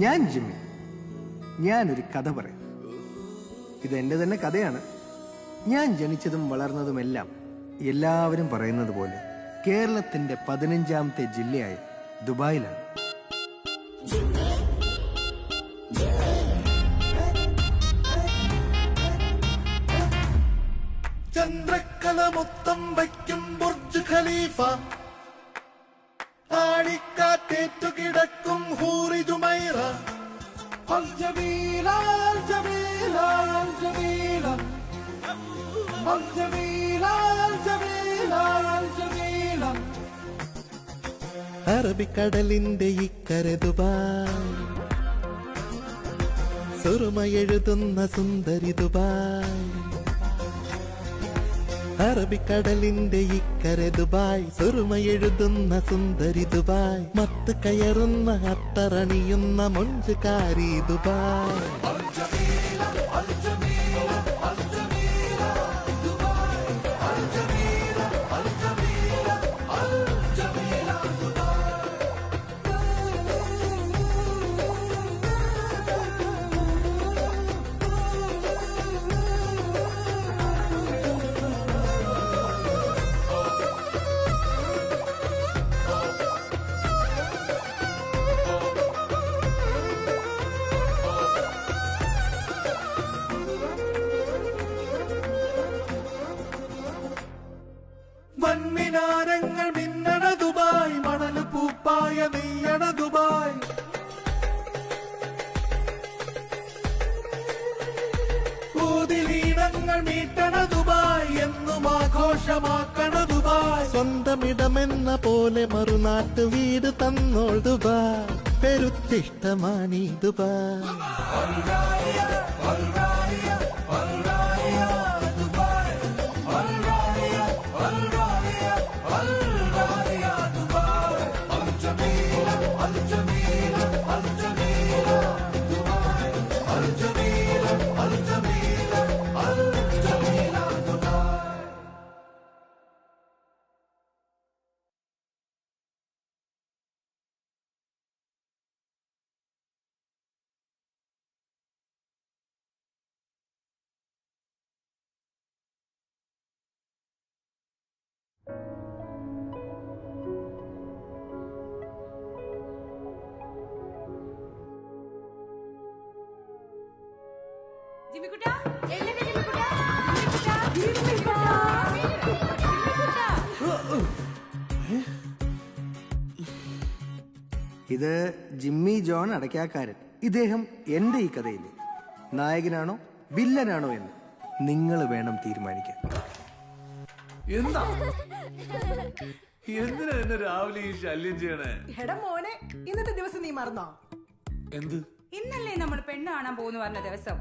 ഞാൻ ജിമ്മി. ഞാനൊരു കഥ പറയാം. ഇതെന്റെ തന്നെ കഥയാണ്. ഞാൻ ജനിച്ചതും വളർന്നതുമെല്ലാം എല്ലാവരും പറയുന്നത് പോലെ കേരളത്തിന്റെ 15ാമത്തെ ജില്ലയായ ദുബായിലാണ്. ചന്ദ്രക്കല മൊത്തം വയ്ക്കും ബുർജ് ഖലീഫ, ആണിക്കാറ്റേറ്റു കിടക്കും ഹൂറി ജുമൈറ. അൽ ജമീല അൽ ജമീല അൽ ജമീല അൽ ജമീല അൽ ജമീല അൽ ജമീല. അറബിക്കടലിന്റെ ഇക്കരെ ദുബായ്, സുറുമയെഴുതുന്ന സുന്ദരി ദുബായ്. അറബിക്കടലിന്റെ ഇക്കരെ ദുബായ്, സുറുമയെഴുതുന്ന സുന്ദരി ദുബായ്. മത്ത് കയറുന്ന അത്തറണിയുന്ന മൊഞ്ചുകാരി ദുബായ്. വൻമിനാരങ്ങൾ മിന്നണ ദുബായ്, മണൽ പൂപ്പായ നെയ്യണ ദുബായ്. ഊതിലീണങ്ങൾ മീട്ടണ ദുബായ്, എന്നും ആഘോഷമാക്കണ ദുബായ്. സ്വന്തമിടമെന്ന പോലെ മറുനാട്ടു വീട് തന്നോൾ ദുബായ്. പെരുത്തിഷ്ടമാണീ ദുബായ്. ഇത് ജിമ്മി ജോൺ അടയ്ക്കാക്കാരൻ. ഇദ്ദേഹം എന്റെ ഈ കഥയിലെ നായകനാണോ വില്ലനാണോ എന്ന് നിങ്ങൾ വേണം തീരുമാനിക്കാൻ. എന്താ എന്തിനാ എന്നെ രാവിലെ ഈ ശല്യം ചെയ്യണേ? എടാ മോനെ, ഇന്നത്തെ ദിവസം നീ മറന്നോ? എന്ത്? ഇന്നല്ലേ നമ്മൾ പെണ്ണ് കാണാൻ പോകുന്നു പറഞ്ഞ ദിവസം.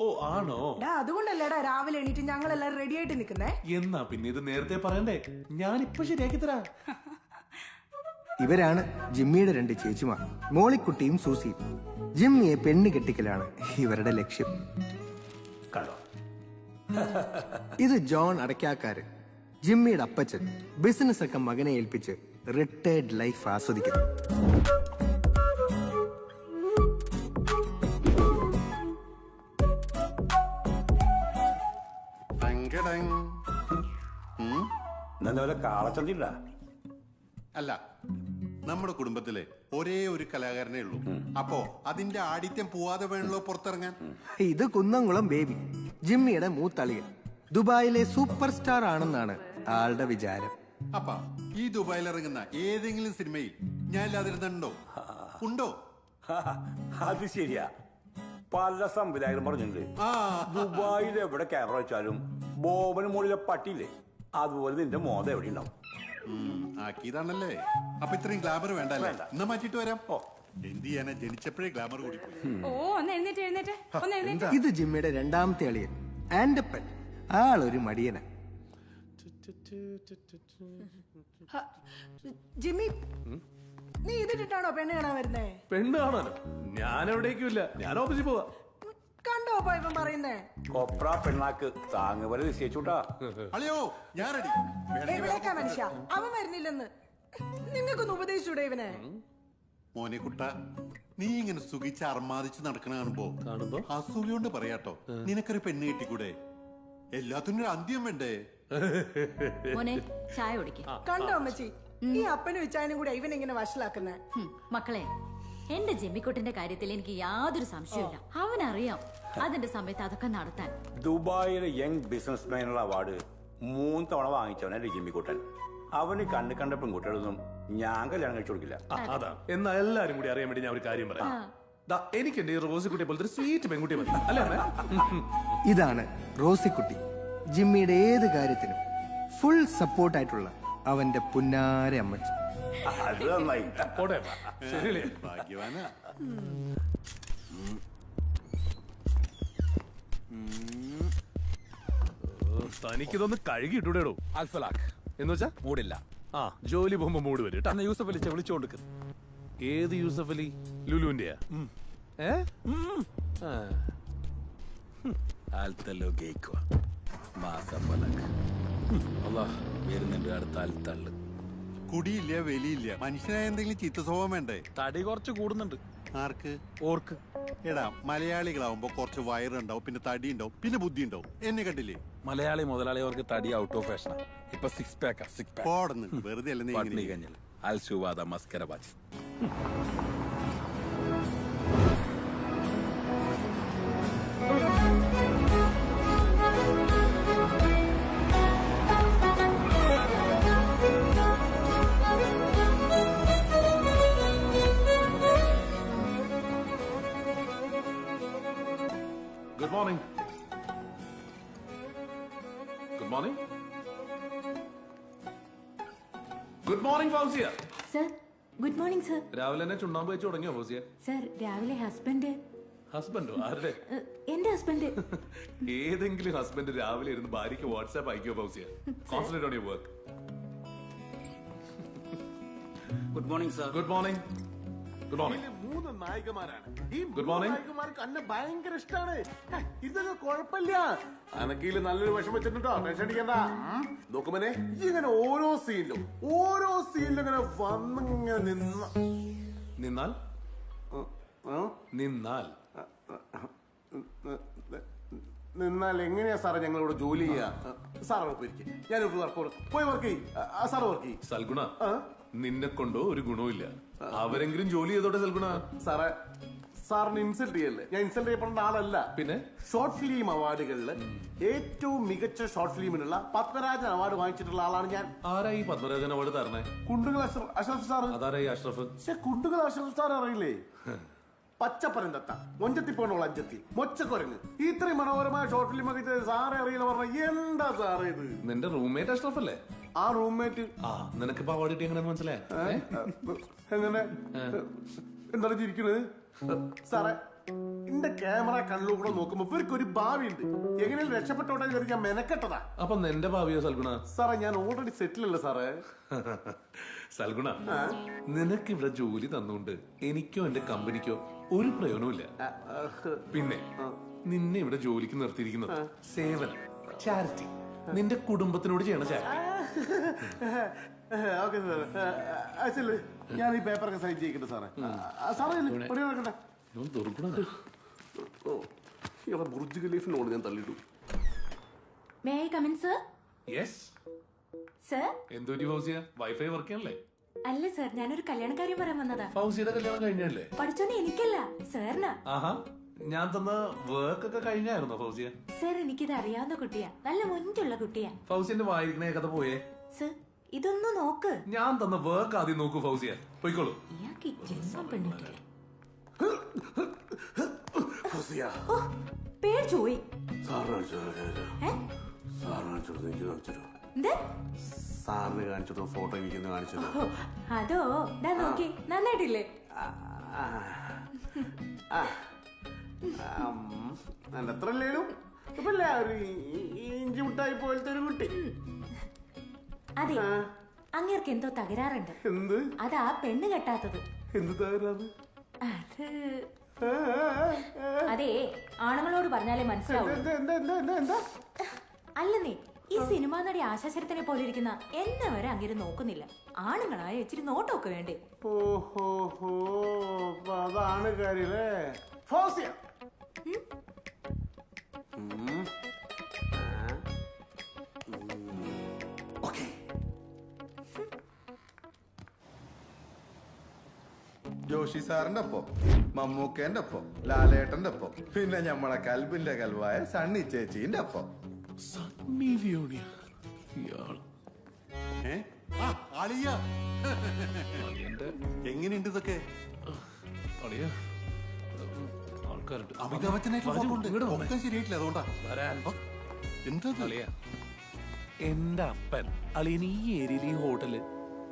ഓ ആണോ? അതുകൊണ്ടല്ലേടാ രാവിലെ എണീറ്റ് ഞങ്ങൾ എല്ലാരും റെഡി ആയിട്ട് നിക്കുന്നേ. എന്നാ പിന്നെ ഇത് നേരത്തെ പറയണ്ടേ? ഞാനിപ്പൊ ശരിയാക്കി തരാം. ഇവരാണ് ജിമ്മിയുടെ 2 ചേച്ചിമാർ, മോളിക്കുട്ടിയും സൂസിയും. ജിമ്മിയെ പെണ്ണ് കെട്ടിക്കലാണ് ഇവരുടെ ലക്ഷ്യം. ഇത് ജോൺ അടയ്ക്കാക്കാരൻ, ജിമ്മിയുടെ അപ്പച്ചൻ. ബിസിനസ് ഒക്കെ മകനെ ഏൽപ്പിച്ച് റിട്ടയർഡ് ലൈഫ് ആസ്വദിക്കുന്നു. കാളച്ചന്തില്ല. അല്ല, നമ്മുടെ കുടുംബത്തിലെ ഒരേ ഒരു കലാകാരനേ ഉള്ളൂ. അപ്പോ അതിന്റെ ആഡിത്യം പോവാതെ വേണല്ലോ പുറത്തിറങ്ങാൻ. ഇത് കുന്നംകുളം ബേബി, ജിമ്മിയുടെ മൂത്തളിയൻ. ദുബായിലെ സൂപ്പർ സ്റ്റാർ ആണെന്നാണ് ആളുടെ വിചാരം. അപ്പ ഈ ദുബായിൽ ഇറങ്ങുന്ന ഏതെങ്കിലും സിനിമയിൽ ഞാൻ ഇല്ലാതിരുന്നുണ്ടോ? ഉണ്ടോ? അത് ശരിയാ. പല സംവിധായകരും പറഞ്ഞിട്ടുണ്ട് ദുബായിൽ എവിടെ ക്യാമറ വെച്ചാലും ബോബന് മുകളിലെ പട്ടിയില്ലേ അതുപോലെ നിന്റെ മോത എവിടെ ഉണ്ടാവും. ആക്കിയതാണല്ലേ. അപ്പൊ ഇത്രയും ഗ്ലാമർ വേണ്ടല്ലേ? എന്നാ മാറ്റിട്ട് വരാം. എന്ത് ചെയ്യാനാ, ജനിച്ചപ്പോഴേ ഗ്ലാമർ കൂടി. ഓ ഒന്ന് എഴുന്നേറ്റ് ഒന്ന് എഴുന്നേറ്റ്. ഇത് ജിമ്മിയുടെ രണ്ടാമത്തെ അളിയൻ ആൻഡപ്പൻ. ആളൊരു മടിയന. ജിമ്മി, നീ ഇതിട്ടിട്ടാണോ പെണ്ണ് കാണാൻ വരുന്നേ? പെണ്ണ് കാണാനോ? ഞാൻ എവിടേക്കുമില്ല, ഞാൻ ഓഫീസിൽ പോവാ. കണ്ടോ ഇവൻ പറയുന്നേ? കൊപ്ര പെണ്ണാക്ക് താങ്ങുപോലെ നിശ്ചയിച്ചുട്ടാ. അളിയോ ഞാൻ റെഡി. എവിടേക്കാ മനുഷ്യ, അവൻ വരുന്നില്ലെന്ന് നിങ്ങൾക്കൊന്ന് ഉപദേശിച്ചൂടെ ഇവനെ? മോനെ കുട്ട, നീ ഇങ്ങനെ സുഖിച്ച് അർമാദിച്ച് നടക്കണ കാണുമ്പോ അസൂയോണ്ട് പറയാട്ടോ, നിനക്കൊരു പെണ്ണ് കിട്ടിക്കൂടെ? എല്ലാത്തിനും ഒരു അന്ത്യം വേണ്ടേ? മോനെ ചായ കുടിക്ക. കണ്ടോ അമ്മച്ചി, ഈ അപ്പനും ഇച്ചായനും കൂടെ ഇവൻ ഇങ്ങനെ വഷളാക്കുന്നേ. മക്കളെ, എന്റെ ജെമ്മിക്കുട്ടിന്റെ കാര്യത്തിൽ എനിക്ക് യാതൊരു സംശയമില്ല. അവനറിയാം അതിന്റെ സമയത്ത് അതൊക്കെ നടത്താൻ. ദുബായിലെ യങ് ബിസിനസ്മാനുള്ള അവാർഡ് 3 തവണ വാങ്ങിച്ചവനല്ലേ ജിമ്മിക്കുട്ടൻ. അവന് കണ്ട പെൺകുട്ടികളൊന്നും ഞാൻ കല്യാണം കഴിച്ചു കൊടുക്കില്ല. അതാ എന്നാ എല്ലാരും കൂടി അറിയാൻ വേണ്ടി ഞാൻ ഒരു കാര്യം പറയാം. എനിക്ക് എന്റെ റോസിക്കുട്ടിയെ പോലത്തെ ഒരു സ്വീറ്റ് പെൺകുട്ടിയെ മതി, അല്ലേ? ഇതാണ് റോസിക്കുട്ടി. ജിമ്മിയുടെ ഏത് കാര്യത്തിനും ഫുൾ സപ്പോർട്ടായിട്ടുള്ള അവന്റെ പുന്നാര അമ്മച്ചി. അത് നന്നായി. ശരിയല്ലേ? ഭാഗ്യവാനാ. തനിക്കിതൊന്ന് കഴുകി ഇട്ടൂടേടോ. അൽഫലാഖ് എന്ന് വെച്ചാ മൂടില്ല. ആ, ജോലി പോകുമ്പോ മൂട് വരും കേട്ടോ. യൂസഫ് അലി വിളിച്ചോണ്ട്. ഏത് യൂസഫ് അലി? ലുലുവിന്റെയാ? വരുന്നുണ്ട് അടുത്ത അൽത്തള്ള്. കുടിയില്ല, വലിയില്ല, മനുഷ്യനായ എന്തെങ്കിലും ചീത്ത സ്വഭാവം വേണ്ടേ? തടി കുറച്ച് കൂടുന്നുണ്ട്. ആർക്ക്? ഓർക്ക്. എടാ, മലയാളികളാവുമ്പോ കുറച്ച് വയറുണ്ടാവും, പിന്നെ തടി ഉണ്ടാവും, പിന്നെ ബുദ്ധി ഉണ്ടാവും. എന്നെ കണ്ടില്ലേ? മലയാളി മുതലാളി അവർക്ക് തടി ഔട്ട് ഓഫ് ഫാഷനാ. ഇപ്പൊ 6 പാക്കാ. 6 പാക്ക് പോടുന്നു, വെറുതെ അല്ല. പട്ടിണി കഴിഞ്ഞാൽ അൽസുവാദ മസ്കര ബാജി. Good morning. Good morning. Good morning Fousiya. Sir good morning sir. രാവിലെ തന്നെ ചുണ്ണാമ്പ് വെച്ച് തുടങ്ങിയോ ഫൗസിയ? സർ രാവിലെ ഹസ്ബൻഡ്. ഹസ്ബൻഡോ? ആരുടെ? എന്റെ ഹസ്ബൻഡ്. ഏതെങ്കിലും ഹസ്ബൻഡ് രാവിലെ ഇരുന്ന് ഭാര്യയ്ക്ക് വാട്സാപ്പ് അയക്കോ Fousiya? Concentrate on your work. Good morning sir. Good morning. Good morning. 3 നായികമാരാണ്. ഈ ഗുഡ് മോർണിംഗ്. നായികമാർക്ക് എന്നെ ഭയങ്കര ഇഷ്ടമാണ്. ഇതൊക്കെ കുഴപ്പമില്ല. അനക്കയില് നല്ലൊരു വിഷം വെച്ചിട്ടുണ്ടോ? ടെൻഷൻ അടിക്കണ്ട. നോക്കുമനെ, ഇങ്ങനെ ഓരോ സീനിലും ഇങ്ങനെ വന്നിങ്ങനെ നിന്നാൽ നിന്നാൽ എങ്ങനെയാ സാറേ ഞങ്ങളോട് ജോലി ചെയ്യാ? സാറ് പോയിരിക്കും, ഞാനൊരു പോയി വർക്ക് ചെയ്യും. സാറ് വർക്ക് ചെയ്യും. സൽഗുണ, നിന്നെ കൊണ്ടോ ഒരു ഗുണവുമില്ല. അവരെങ്കിലും ജോലി ചെയ്തോട്ടെ സൽഗുണ. സാറേ, സാറിന് ഇൻസൾട്ട് ചെയ്യല്ലേ? ഞാൻ ഇൻസൾട്ട് ചെയ്യപ്പെടുന്ന ആളല്ല. പിന്നെ ഷോർട്ട് ഫിലിം അവാർഡുകളിൽ ഏറ്റവും മികച്ച ഷോർട്ട് ഫിലിമിനുള്ള പത്മരാജൻ അവാർഡ് വാങ്ങിച്ചിട്ടുള്ള ആളാണ് ഞാൻ. ആരാ ഈ പത്മരാജൻ അവാർഡ് തരണേ? കുണ്ടുകൾ അഷ്റഫ് സാറ്. അതാരാ ഈ അഷ്റഫ്? പക്ഷെ കുണ്ടുകൾ അഷ്റഫ് സാർ അറിയില്ലേ? പച്ചപ്പരന്തത്ത, മൊഞ്ചത്തിപ്പോണുള്ള അഞ്ചത്തി, മൊച്ചക്കൊരങ്ങ്, ഇത്രയും മനോഹരമായ ഷോർട്ട് ഫിലിം ഒക്കെ സാറെ അറിയില്ല പറഞ്ഞ എന്താ സാറേ ഇത്? നിന്റെ റൂംമേറ്റ് അഷ്റഫ് അല്ലേ? ആ റൂംമേറ്റ്. നിനക്കിപ്പോ അവാർഡ് കിട്ടി എങ്ങനെ മനസ്സിലായി? എങ്ങനെ? എന്താണ് ചിരിക്കുന്നത് സാറേ? എന്റെ ക്യാമറ കണ്ണിലൂടെ നോക്കുമ്പോ ഇവർക്ക് ഒരു ഭാവിയുണ്ട്. എങ്ങനെയും രക്ഷപ്പെട്ടോട്ടെ കയറി ഞാൻ മെനക്കെട്ടതാ. അപ്പൊ നിന്റെ ഭാവിയോ സൽഗുണ? സാറേ, ഞാൻ ഓൾറെഡി സെറ്റിൽ അല്ലേ സാറേ? സൽഗുണ, നിനക്ക് ഇവിടെ ജോലി തന്നുകൊണ്ട് എനിക്കോ എന്റെ കമ്പനിക്കോ ഒരു പ്രയോജനമില്ല. പിന്നെ നിന്നെ ഇവിടെ ജോലിക്ക് നിർത്തിയിരിക്കുന്നത് സേവനം, ചാരിറ്റി, നിന്റെ കുടുംബത്തിനോട് ചെയ്യണ ചാരിറ്റി. ഓക്കെ സാറേ, ഞാൻ ഈ പേപ്പറൊക്കെ സൈൻ ചെയ്യിക്കട്ടെ സാറേ? സാറേ ബുർജ് ഖലീഫിനോട് ഞാൻ തള്ളിട്ടു. May I come in sir? Yes sir. എന്തോ ഫൗസിയ, വൈഫൈ വർക്ക് ചെയ്യണല്ലേ? അല്ല സർ, ഞാനൊരു കല്യാണക്കാര്യം പറയാൻ വന്നതാ. ഫൗസിയുടെ കല്യാണം കഴിഞ്ഞല്ലേ? പഠിച്ചോണ്ട് എനിക്കല്ല സാറിനാ. ആഹാ, ഞാൻ തന്ന വർക്ക് ഒക്കെ കഴിഞ്ഞായിരുന്നോ ഫൗസിയ? സർ, എനിക്കിത് അറിയാവുന്ന കുട്ടിയാ, നല്ല മുൻപുള്ള കുട്ടിയാ. ഫൗസിന്റെ വായിരിക്കണേ കഥ പോയേ. സർ, ഇതൊന്ന് നോക്ക്. ഞാൻ തന്ന വർക്ക് ആദ്യം നോക്കൂ ഫൗസിയ. പോയിക്കോളൂ. ഇയാൾക്ക് ജന്മം പെണ്ണിട്ടില്ലേ? ഓ പേടിച്ചു പോയി. എന്ത്? സാറിന് കാണിച്ചതോ ഫോട്ടോ എനിക്കൊന്ന് കാണിച്ചതോ? അതോ ദാ നോക്കി നന്നായിട്ടില്ലേ? എന്റെ അത്ര അല്ലേലും ഒരു ഇഞ്ചി മുട്ടായി പോലത്തെ ഒരു കുട്ടി. അതെ അങ്ങേർക്ക് എന്തോ തകരാറുണ്ട്. എന്ത്? അതാ പെണ്ണ് കെട്ടാത്തത്. എന്ത് തകരാറ്? അത് അതെ ആണുങ്ങളോട് പറഞ്ഞാലേ മനസ്സിലാവും. അല്ലെന്നേ ഈ സിനിമാ നടി ആശാശരത്തിനെ പോലെ ഇരിക്കുന്ന എന്നെ വരെ അങ്ങനെ നോക്കുന്നില്ല. ആണുങ്ങളായ ഇച്ചിരി നോട്ടമൊക്കെ വേണ്ടേ? ഓഹോ അതാണ് കാര്യല്ലേ? ഫൗസിയ ജോഷി സാറിന്റെ ഒപ്പം, മമ്മൂക്കേന്റെ ഒപ്പം, ലാലേട്ടന്റെ ഒപ്പം, പിന്നെ ഞമ്മളെ കൽബിന്റെ കൽവായ സണ്ണി ചേച്ചീന്റെ ഒപ്പം. എങ്ങനെയുണ്ട് ഇതൊക്കെ? ശരിയായിട്ടില്ല, അതുകൊണ്ടാ. എന്റെ അപ്പൻ അളിയൻ ഈ ഏരിയയിൽ ഈ ഹോട്ടല്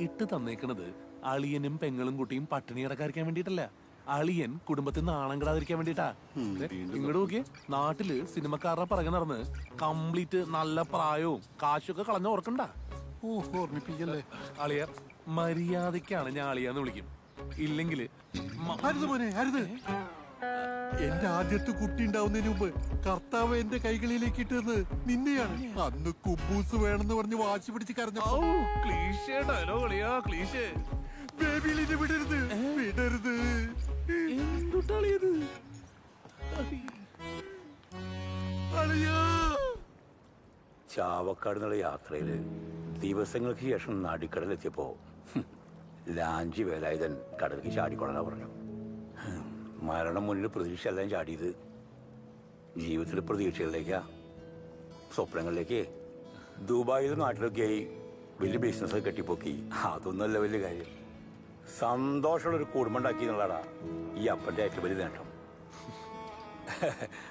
ഇട്ട് തന്നേക്കണത് അളിയനും പെങ്ങളും കുട്ടിയും പട്ടിണി കിടക്കാതിരിക്കാൻ വേണ്ടിട്ടല്ല, അളിയൻ കുടുംബത്തിൽ നാണം കിടാതിരിക്കാൻ വേണ്ടിട്ടാ. ഇങ്ങോട്ട് നോക്കിയേ, നാട്ടില് സിനിമക്കാരുടെ പിറകെ നടന്ന് കംപ്ലീറ്റ് നല്ല പ്രായവും കാശൊക്കെ കളഞ്ഞ ഓർക്കണ്ട. ഓർമ്മിപ്പിക്കല്ലേ അളിയ മര്യാദക്കാണ് ഞാൻ അളിയാന്ന് വിളിക്കും. ഇല്ലെങ്കില് എന്റെ ആദ്യത്തെ കുട്ടി ഉണ്ടാവുന്നതിന് മുമ്പ് കർത്താവ് എന്റെ കൈകളിലേക്ക് ഇട്ടത് നിന്നെയാണ്. അന്ന് കുബൂസ് വേണമെന്ന് പറഞ്ഞ് വാശി പിടിച്ച് കരഞ്ഞപ്പോ വിടരുത് വിടരുത്. ചാവക്കാട് എന്നുള്ള യാത്രയില് ദിവസങ്ങൾക്ക് ശേഷം നടിക്കടലെത്തിയപ്പോ ലാഞ്ചി വേലായുധൻ കടലിലേക്ക് ചാടിക്കൊള്ളാൻ പറഞ്ഞു. മരണം മുന്നിൽ പ്രതീക്ഷ എല്ലാം ചാടിയത് ജീവിതത്തിലെ പ്രതീക്ഷകളിലേക്കാ, സ്വപ്നങ്ങളിലേക്ക്. ദുബായിലും നാട്ടിലൊക്കെയായി വലിയ ബിസിനസ് കെട്ടിപ്പൊക്കി. അതൊന്നുമല്ല വലിയ കാര്യം. സന്തോഷമുള്ളൊരു കുടുംബം ഉണ്ടാക്കി എന്നുള്ളതാ ഈ അപ്പന്റെ ഏറ്റവും വലിയ നേട്ടം.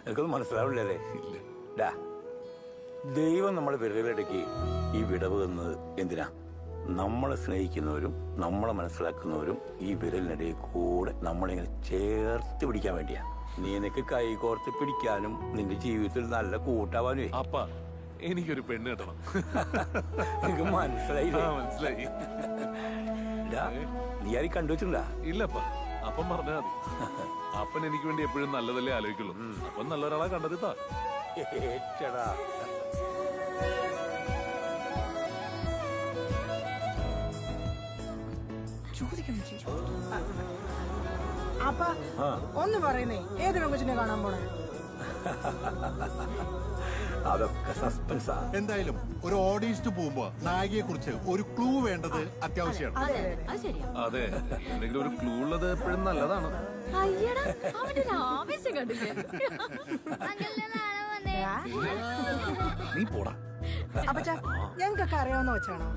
എനിക്കൊന്നും മനസ്സിലാവില്ലല്ലേ? ഡാ, ദൈവം നമ്മളെ വിരലിടയ്ക്ക് ഈ വിടവ് എന്നത് എന്തിനാ? നമ്മളെ സ്നേഹിക്കുന്നവരും നമ്മളെ മനസ്സിലാക്കുന്നവരും ഈ വിരലിനിടയിൽ കൂടെ നമ്മളിങ്ങനെ ചേർത്ത് പിടിക്കാൻ വേണ്ടിയാ. നീ എനിക്ക് കൈ കോർത്ത് പിടിക്കാനും നിന്റെ ജീവിതത്തിൽ നല്ല കൂട്ടാവാനും. അപ്പ എനിക്കൊരു പെണ്ണ് കിട്ടണം. എനിക്ക് മനസ്സിലായില്ലേ? മനസ്സിലായി. നീ ആരും കണ്ടുവച്ചിട്ടുണ്ടാ? ഇല്ലപ്പ, അപ്പം പറഞ്ഞാ മതി. അപ്പൻ എനിക്ക് വേണ്ടി എപ്പോഴും നല്ലതല്ലേ ആലോചിക്കുള്ളൂ. അപ്പം നല്ലൊരാളെ കണ്ടെത്തിത്താ. ഏറ്റടാ. അപ്പ ഒന്ന് പറയുന്നേ, ഏത് പെങ്കൊച്ചിനെ കാണാൻ പോണേ? അതൊക്കെ സസ്പെൻസാ. എന്തായാലും ഒരു ഓഡിയൻസിന് പോകുമ്പോ നായികയെ കുറിച്ച് ഒരു ക്ലൂ വേണ്ടത് അത്യാവശ്യമാണ്. അതെ, എന്തെങ്കിലും ഒരു ക്ലൂ ഉള്ളത് എപ്പോഴും നല്ലതാണ്. നീ പോടാ. അപ്പച്ചാ ഞങ്ങൾക്കൊക്കെ അറിയാവുന്ന വെച്ചാണോ?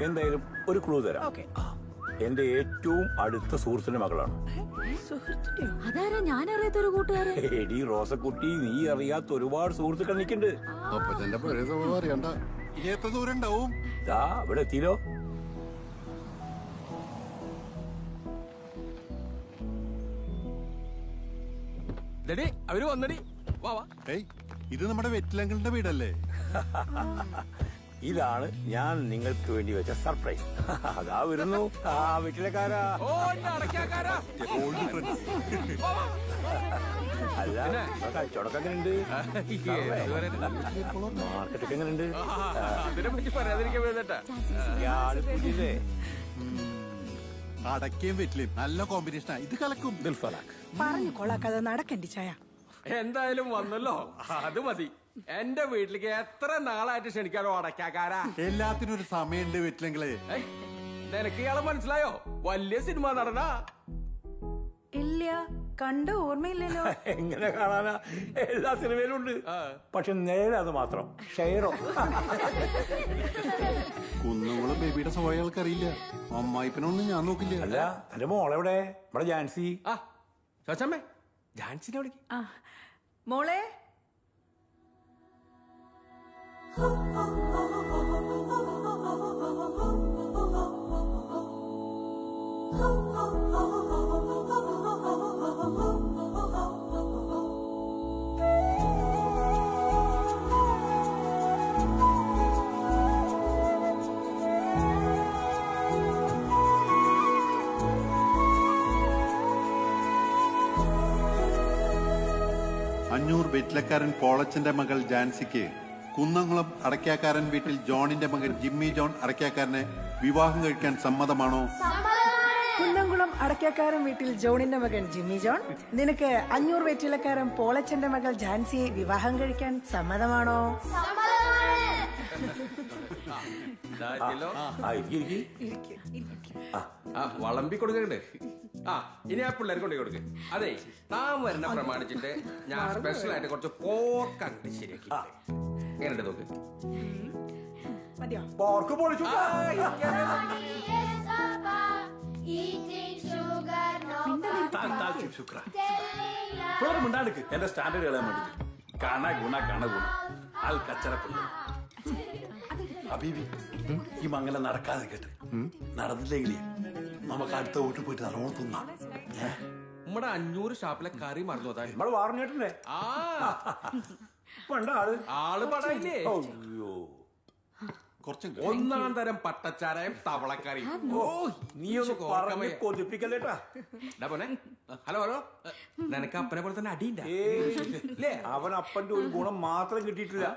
എന്തായാലും ഒരു ക്ലൂ തരാം. എന്റെ ഏറ്റവും അടുത്ത സുഹൃത്തിന്റെ മകളാണ്. അതാരാ? ഞാൻ അറിയാത്തൊരു കൂട്ടുകാരൻ. എടി റോസക്കുട്ടി, നീ അറിയാത്ത ഒരുപാട് സുഹൃത്തുക്കൾ നിൽക്കുന്നുണ്ട്. അപ്പച്ചന്റെ പഴയ സ്വഭാവം അറിയണ്ട. ഇനി എത്ര ദൂരം ഉണ്ടാവും? ദാ ഇവിടെ എത്തിയില്ലോ. അവര് വന്നടി. ഇത് നമ്മുടെ വെറ്റിലങ്ങളുടെ വീടല്ലേ? ഇതാണ് ഞാൻ നിങ്ങൾക്ക് വേണ്ടി വെച്ച സർപ്രൈസ്. അതാ വരുന്നു ആ വീട്ടിലെക്കാരാ. അല്ല, കച്ചവടക്കം എങ്ങനെയുണ്ട്? മാർക്കറ്റൊക്കെ എങ്ങനെയുണ്ട്? അടക്കയും വെറ്റിലയും നല്ല കോമ്പിനേഷനാ. ഇത് കലക്കും. പറഞ്ഞു കൊള്ളാക്കാതെ നടക്കണ്ടി ചായ. എന്തായാലും വന്നല്ലോ, അത് മതി. എന്റെ വീട്ടിലേക്ക് എത്ര നാളായിട്ട് ക്ഷണിക്കാനോ അടക്കാക്കാരാ. എല്ലാത്തിനും ഒരു സമയമുണ്ട് വീട്ടിലെങ്കിലേ. നിനക്ക് ഇയാളെ മനസ്സിലായോ? വലിയ സിനിമ നടനാ. ഇല്ല, കണ്ട ഓർമ്മയില്ലല്ലോ. എങ്ങനെ കാണാനാ? എല്ലാ സിനിമയിലും ഉണ്ട്. പക്ഷെ നേരെ അത് മാത്രം ഷെയറോ. കുന്നുകളും ബേബിയുടെ സ്വഭാവം ആൾക്കറിയില്ല. അമ്മായിപ്പനൊന്നും ഞാൻ നോക്കില്ല. അല്ല, എന്റെ മോളെവിടെ? ഇവിടെ ജാൻസി. ചാച്ചമ്മേ, ഡാൻസിനെ വിളിക്കും. മോളെ അഞ്ഞൂർ വെറ്റിലക്കാരൻ പോളച്ചന്റെ മകൾ ജാൻസിക്ക് കുന്നംകുളം അടയ്ക്കാക്കാരൻ വീട്ടിൽ ജോണിന്റെ മകൻ ജിമ്മി ജോൺ അടയ്ക്കാക്കാരനെ വിവാഹം കഴിക്കാൻ സമ്മതമാണോ? കുന്നംകുളം അടയ്ക്കാക്കാരൻ വീട്ടിൽ ജോണിന്റെ മകൻ ജിമ്മി ജോൺ, നിനക്ക് അഞ്ഞൂർ വെറ്റിലക്കാരൻ പോളച്ചന്റെ മകൾ ജാൻസിയെ വിവാഹം കഴിക്കാൻ സമ്മതമാണോ? വളമ്പി കൊടുക്കണ്ടേ? ഇനി ആ പിള്ളേർ കൊണ്ടു കൊടുക്ക്. അതെ, താൻ വരുന്ന പ്രമാണിച്ചിട്ട് ഞാൻ സ്പെഷ്യൽ ആയിട്ട് കുറച്ച് പോർക്ക് അങ്ങോട്ട് ശരിയാക്കി. എങ്ങനെയുണ്ട് നോക്ക്? മതിയോ? പോർക്ക് പൊളിച്ചു. എന്റെ സ്റ്റാൻഡേർഡ് കളയാൻ വേണ്ടി കണ ഗുണ ആൾ കച്ചറപ്പുള്ളു. അബീബി ഈ മംഗലം നടക്കാതെ കേട്ട് നടന്നില്ലെങ്കിലേ നമുക്ക് അടുത്ത വീട്ടിൽ പോയിട്ട് നല്ലോണം തിന്നാം. നമ്മുടെ 500 ഷാപ്പിലെ കറി മറന്നു. അതാ നമ്മള് വാറിഞ്ഞിട്ടുണ്ടേ ആള് പടായില്ലേ? അയ്യോ, ഒന്നാം തരം പട്ടച്ചാരയും തവളക്കറിയും. നീ ഒന്ന് പറഞ്ഞ് കൊതിപ്പിക്കല്ലേട്ടാ. ഹലോ ഹലോ, നിനക്ക് അപ്പനെ പോലെ തന്നെ അടിയില്ല. അവൻ അപ്പന്റെ ഒരു ഗുണം മാത്രം കിട്ടിയിട്ടില്ല,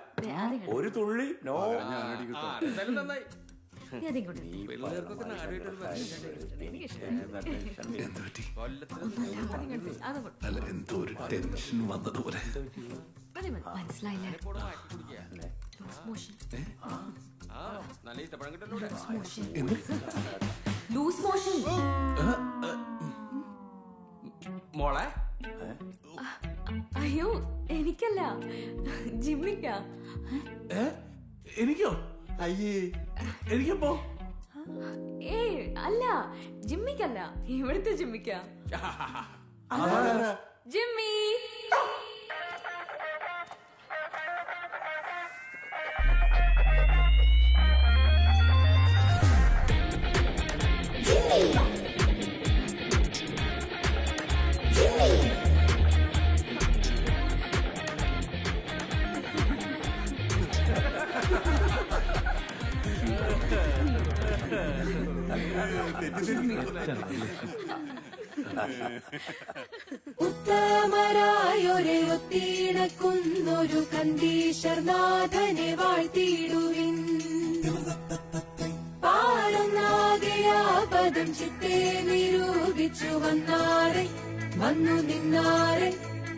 ഒരു തുള്ളി. നോ, എന്തായാലും നന്നായി. എന്തോ ഒരു ടെൻഷൻ വന്നതുപോലെ. മോളെ, അയ്യോ എനിക്കല്ല, ജിമ്മിക്കാ. എനിക്കോ? അയ്യേ, എനിക്കപ്പോ? ഏയ് അല്ല, ജിമ്മിക്കല്ല, ഇവിടുത്തെ ജിമ്മിക്കാ. ജിമ്മി. ഉത്തമരായൊരൊത്തിണക്കുന്നൊരു കന്തീശ്വരനാഥനെ വാഴ്ത്തിയിടുവിൻ. പാടുന്നാകയാപദം ചിത്തെ നിരൂപിച്ചു വന്നാരെ വന്നു നിന്നാരെ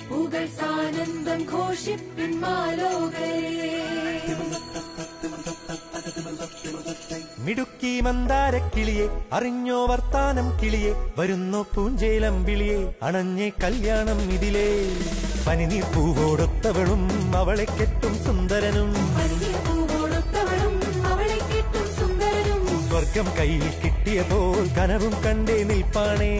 പുകൾ സാനന്ദം ഘോഷിപ്പിൻ മാലോകരെ. മിടുക്കി മന്ദാരക്കിളിയെ അറിഞ്ഞോ വർത്താനം കിളിയെ വരുന്നോ പൂഞ്ചേലം വിളിയെ അണഞ്ഞേ കല്യാണം ഇതിലേ. പനിനീർ പൂവോടൊത്തവളും അവളെ കെട്ടും സുന്ദരനും, സ്വർഗം കയ്യിൽ കിട്ടിയപ്പോൾ കനവും കണ്ടേ നിൽപ്പാണേ.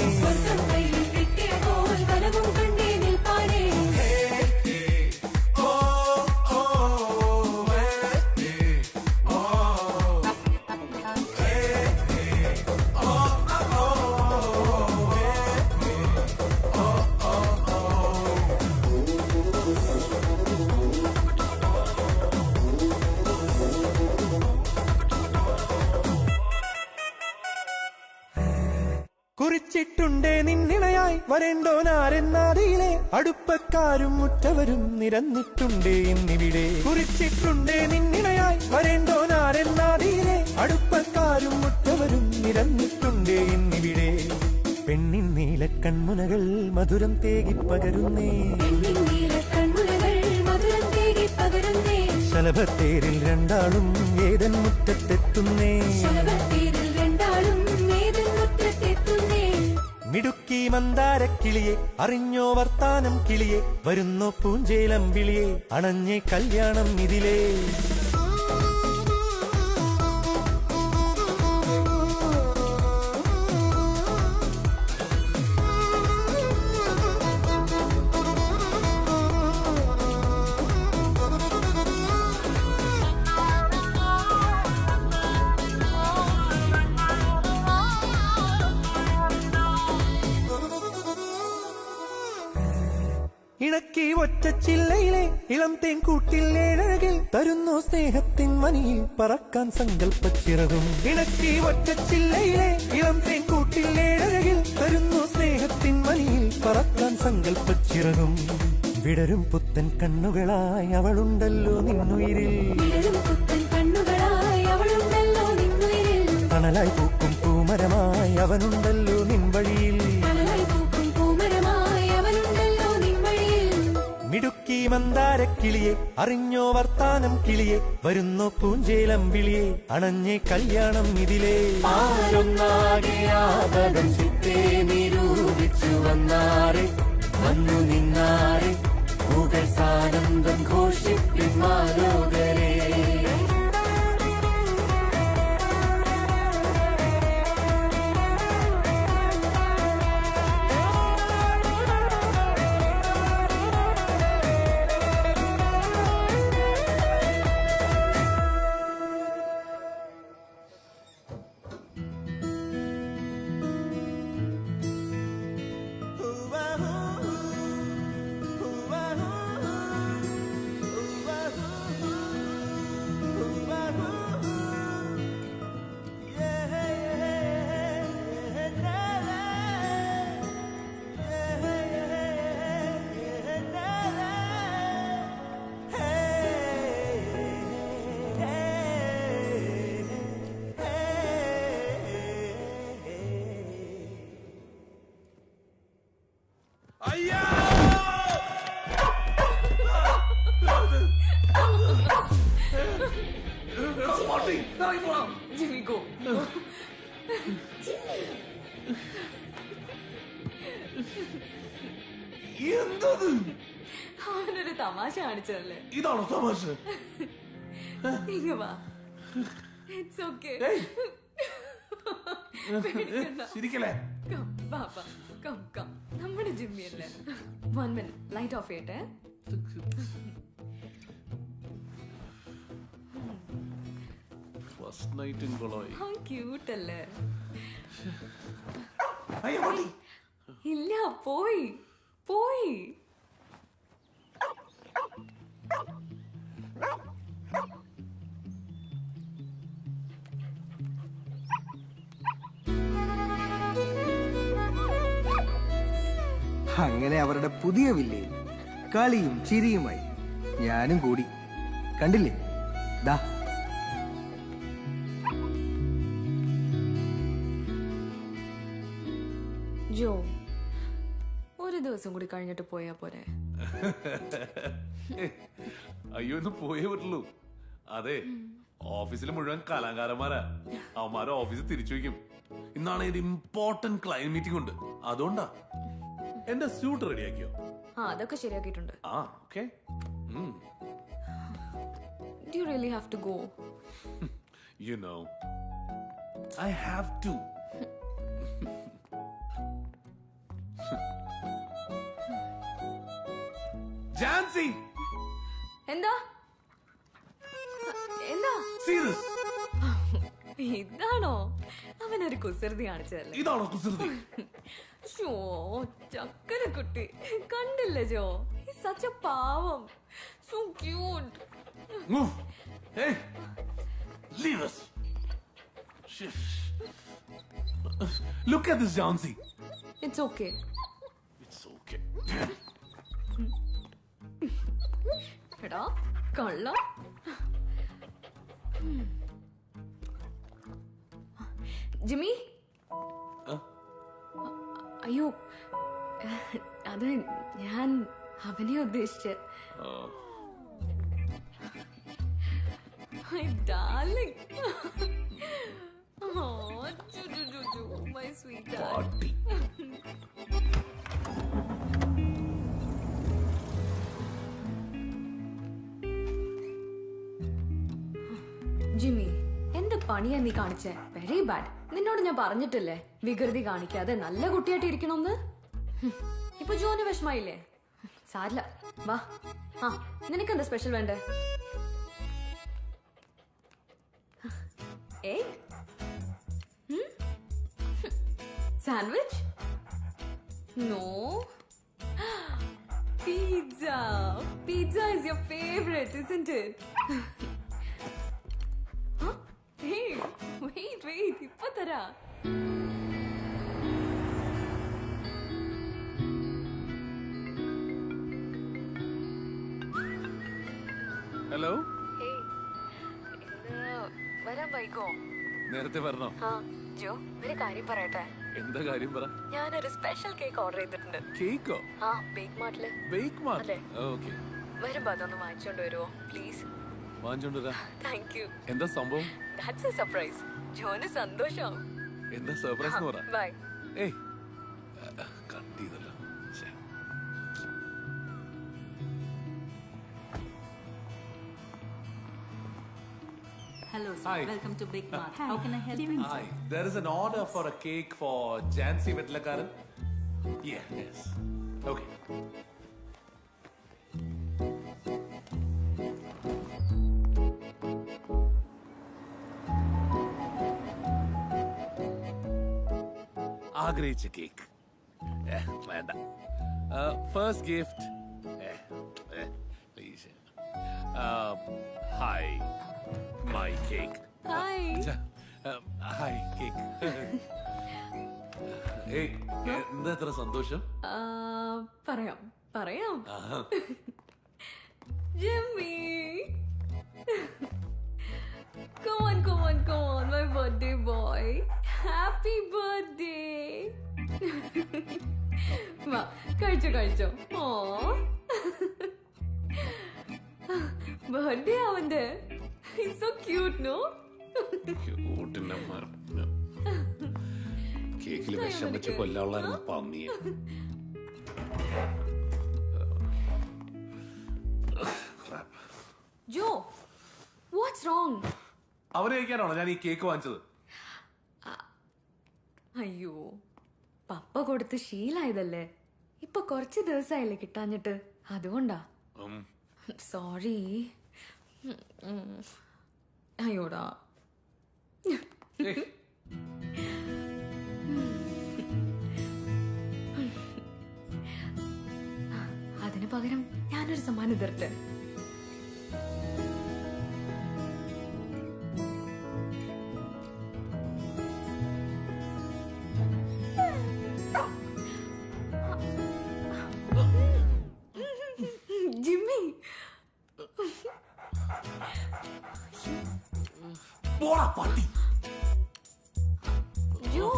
കുറിച്ചിട്ടുണ്ടേ നിന്നിണയായി വരേണ്ടോനാരെന്നാതിയിലെ അടുപ്പക്കാരും മുറ്റവരും നിരന്നിട്ടുണ്ടേ ഇന്നിവിടെ. കുറിച്ചിട്ടുണ്ടേ നിന്നിണയായി വരേണ്ടോനാരെന്നാതിയിലെ അടുപ്പക്കാരും മുറ്റവരും നിരന്നിട്ടുണ്ടേ ഇന്നിവിടെ. പെണ്ണിൻ നീലക്കൺമുനകൾ മധുരം തേകി പകരുന്നേ, ശലഭത്തേരിൽ രണ്ടാളും ഏതൻ മുറ്റത്തെത്തുന്നേ. മിടുക്കി മന്ദാരക്കിളിയെ അറിഞ്ഞോ വർത്താനം കിളിയെ വരുന്നോ പൂഞ്ചേലം വിളിയെ അണഞ്ഞേ കല്യാണം ഇതിലേ. ഇണക്കി ഒറ്റച്ചില്ലയിലെ ഇളം തേൻ കൂട്ടിലേഴകിൽ തരുന്നു സ്നേഹത്തിൻ മനിയിൽ പറക്കാൻ സങ്കല്പച്ചിറകും. ഇണക്കി ഒറ്റച്ചില്ലയിലെ ഇളം തേൻ കൂട്ടിലേഴകിൽ തരുന്നു സ്നേഹത്തിൻ മനിയിൽ പറക്കാൻ സങ്കല്പച്ചിറകും. വിടരും പുത്തൻ കണ്ണുകളായി അവളുണ്ടല്ലോ നിന്നുയിരിൽ. തണലായി പൂക്കും പൂമരമായി അവനുണ്ടല്ലോ നിൻവഴിയിൽ. മിടുക്കി മന്ദാരക്കിളിയെ അറിഞ്ഞോ വർത്താനം കിളിയെ വരുന്നോ പൂഞ്ചേലം വിളിയെ അണഞ്ഞേ കല്യാണം ഇതിലേ. ആരൊന്നാകെയാപകം ചിത്തേ നിരൂപിച്ചു വന്നാരെ വന്നു നിന്നാരെ പൂകൾ സാനന്ദം ഘോഷിപ്പിന്മാലോകരെ. Jimmy, go. എന്തത്? അവനൊരു തമാശ കാണിച്ചതല്ലേ. ഇതാണോ തമാശ? ഇങ്ങ വാ. It's okay. ശരിക്കല്ലേ? Come, Papa. Come. നമ്മുടെ ജിമ്മി അല്ലേ. 1 minute. Light off ചെയ്യട്ടെ. ഫസ്റ്റ് നൈറ്റ് ഇൻ കൊളോയ്. How cute അല്ലേ. അയ്യോ മതി. ഇല്ല, പോയി. അങ്ങനെ അവരുടെ പുതിയ വില്ലയിൽ കളിയും ചിരിയുമായി ഞാനും കൂടി. കണ്ടില്ലേ ദാ. ജോ, ഒരു ദിവസം കൂടി കഴിഞ്ഞിട്ട് പോയാ പോരെ? അയ്യോ ഒന്ന് പോയേ പറ്റുള്ളൂ. അതെ, ഓഫീസിൽ മുഴുവൻ കലാകാരന്മാരാ. അവന്മാരെ ഓഫീസിൽ തിരിച്ചു വയ്ക്കും. ഇന്നാണ് ഒരു ഇമ്പോർട്ടന്റ് ക്ലയന്റ് മീറ്റിംഗ് ഉണ്ട്. അതുകൊണ്ടാ. എന്റെ സ്യൂട്ട് റെഡിയാക്കിയോ? അതൊക്കെ ശരിയാക്കിയിട്ടുണ്ട്. Okay. Do you really have to go? You know, I have to. Jancy, എന്താ? See this? ഇതാണോ അവനൊരു കുസൃതി കാണിച്ചതല്ലേ? ഇതാണോ കുസൃതി? ഷോ, ചക്കര കുട്ടി കണ്ടില്ലേ ജോ? സച്ച് എ പാവം. So cute. Move. Hey, leave us. Look at this, Jansi. It's okay. It's okay. എടാ കള്ള. ജിമ്മി, അയ്യോ അത് ഞാൻ അവനെ ഉദ്ദേശിച്ച. My darling. Oh, my sweetheart. Jimmy, എന്ത് പണിയാ നീ കാണിച്ചേ? Very bad. നിന്നോട് ഞാൻ പറഞ്ഞിട്ടില്ലേ വികൃതി കാണിക്കാതെ നല്ല കുട്ടിയായിട്ട് ഇരിക്കണമെന്ന്? ഇപ്പൊ ജോന് വിഷമായില്ലേ? സാരില്ല, വാ. നിനക്കെന്താ സ്പെഷ്യൽ വേണ്ടേ? Sandwich? No. Pizza. Pizza is your favorite, isn't it? Huh? Hey, wait. Ippa tara. Hello. വരാൻ വൈകോ? നേരത്തെ വരണോ? ജോ, ഒരു കാര്യം പറയട്ടെ. എന്താ കാര്യം പറ. ഞാനൊരു സ്പെഷ്യൽ കേക്ക് ഓർഡർ ചെയ്തിട്ടുണ്ട്. കേക്കോ? ബേക്ക് മാർട്ടില്. Bake Mart? ഓക്കെ. വരുമ്പോ അതൊന്ന് വാങ്ങിച്ചോണ്ട് വരുമോ പ്ലീസ്? വാങ്ങിച്ചോണ്ട് വരാം. Thank you. എന്താ സംഭവം? That's A surprise. ജോന് സന്തോഷം. എന്താ സർപ്രൈസ് എന്ന് പറ. ബൈ. ഏയ് കട്ട് ചെയ്തല്ലോ. Hello, sir. Hi. Welcome to Big Mart. How can I help you? Hi, there is an order for a cake for Jansi Vetlakaran. Yeah, yes. Okay. ആഗ്രഹിച്ച cake വേണ്ട. First gift please. Hi my cake. Hi. Hi cake. ഏയ് എന്താ ഇത്ര സന്തോഷം? പറയാം. Jimmy. Come on, my birthday boy. Happy birthday. വാ, കഴിച്ചോ. Birthday അവന്റെ. He's so cute, no? കേക്കിൽ വിഷം വെച്ച് കൊല്ലാനുള്ള പന്നിയെ. ജോ, what's wrong? അവരെ കഴിക്കാനാണോ ഞാൻ ഈ കേക്ക് വാങ്ങിച്ചത്? അയ്യോ, പപ്പ കൊടുത്ത് ശീലായതല്ലേ. ഇപ്പൊ കുറച്ച് ദിവസമായില്ലേ കിട്ടാഞ്ഞിട്ട്, അതുകൊണ്ടാ. സോറി. അയ്യോടാ. അതിന് പകരം ഞാനൊരു സമ്മാനം തരട്ടെ. ജിമ്മി. പോടാ പട്ടി. ജോ.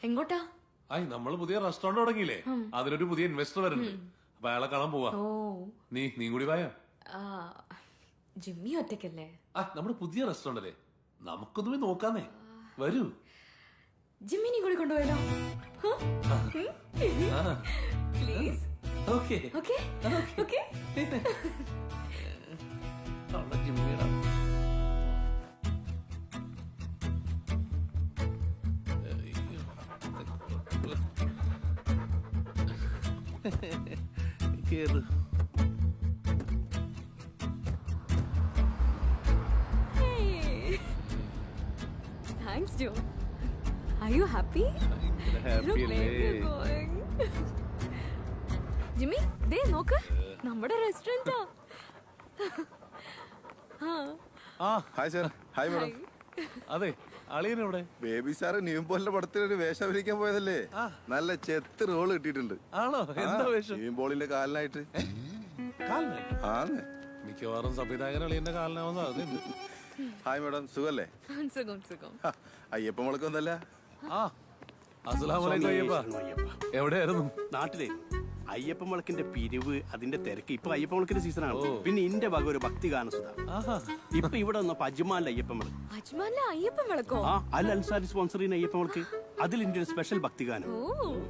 എങ്ങോട്ടാ? നമ്മള് പുതിയ റെസ്റ്റോറന്റ് തുടങ്ങിയില്ലേ, അതിനൊരു പുതിയ ഇൻവെസ്റ്റർ വരുന്നുണ്ട്. അപ്പൊ അയാളെ കാണാൻ പോവാ. നീ കൂടി വായോ. ജിമ്മി ഒറ്റയ്ക്കല്ലേ? നമ്മുടെ പുതിയ റെസ്റ്റോറന്റ് അല്ലേ, നമുക്കൊന്നുമേ നോക്കാന്നേ. വരൂ. ജിമ്മിനെ കൂടി കൊണ്ടുപോയാലോ? പ്ലീസ്. ഓക്കെ. ജിമ്മിയുടെ കേറ്. Thanks, Joe. Are you happy? happy അല്ലേ? ജിമ്മി, ദേ നോക്ക്, നമ്മുടെ റെസ്റ്റോറന്റാ. Hi sir. Hi madam. അതെ, അളിയനെവിടെ? ബേബി സാറ് ന്യൂബോളിന്റെ പടത്തിലൊരു വേഷം അഭിനയിക്കാൻ പോയതല്ലേ, നല്ല ചെത്ത് റോള് കിട്ടിയിട്ടുണ്ട്. ആണോ? എന്താ വേഷം? ന്യൂബോളിന്റെ കാലിനായിട്ട്. ആന്ന്. മിക്കവാറും സംവിധായകൻ അളിയന്റെ കാലിനാവാൻ സാധ്യതയുണ്ട്. ഹായ് മാഡം, സുഖല്ലേ? സുഖം. അയ്യപ്പ മുളക്കൊന്നല്ല. അസ്സലാമു അലൈക്കും അയ്യപ്പ. എവിടെയായിരുന്നു? നാട്ടിലെ അയ്യപ്പൻ വിളക്കിന്റെ പിരിവ്, അതിന്റെ തിരക്ക്. ഇപ്പൊ അയ്യപ്പൻ വിളക്കിന്റെ സീസണാണ്. പിന്നെ ഇന്റെ വക ഒരു ഭക്തി ഗാനസുധ. ഇപ്പൊ ഇവിടെ വന്നപ്പോ അജ്മാലിലെ അയ്യപ്പൻ വിളക്ക്. അജ്മാലിലെ അയ്യപ്പൻ വിളക്കോ? ആ, അൽ അൻസാരി സ്പോൺസർ ചെയ്യുന്ന അയ്യപ്പൻ വിളക്ക്. അതിൽ ഇന്റെ ഒരു സ്പെഷ്യൽ ഭക്തി ഗാനം.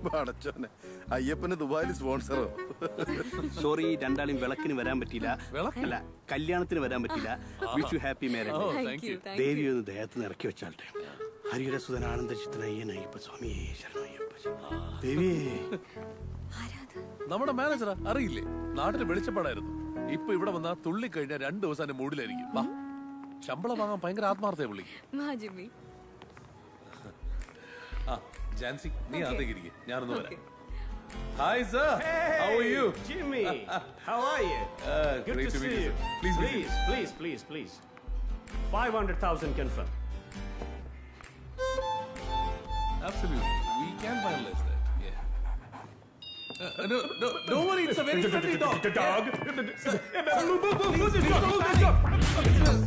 പടച്ചോനെ, അയ്യപ്പന് ദുബായിൽ സ്പോൺസറോ? സോറി, രണ്ടാളും വിളക്കിന് വരാൻ പറ്റിയില്ല. അല്ല, കല്യാണത്തിന് വരാൻ പറ്റില്ല. Wish you happy marriage. ദേവി ഒന്ന് ദേഹത്ത് ഇറക്കി വെച്ചാട്ടെ. ഹരിഹരസുധൻ ആനന്ദചിത്തനയ്യനയ്യപ്പ സ്വാമിയേ ശരണയ്യപ്പ. ദേവിയേ, നമ്മുടെ മാനേജറാ, അറിയില്ലേ? നാട്ടിൽ വെളിച്ചപ്പാടായിരുന്നു. ഇപ്പൊ ഇവിടെ വന്നാ തുള്ളി കഴിഞ്ഞാൽ 2 ദിവസം മൂഡിലായിരിക്കും. വാ, ശമ്പളം വാങ്ങാൻ ഭയങ്കര ആത്മാർത്ഥയെ വിളിക്കും. ആ, ജാൻസി, നീ അകത്തേക്ക് ഇരിക്കും, ഞാനൊന്ന് വരാം. Hi sir, how are you? Jimmy, how are you? Good Great to to meet see you, you. sir. Please. 500,000 confirm. Absolutely, we can finalize that. Yeah. No, don't worry. It's a very friendly dog. The dog.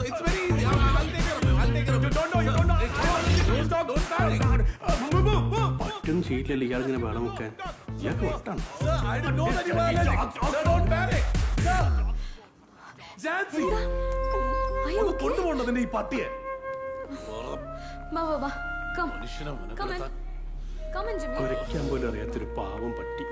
It's very easy. I'll take care of him. You don't know. പറ്റും ശീലല്ല ഇയാളിങ്ങനെ വേളം വെക്കാൻ. ഇയാൾക്ക് വട്ടാണ്. Sir, I didn't know that you were allergic. Sir, don't panic. Sir, Jansi. ഒന്ന് കൊണ്ടുപോകണ്ട നിന്റെ ഈ പട്ടിയെ. വാ. Come. Come in, Jimmy. കുരയ്ക്കാൻ പോലും അറിയാത്തൊരു പാവം പട്ടി.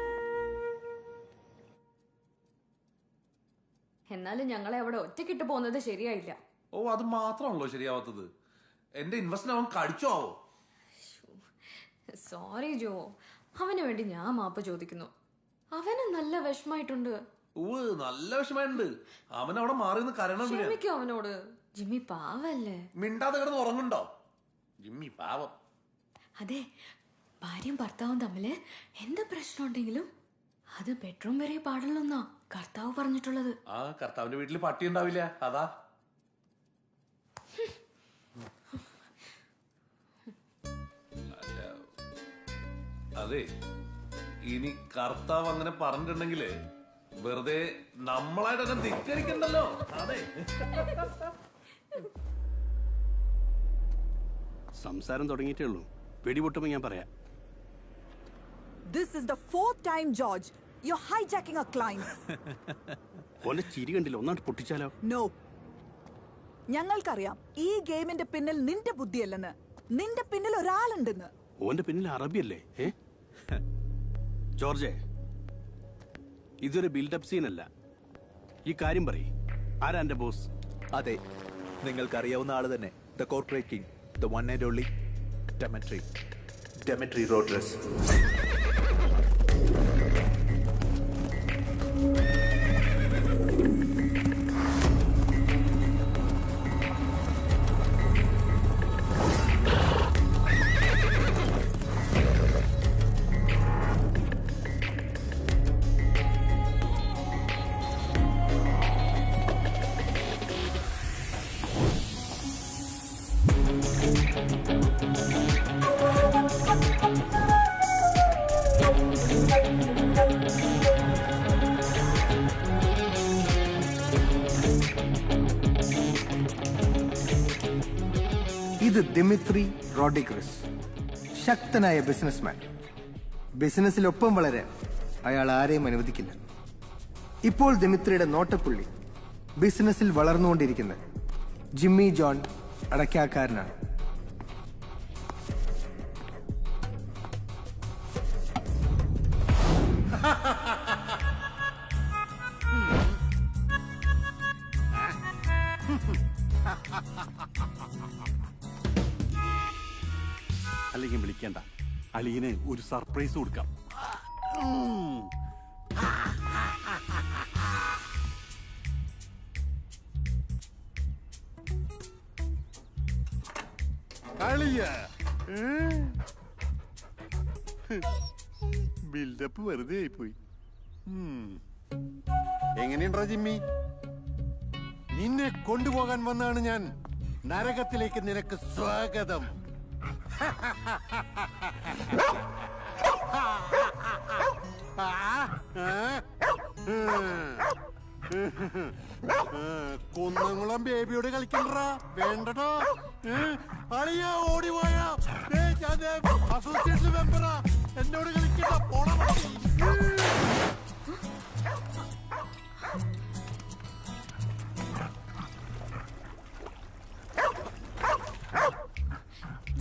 എന്നാലും ഞങ്ങളെ അവിടെ ഒറ്റക്കിട്ട് പോകുന്നത് ശരിയായില്ല. ഓ, അത് മാത്രമാണല്ലോ ശരിയാവാത്തത്. എന്റെ ഇൻവെസ്റ്റ്മെന്റ് അവൻ കടിച്ചോ? സോറി ജോ, അവന് വേണ്ടി ഞാൻ മാപ്പ് ചോദിക്കുന്നു. അവന് നല്ല വിഷമായിട്ടുണ്ട്. നല്ല വിഷമായിട്ടുണ്ട്. അവൻ അവിടെ മാറി നിന്ന് കരണം. ക്ഷമിക്കോ അവനോട്. ജിമ്മി പാവല്ലേ. മിണ്ടാതെ കിടന്ന് ഉറങ്ങുണ്ടോ? ജിമ്മി പാവം. അതെ, ഭാര്യയും ഭർത്താവും തമ്മില് എന്ത് പ്രശ്നം ഉണ്ടെങ്കിലും അത് ബെഡ്റൂം വരെ പാടുള്ളൂന്നാ കർത്താവ് പറഞ്ഞിട്ടുള്ളത്. ആ, കർത്താവിന്റെ വീട്ടിൽ പട്ടി ഉണ്ടാവില്ല, അതാ. അതെ, ഇനി കർത്താവ് അങ്ങനെ പറഞ്ഞിട്ടുണ്ടെങ്കില് വെറുതെ നമ്മളായിട്ടൊക്കെ ധിക്കരിക്കണ്ടല്ലോ. അതെ, സംസാരം തുടങ്ങിയിട്ടേ ഉള്ളൂ. വെടിപൊട്ടുമ്പോ ഞാൻ പറയാം. This is the 4th time, George. You're hijacking our clients. ഓന്റെ ചിരി കണ്ടില്ല, ഒന്നായിട്ട് പൊട്ടിച്ചാലോ? No. ഞങ്ങൾക്കറിയാം ഈ ഗെയിമിന്റെ പിന്നിൽ നിന്റെ ബുദ്ധിയല്ലെന്ന്. നിന്റെ പിന്നിൽ ഒരാളുണ്ടെന്ന്. ഓന്റെ പിന്നിൽ അറബിയല്ലേ? ജോർജെ, ഇതൊരു ബിൽഡപ്പ് സീനല്ല. ഈ കാര്യം പറയ്, ആരാ എന്റെ ബോസ്? അതെ, നിങ്ങൾക്കറിയാവുന്ന ആള് തന്നെ. The corporate king, the one and only Demitri Rodriguez. ഇത് ദിമിത്രി റോഡ്രിഗസ്, ശക്തനായ ബിസിനസ്മാൻ. ബിസിനസ്സിലൊപ്പം വളരാൻ അയാൾ ആരെയും അനുവദിക്കില്ല. ഇപ്പോൾ ദിമിത്രിയുടെ നോട്ടപ്പുള്ളി ബിസിനസ്സിൽ വളർന്നുകൊണ്ടിരിക്കുന്ന ജിമ്മി ജോൺ അടയ്ക്കാക്കാരനാണ്. അല്ലെങ്കിൽ വിളിക്കണ്ട, അളിയന് ഒരു സർപ്രൈസ് കൊടുക്കാം. ബിൽഡപ്പ് വെറുതെ ആയിപ്പോയി. എങ്ങനെയുണ്ടോ ജിമ്മി? നിന്നെ കൊണ്ടുപോകാൻ വന്നാണ് ഞാൻ. നരകത്തിലേക്ക് നിനക്ക് സ്വാഗതം. കുന്നംകുളം ബേബിയോട് കളിക്കണ്ടാ, വേണ്ടട്ടോ. അളിയ ഓടിപോയ അസോസിയേഷൻ മെമ്പറാ, എന്നോട് കളിക്കണ്ട, പോണ.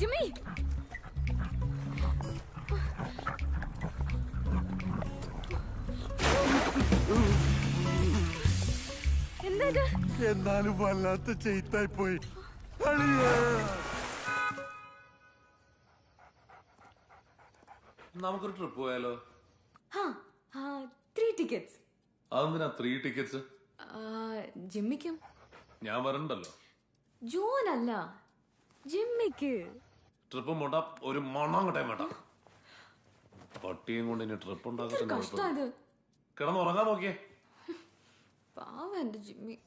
ജിമ്മി എന്താ ഇത്? എന്നാലും വല്ലാത്ത ചെയ്ത്തായി പോയി. നമുക്കൊരു ട്രിപ്പ് പോയാലോ? 3 ടിക്കറ്റ്സ്. അതെന്തിനാ 3 ടിക്കറ്റ്സ്? ജിമ്മിക്കും. ഞാൻ വരണ്ടല്ലോ. ജോനല്ല, ജിമ്മിക്ക്. ട്രിപ്പ് പോണ്ട, ഒരു മണ്ണാങ്കട്ടയും വേണ്ട. പട്ടിയും കൊണ്ട് ഇനി ട്രിപ്പ് കഷ്ടം ഉണ്ടാക്കാൻ ഇത്. കിടന്നുറങ്ങാൻ നോക്കിയേ. പാവം എന്റെ ജിമ്മി.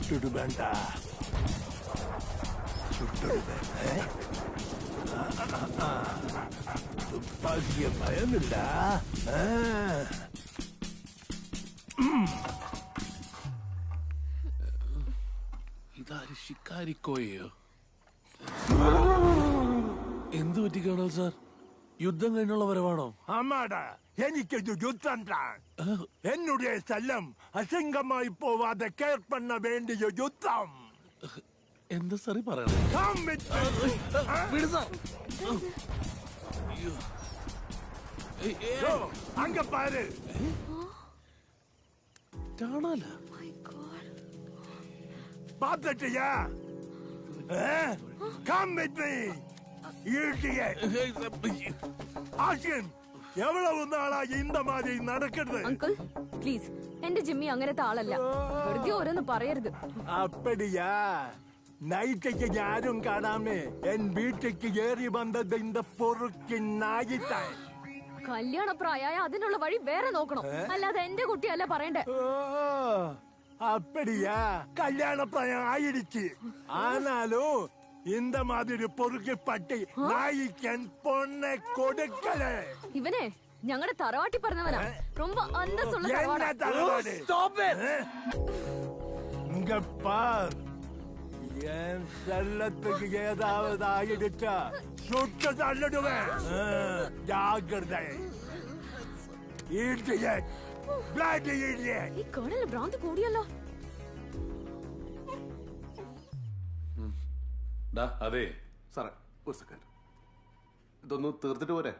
ചുട്ടിട് വേണ്ട, ചുട്ടിട് വേണ്ട. തുപ്പാക്കിയ ഭയമില്ല. ഇതാര് ശിക്കാരിക്കോയോ? എന്തു പറ്റി കേണൽ സാർ? യുദ്ധം കഴിഞ്ഞുള്ള വരവാണോ? ആമാടാ, എനിക്കൊരു യുദ്ധം. എന്നുடைய സ്ഥലം അസിംഗമായി പോവാതെ കെയർ പണ്ണ വേണ്ടിയ യുദ്ധം. എന്താ സാറി പറയണേ? அங்க பாரு. பாத்துட்டியா? Come with me. ஆஷின், எவ்வளவு நாளா இந்த மாதிரி நடக்கிறது? അങ്കിൾ പ്ലീസ്, എന്റെ ജിമ്മി അങ്ങനത്തെ ആളല്ല. വെറുതെ ഓരോന്ന് പറയരുത്. அப்படியா? நைட்டுக்கு யாரும் காணாம என் வீட்டுக்கு ஏறி வந்தது இந்த பொறுக்கு நாயிட்டாய். കല്യാണപ്രായ അതിനുള്ള വഴി വേറെ നോക്കണം. അല്ലാതെ എന്റെ കുട്ടിയല്ല പറയണ്ടേ. அப்படியா? கல்யாண பிராயம் ஆயிடுச்சு. ஆனாலும் இந்த மாதிரி பொறுக்கு பட்டி நாய்க்கன் பொண்ணை கொடுக்கல. ഇവനെ ഞങ്ങളുടെ തറവാട്ടി പറഞ്ഞവനാ. ரொம்ப അന്തസ്സുള്ള തറവാടാ. தரவாடு? இங்க பார், என் செல்லத்துக்கு ஏதாவது ஆயிடுச்சா சுட்டு தள்ளிடுவேன். ஜாக்கிரதை. Idiot. Bloody idiot. ഈ കേണൽ ഭ്രാന്ത് കൂടിയല്ലോ. അതെ സാറേ, ഒരു സെക്കൻഡ്, ഇതൊന്ന് തീർത്തിട്ട് പോരെ?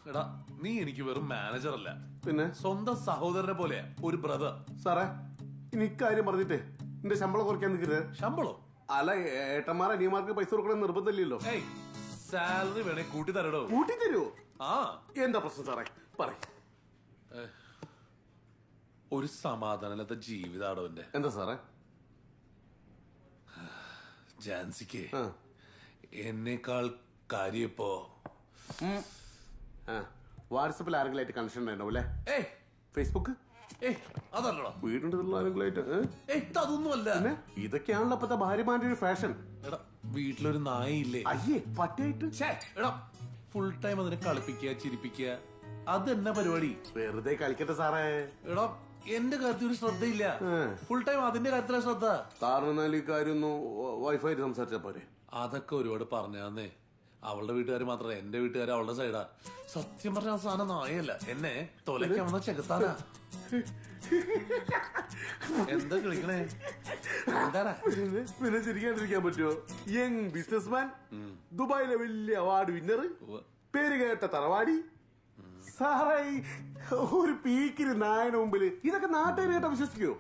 എടാ, നീ എനിക്ക് വെറും മാനേജർ അല്ല, പിന്നെ സ്വന്തം സഹോദരനെ പോലെ ഒരു ബ്രദർ. സാറേ, ഇനി ഇക്കാര്യം പറഞ്ഞിട്ടേ എന്റെ ശമ്പളം കുറയ്ക്കാൻ നിൽക്കരുത്. ശമ്പളോ? അല്ല, ഏട്ടന്മാർ അനിയന്മാർക്ക് പൈസ കൊടുക്കണം നിർബന്ധമില്ലല്ലോ. സാലറി വേണേ കൂട്ടി തരടോ. കൂട്ടി തരുമോ? ആ, എന്താ പ്രശ്നം സാറേ? പറയും. ഒരു സമാധാനമില്ലാത്ത ജീവിതാടോ എന്റെ. എന്താ സാറേ? ജാൻസിക്ക് എന്നേക്കാൾ കാര്യപ്പോ വാട്സപ്പിൽ ആരെങ്കിലായിട്ട് കണക്ഷൻ ഉണ്ടാവും അല്ലേ? ഫേസ്ബുക്ക് അതല്ലോ വീടുണ്ട് ആരെങ്കിലായിട്ട്. അതൊന്നുമല്ല, ഇതൊക്കെയാണല്ലോ ഇപ്പത്തെ ഭാര്യമാരുടെ ഒരു ഫാഷൻ. എടാ, വീട്ടിലൊരു നായയില്ലേ? അയ്യേ, പട്ടിയായിട്ട്. എടാ, ഫുൾ ടൈം അതിനെ കളിപ്പിക്കുക, ചിരിപ്പിക്കുക, അതെന്നാ പരിപാടി? വെറുതെ കളിക്കട്ടെ സാറേ. എടാ, എന്റെ കാര്യത്തിൽ ഒരു ശ്രദ്ധയില്ല. ഫുൾ ടൈം അതിന്റെ കാര്യത്തിലാണ് ശ്രദ്ധ. കാരണം ഈ കാര്യം ഒന്ന് വൈഫൈ സംസാരിച്ചാ പോരെ? അതൊക്കെ ഒരുപാട് പറഞ്ഞേ. അവളുടെ വീട്ടുകാർ മാത്രമല്ല, എന്റെ വീട്ടുകാർ അവളുടെ സൈഡാ. സത്യം പറഞ്ഞ ആ സാധനം നായല്ല, എന്നെ തൊലയ്ക്കാവുന്ന ചെകുത്താനാ. എന്താ കളിക്കണേ? എന്താടാ പിന്നെ ചിരിക്കാണ്ടിരിക്കാൻ പറ്റുമോ? യങ് ബിസിനസ്മാൻ, ദുബായിലെ വലിയ അവാർഡ് വിന്നർ, പേര് കേട്ട തറവാടി. സാറേ, ഒരു പീക്കിന് നായന് മുമ്പില് ഇതൊക്കെ നാട്ടുകാർ കേട്ട വിശ്വസിക്കോ?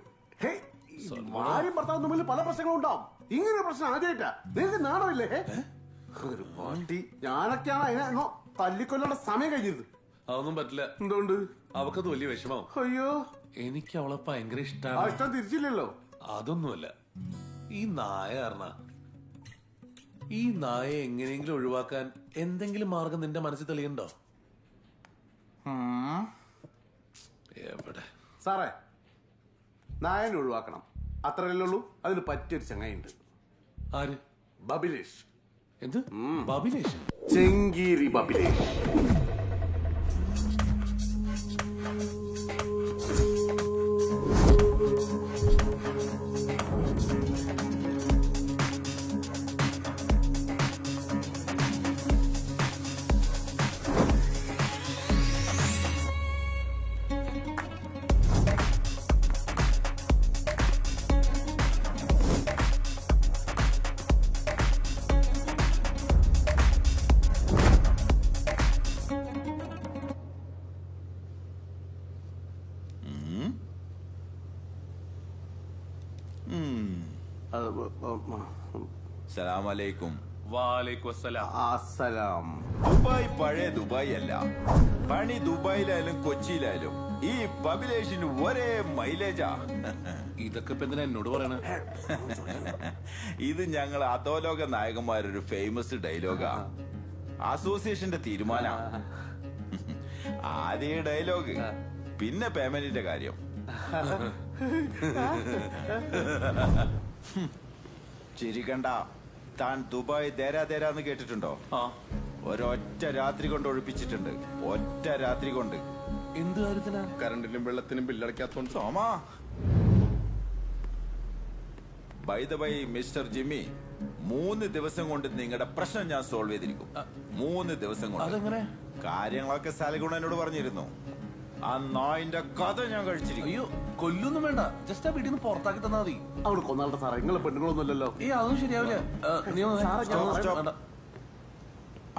ഭാര്യയും ഭർത്താവും തമ്മിൽ പല പ്രശ്നങ്ങളും ഉണ്ടാവും. ഇങ്ങനെ പ്രശ്നം ആദ്യമായിട്ടാ. നിങ്ങൾക്ക് നാണമില്ലേ? ഒരു പാട്ടി ഞാനൊക്കെയാണ് അതിനെ തല്ലിക്കൊല്ലേണ്ട സമയം കഴിഞ്ഞത്. അതൊന്നും പറ്റില്ല. എന്തുകൊണ്ട്? അവക്കത് വലിയ വിഷമാവും. അയ്യോ, എനിക്ക് അവളെ ഭയങ്കര ഇഷ്ടമാണ്. ആ ഇഷ്ടം തിരിച്ചില്ലല്ലോ. അതൊന്നുമല്ല, ഈ നായ കാരണ. ഈ നായെ എങ്ങനെയെങ്കിലും ഒഴിവാക്കാൻ എന്തെങ്കിലും മാർഗം നിന്റെ മനസ്സിൽ തെളിയണ്ടോ? എവിടെ സാറേ, നായനെ ഒഴിവാക്കണം, അത്രയല്ലേ ഉള്ളൂ. അതിന് പറ്റിയൊരു ചങ്ങായിണ്ട്. ആര്? ബബിലേഷ്. എന്ത് ബബിലേഷ്? ചെങ്കീരി ബബിലേഷ്. സലാമലൈക്കും. വാലൈക്കും അസ്സലാം. അസ്സലാം. ദുബായ് പഴയ ദുബായ് അല്ല. പണി ദുബായിലായാലും കൊച്ചിയിലായാലും ഈ ബബിലേഷിന് ഒരേ മൈലേജാ. ഇതൊക്കെ ഇപ്പൊ എന്തിനാ എന്നോട് പറയണ? ഇത് ഞങ്ങൾ അധോലോക നായകന്മാരൊരു ഫേമസ് ഡയലോഗാ. അസോസിയേഷന്റെ തീരുമാന. ആദ്യ ഡയലോഗ്, പിന്നെ പേയ്മെന്റിന്റെ കാര്യം. ചിരിക്കണ്ട. താൻ ദുബായ് ദേരാന്ന് കേട്ടിട്ടുണ്ടോ? ഒരൊറ്റ രാത്രി കൊണ്ട് ഒഴിപ്പിച്ചിട്ടുണ്ട്. ഒറ്റ രാത്രി കൊണ്ട്. എന്ത് കാര്യത്തിനാ? കറണ്ടിനും വെള്ളത്തിനും ബില്ലടയ്ക്കാത്തോണ്ട്. സോമാ, by the by mister Jimmy, 3 ദിവസം കൊണ്ട് നിങ്ങളുടെ പ്രശ്നം ഞാൻ സോൾവ് ചെയ്തിരിക്കും. 3 ദിവസം കൊണ്ട്. അതെങ്ങനെ? കാര്യങ്ങളൊക്കെ സലഗുണ എന്നോട് പറഞ്ഞിരുന്നു. ആ നായിന്റെ കഥ ഞാൻ കഴിച്ചിരിക്കും. അയ്യോ, കൊല്ലൊന്നും വേണ്ട, ജസ്റ്റ് ആ വീട്ടിൽ നിന്ന് പുറത്താക്കി തന്നാ മതി. അവിടെ കൊന്നാളുടെ സാറേ, നിങ്ങളെ പെണ്ണുങ്ങളൊന്നുമല്ലല്ലോ. അതൊന്നും ശരിയാവില്ല.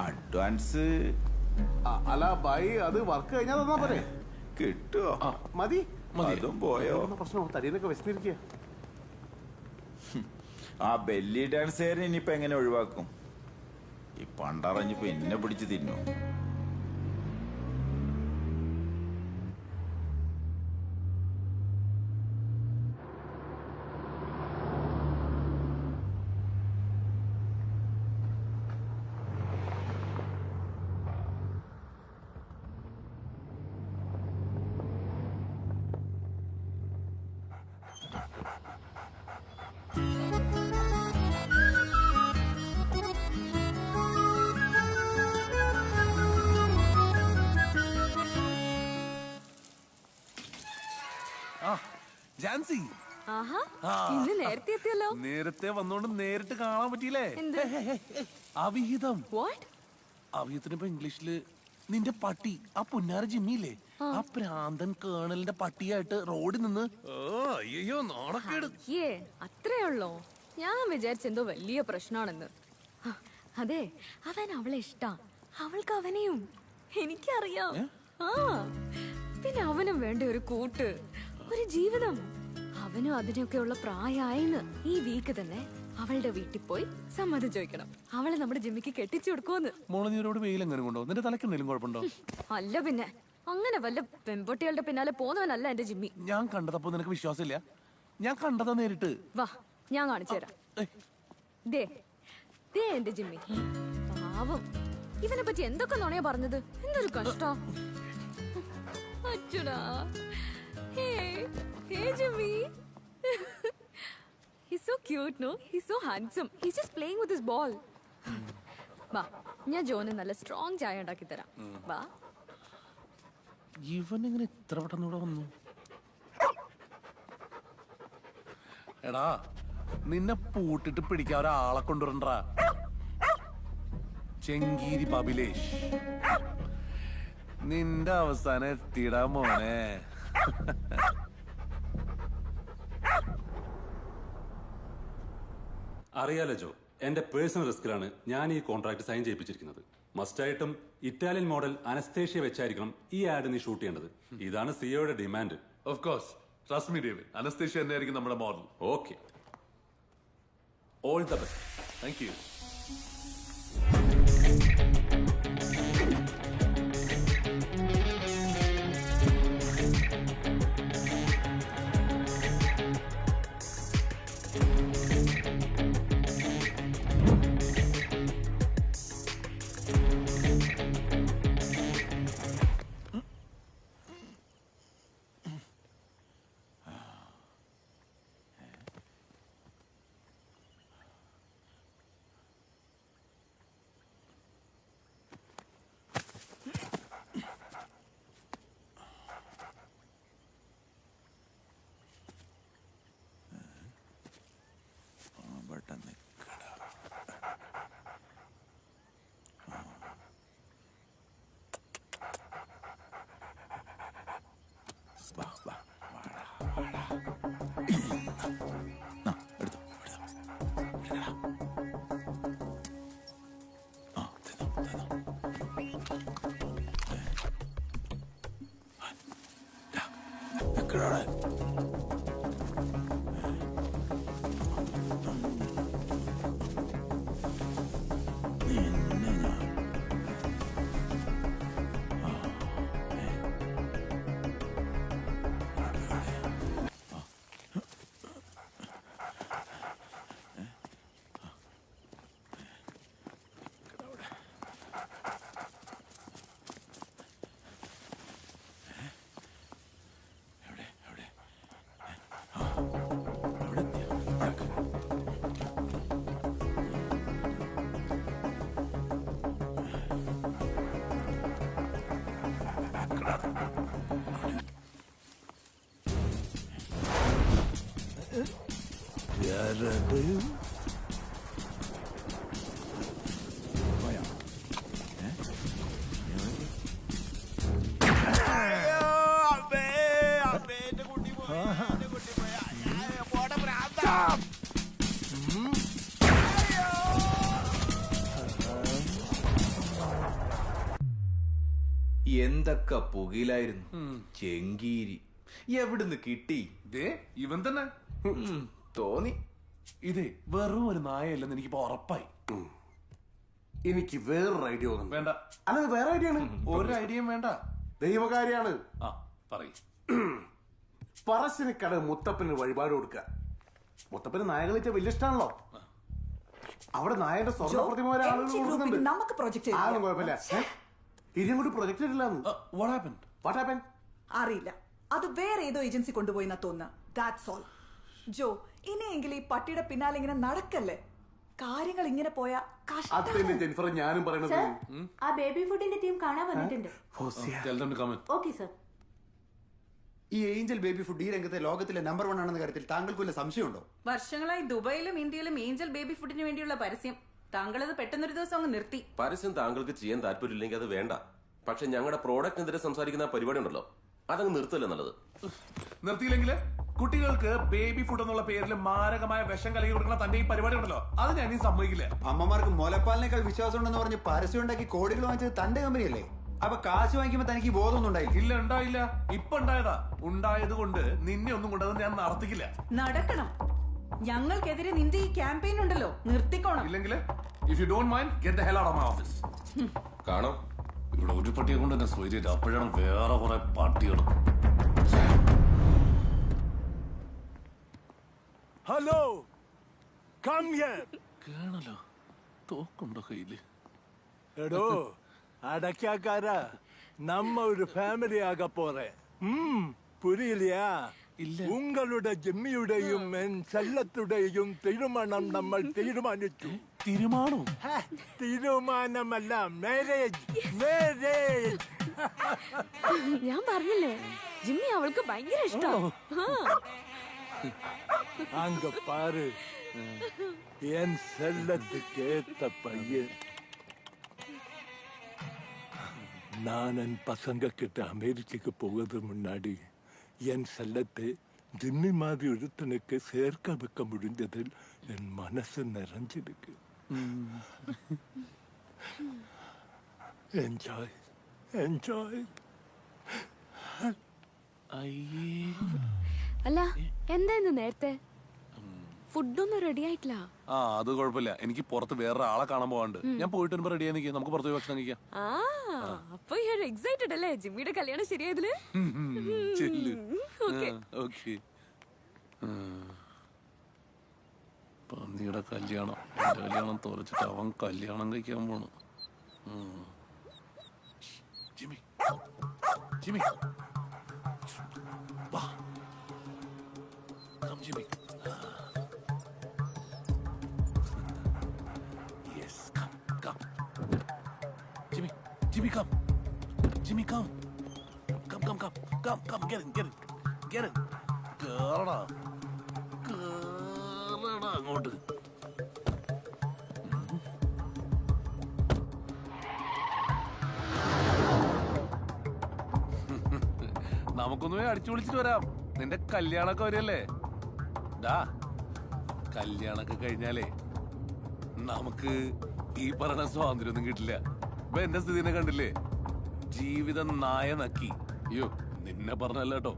അഡ്വാൻസ് അല്ല ബൈ, അത് വർക്ക് കഴിഞ്ഞാ തന്നാ പോരെ? കിട്ടുവോ? മതി. അതും പോയോ? പ്രശ്നം തടിയൊക്കെ വിശന്നിരിക്കുക. ആ ബെല്ലി ഡാൻസുകാരൻ ഇനിയിപ്പോ എങ്ങനെ ഒഴിവാക്കും? ഈ പണ്ടറിഞ്ഞിപ്പോ എന്നെ പിടിച്ച് തിന്നു. ജാൻസി, ഇന്ന് നേരത്തെ എത്തിയല്ലോ. നേരത്തെ വന്നോണ്ട് നേരിട്ട് കാണാൻ പറ്റിയില്ലേ? അവിഹിതം. അവിഹിതത്തിനിപ്പോ ഇംഗ്ലീഷില് നിന്റെ പട്ടി, ആ പുന്നാര ജിമ്മിയില്ലേ, ആ പ്രാന്തൻ കേണലിന്റെ പട്ടിയായിട്ട് റോഡിൽ നിന്ന്. അയ്യോ, നാണക്കേട്. അത്രേ ഉള്ളോ? ഞാൻ വിചാരിച്ചെന്തോ വലിയ പ്രശ്നമാണെന്ന്. അതെ, അവൻ അവളെ ഇഷ്ടാ, അവൾക്ക് അവനെയും. എനിക്കറിയാം. പിന്നെ അവനും വേണ്ട ഒരു കൂട്ട്, ഒരു ജീവിതം. അവനും അതിനൊക്കെയുള്ള പ്രായമായിന്ന്. ഈ വീക്ക് തന്നെ അവളുടെ വീട്ടിൽ പോയി സമ്മതം ചോദിക്കണം. അവളെ നമ്മുടെ ജിമ്മിക്ക് കെട്ടിച്ചു കൊടുക്കുമെന്ന്. മോളനീരോട് വെയിൽ എങ്ങനെ കൊണ്ടോ? നിന്റെ തലക്ക് എന്തെങ്കിലും കുഴപ്പമുണ്ടോ? അല്ല പിന്നെ, അങ്ങനെ വല്ല പെൺപൊട്ടികളുടെ പിന്നാലെ പോന്നവനല്ല എന്റെ ജിമ്മി. ഞാൻ കണ്ടതപ്പോ നിനക്ക് വിശ്വാസമില്ല? ഞാൻ കണ്ടതാ നേരിട്ട്. വാ, ഞാൻ കാണിച്ചു തരാം. ദേ എന്റെ ജിമ്മി. പാവം, ഇവനെ പറ്റി എന്തൊക്കെ നുണയാ പറഞ്ഞത്. എന്തൊരു കഷ്ടം. അച്ഛടാ. Hey Jimmy. He's so cute, no? He's so handsome. He's just playing with his ball. വാ, ഞാൻ ജോന് നല്ല സ്ട്രോങ് ചായ ഉണ്ടാക്കി തരാം. വാ. ഇവൻ എങ്ങനെ ഇത്ര പെട്ടെന്ന് ഇവിടെ വന്നു? എടാ, നിന്നെ പൂട്ടിട്ട് പിടിക്കാൻ ഒരാളെ കൊണ്ടുവരണ്ടാ. ചെങ്കീരി ബബിലേഷ്, നിന്റെ അവസാനം എത്തിടാ മോനെ. അറിയാലോ ജോ, എന്റെ പേഴ്സണൽ റിസ്കിലാണ് ഞാൻ ഈ കോൺട്രാക്ട് സൈൻ ചെയ്യിപ്പിച്ചിരിക്കുന്നത്. മസ്റ്റായിട്ടും ഇറ്റാലിയൻ മോഡൽ അനസ്തേഷ്യ വെച്ചായിരിക്കണം ഈ ആഡ് നീ ഷൂട്ട് ചെയ്യേണ്ടത്. ഇതാണ് സിയോയുടെ demand. Of course, trust me David, Anastasia തന്നെയായിരിക്കും നമ്മുടെ model. Okay, all the best. Thank you. എന്തൊക്കെ പുകയിലായിരുന്നു. ചെങ്കീരി എവിടുന്ന് കിട്ടി? ഇവൻ തന്നെ തോന്നി. ഇതേ വെറും ഒരു നായല്ലെന്ന് എനിക്കിപ്പോ ഉറപ്പായി. എനിക്ക് വേറൊരു ഐഡിയ ഒന്നും വേണ്ട. അല്ല, വേറെ ഐഡിയ ആണ്. ഒരു ഐഡിയയും വേണ്ട, ദൈവകാര്യാണ്. പറയും. പറശ്ശിനിക്കട മുത്തപ്പന് വഴിപാട് കൊടുക്കുക. മുത്തപ്പന് നായ കളിച്ച വലിയ ഇഷ്ടമാണല്ലോ. അവിടെ നായന്റെ സ്വർണ്ണ പ്രതിമ വരെ ആളുകൾ കൊടുക്കുന്നുണ്ട്. നമുക്ക് പ്രൊജക്ട് ആരും കുഴപ്പമില്ല. ഇനിയും കൂടി പ്രൊജക്ട് ചെയ്തില്ലാന്ന്. അറിയില്ല, അത് വേറെ ഏതോ ഏജൻസി കൊണ്ടുപോയി എന്നാ തോന്നുന്ന. That's all. ജോ, ഇനിയെങ്കിലും ഈ പട്ടിയുടെ പിന്നാലെ ഇങ്ങനെ നടക്കല്ലേ. കാര്യങ്ങൾ ഇങ്ങനെ പോയാ ജെനിഫർ, ഞാനും പറയണത് ആ ബേബി ഫുഡിന്റെ ടീം കാണാൻ വന്നിട്ടുണ്ട്. Okay sir. ഈ ഏഞ്ചൽ ബേബി ഫുഡ് ഈ രംഗത്തെ ലോകത്തിലെ നമ്പർ 1 ആണെന്ന കാര്യത്തിൽ താങ്കൾക്കുള്ള സംശയമുണ്ടോ? വർഷങ്ങളായി ദുബായിലും ഇന്ത്യയിലും ഏഞ്ചൽ ബേബി ഫുഡിന് വേണ്ടിയുള്ള പരസ്യം. താങ്കൾ അത് പെട്ടെന്നൊരു ദിവസം അങ്ങ് നിർത്തി. പരസ്യം താങ്കൾക്ക് ചെയ്യാൻ താല്പര്യമില്ലെങ്കിൽ അത് വേണ്ട. പക്ഷെ ഞങ്ങളുടെ പ്രോഡക്റ്റിനെതിരെ സംസാരിക്കുന്ന പരിപാടി ഉണ്ടല്ലോ, അതങ്ങ് നിർത്തല്ലേ നല്ലത്. നിർത്തിയില്ലെങ്കിൽ കുട്ടികൾക്ക് ബേബി ഫുഡ് എന്നുള്ള പേരിൽ മാരകമായ വിഷം കലകി കൊടുക്കുന്ന തന്റെ ഈ പരിപാടി ഉണ്ടല്ലോ, അത് ഞാൻ സമ്മതിക്കില്ല. അമ്മമാർക്ക് മുലപ്പാലിനേക്കാൾ വിശ്വാസം ഉണ്ടെന്ന് പറഞ്ഞ് പരസ്യം ഉണ്ടാക്കി കോടികൾ വാങ്ങിച്ചത് തന്റെ കമ്പനിയല്ലേ? അപ്പൊ കാശ് വാങ്ങിക്കുമ്പോ തനിക്ക് ബോധമൊന്നും ഉണ്ടായില്ല? ഇല്ല, ഉണ്ടായില്ല. ഇപ്പൊ ഉണ്ടായതാ. ഉണ്ടായത് കൊണ്ട് നിന്നെ ഒന്നും കൊണ്ടത് ഞാൻ നടത്തിക്കില്ല. നടക്കണം. ഞങ്ങൾക്കെതിരെ നിന്റെ ഈ ക്യാമ്പയിൻ ഉണ്ടല്ലോ, നിർത്തിക്കോണം. ഇല്ലെങ്കിൽ if you don't mind get the hell out of my office. കാണാം, ഇവിടെ ഒരു പട്ടിയെ കൊണ്ട് എന്നെ സ്വൈര്യം. അപ്പോഴാണ് വേറെ കുറെ പട്ടികൾ. Hello, come here. കേണല്ലോ, തോക്കുണ്ടോ കയ്യില്? എടോ അടക്കാക്കാരാ, നമ്മ ഒരു ഫാമിലി ആക പോറേ. പുരിയില്ലയാ? ഉങ്ങളുടെ ജിമ്മിയുടെയും എൻ ചെല്ലത്തുടെയും തീരുമാനം നമ്മൾ തീരുമാനിച്ചു. തീരുമാനം? തീരുമാനമല്ല, മാരേജ്. മാരേജ്. ഞാൻ പറഞ്ഞില്ലേ, ജിമ്മി അവൾക്ക് ഭയങ്കര ഇഷ്ടം. அங்க பாரு, என் செல்லத்துக்கு ஏத்த பையன். நான் என் பசங்க கிட்ட அமெரிக்காக்கு போகிறது முன்னாடி என் செல்லத்தை ஜிம்மி மாதிரி ஒருத்தனுக்கு சேர்க்க வைக்க முடிஞ்சதில் என் மனசு நிறைஞ்சிருக்கு. Enjoy enjoy. അല്ല എന്തായിരുന്നു നേരത്തെ? ഫുഡൊന്നും റെഡി ആയിട്ടില്ല. ആ അത് കുഴപ്പമില്ല. എനിക്ക് പുറത്ത് വേറെ ആളെ കാണാൻ പോകാണ്ട്. ഞാൻ പോയിട്ട് വരുമ്പോ റെഡി ആയി. നമുക്ക് പുറത്ത് പോയി ഭക്ഷണം കഴിക്കാം. അപ്പൊ എക്സൈറ്റഡ് അല്ലേ ജിമ്മിയുടെ കല്യാണം ശരിയായതില്? പന്നിയുടെ കല്യാണം കല്യാണം തുറച്ചിട്ട് അവൻ കല്യാണം കഴിക്കാൻ പോണു. ജിമ്മി ജിമ്മി വാ Jimmy. Jimmy, come. Jimmy, come. Come. Get in. കേറടാ അങ്ങോട്ട്. നമുക്കൊന്നുമേ അടിച്ചു വിളിച്ചിട്ട് വരാം. നിന്റെ കല്യാണമൊക്കെ വരികയല്ലേ? കല്യാണമൊക്കെ കഴിഞ്ഞാലേ നമുക്ക് ഈ പറഞ്ഞ സ്വാതന്ത്ര്യമൊന്നും കിട്ടില്ല. ഇപ്പൊ എന്റെ സ്ഥിതിനെ കണ്ടില്ലേ? ജീവിതം നായ നക്കി. അയ്യോ നിന്നെ പറഞ്ഞല്ല കേട്ടോ.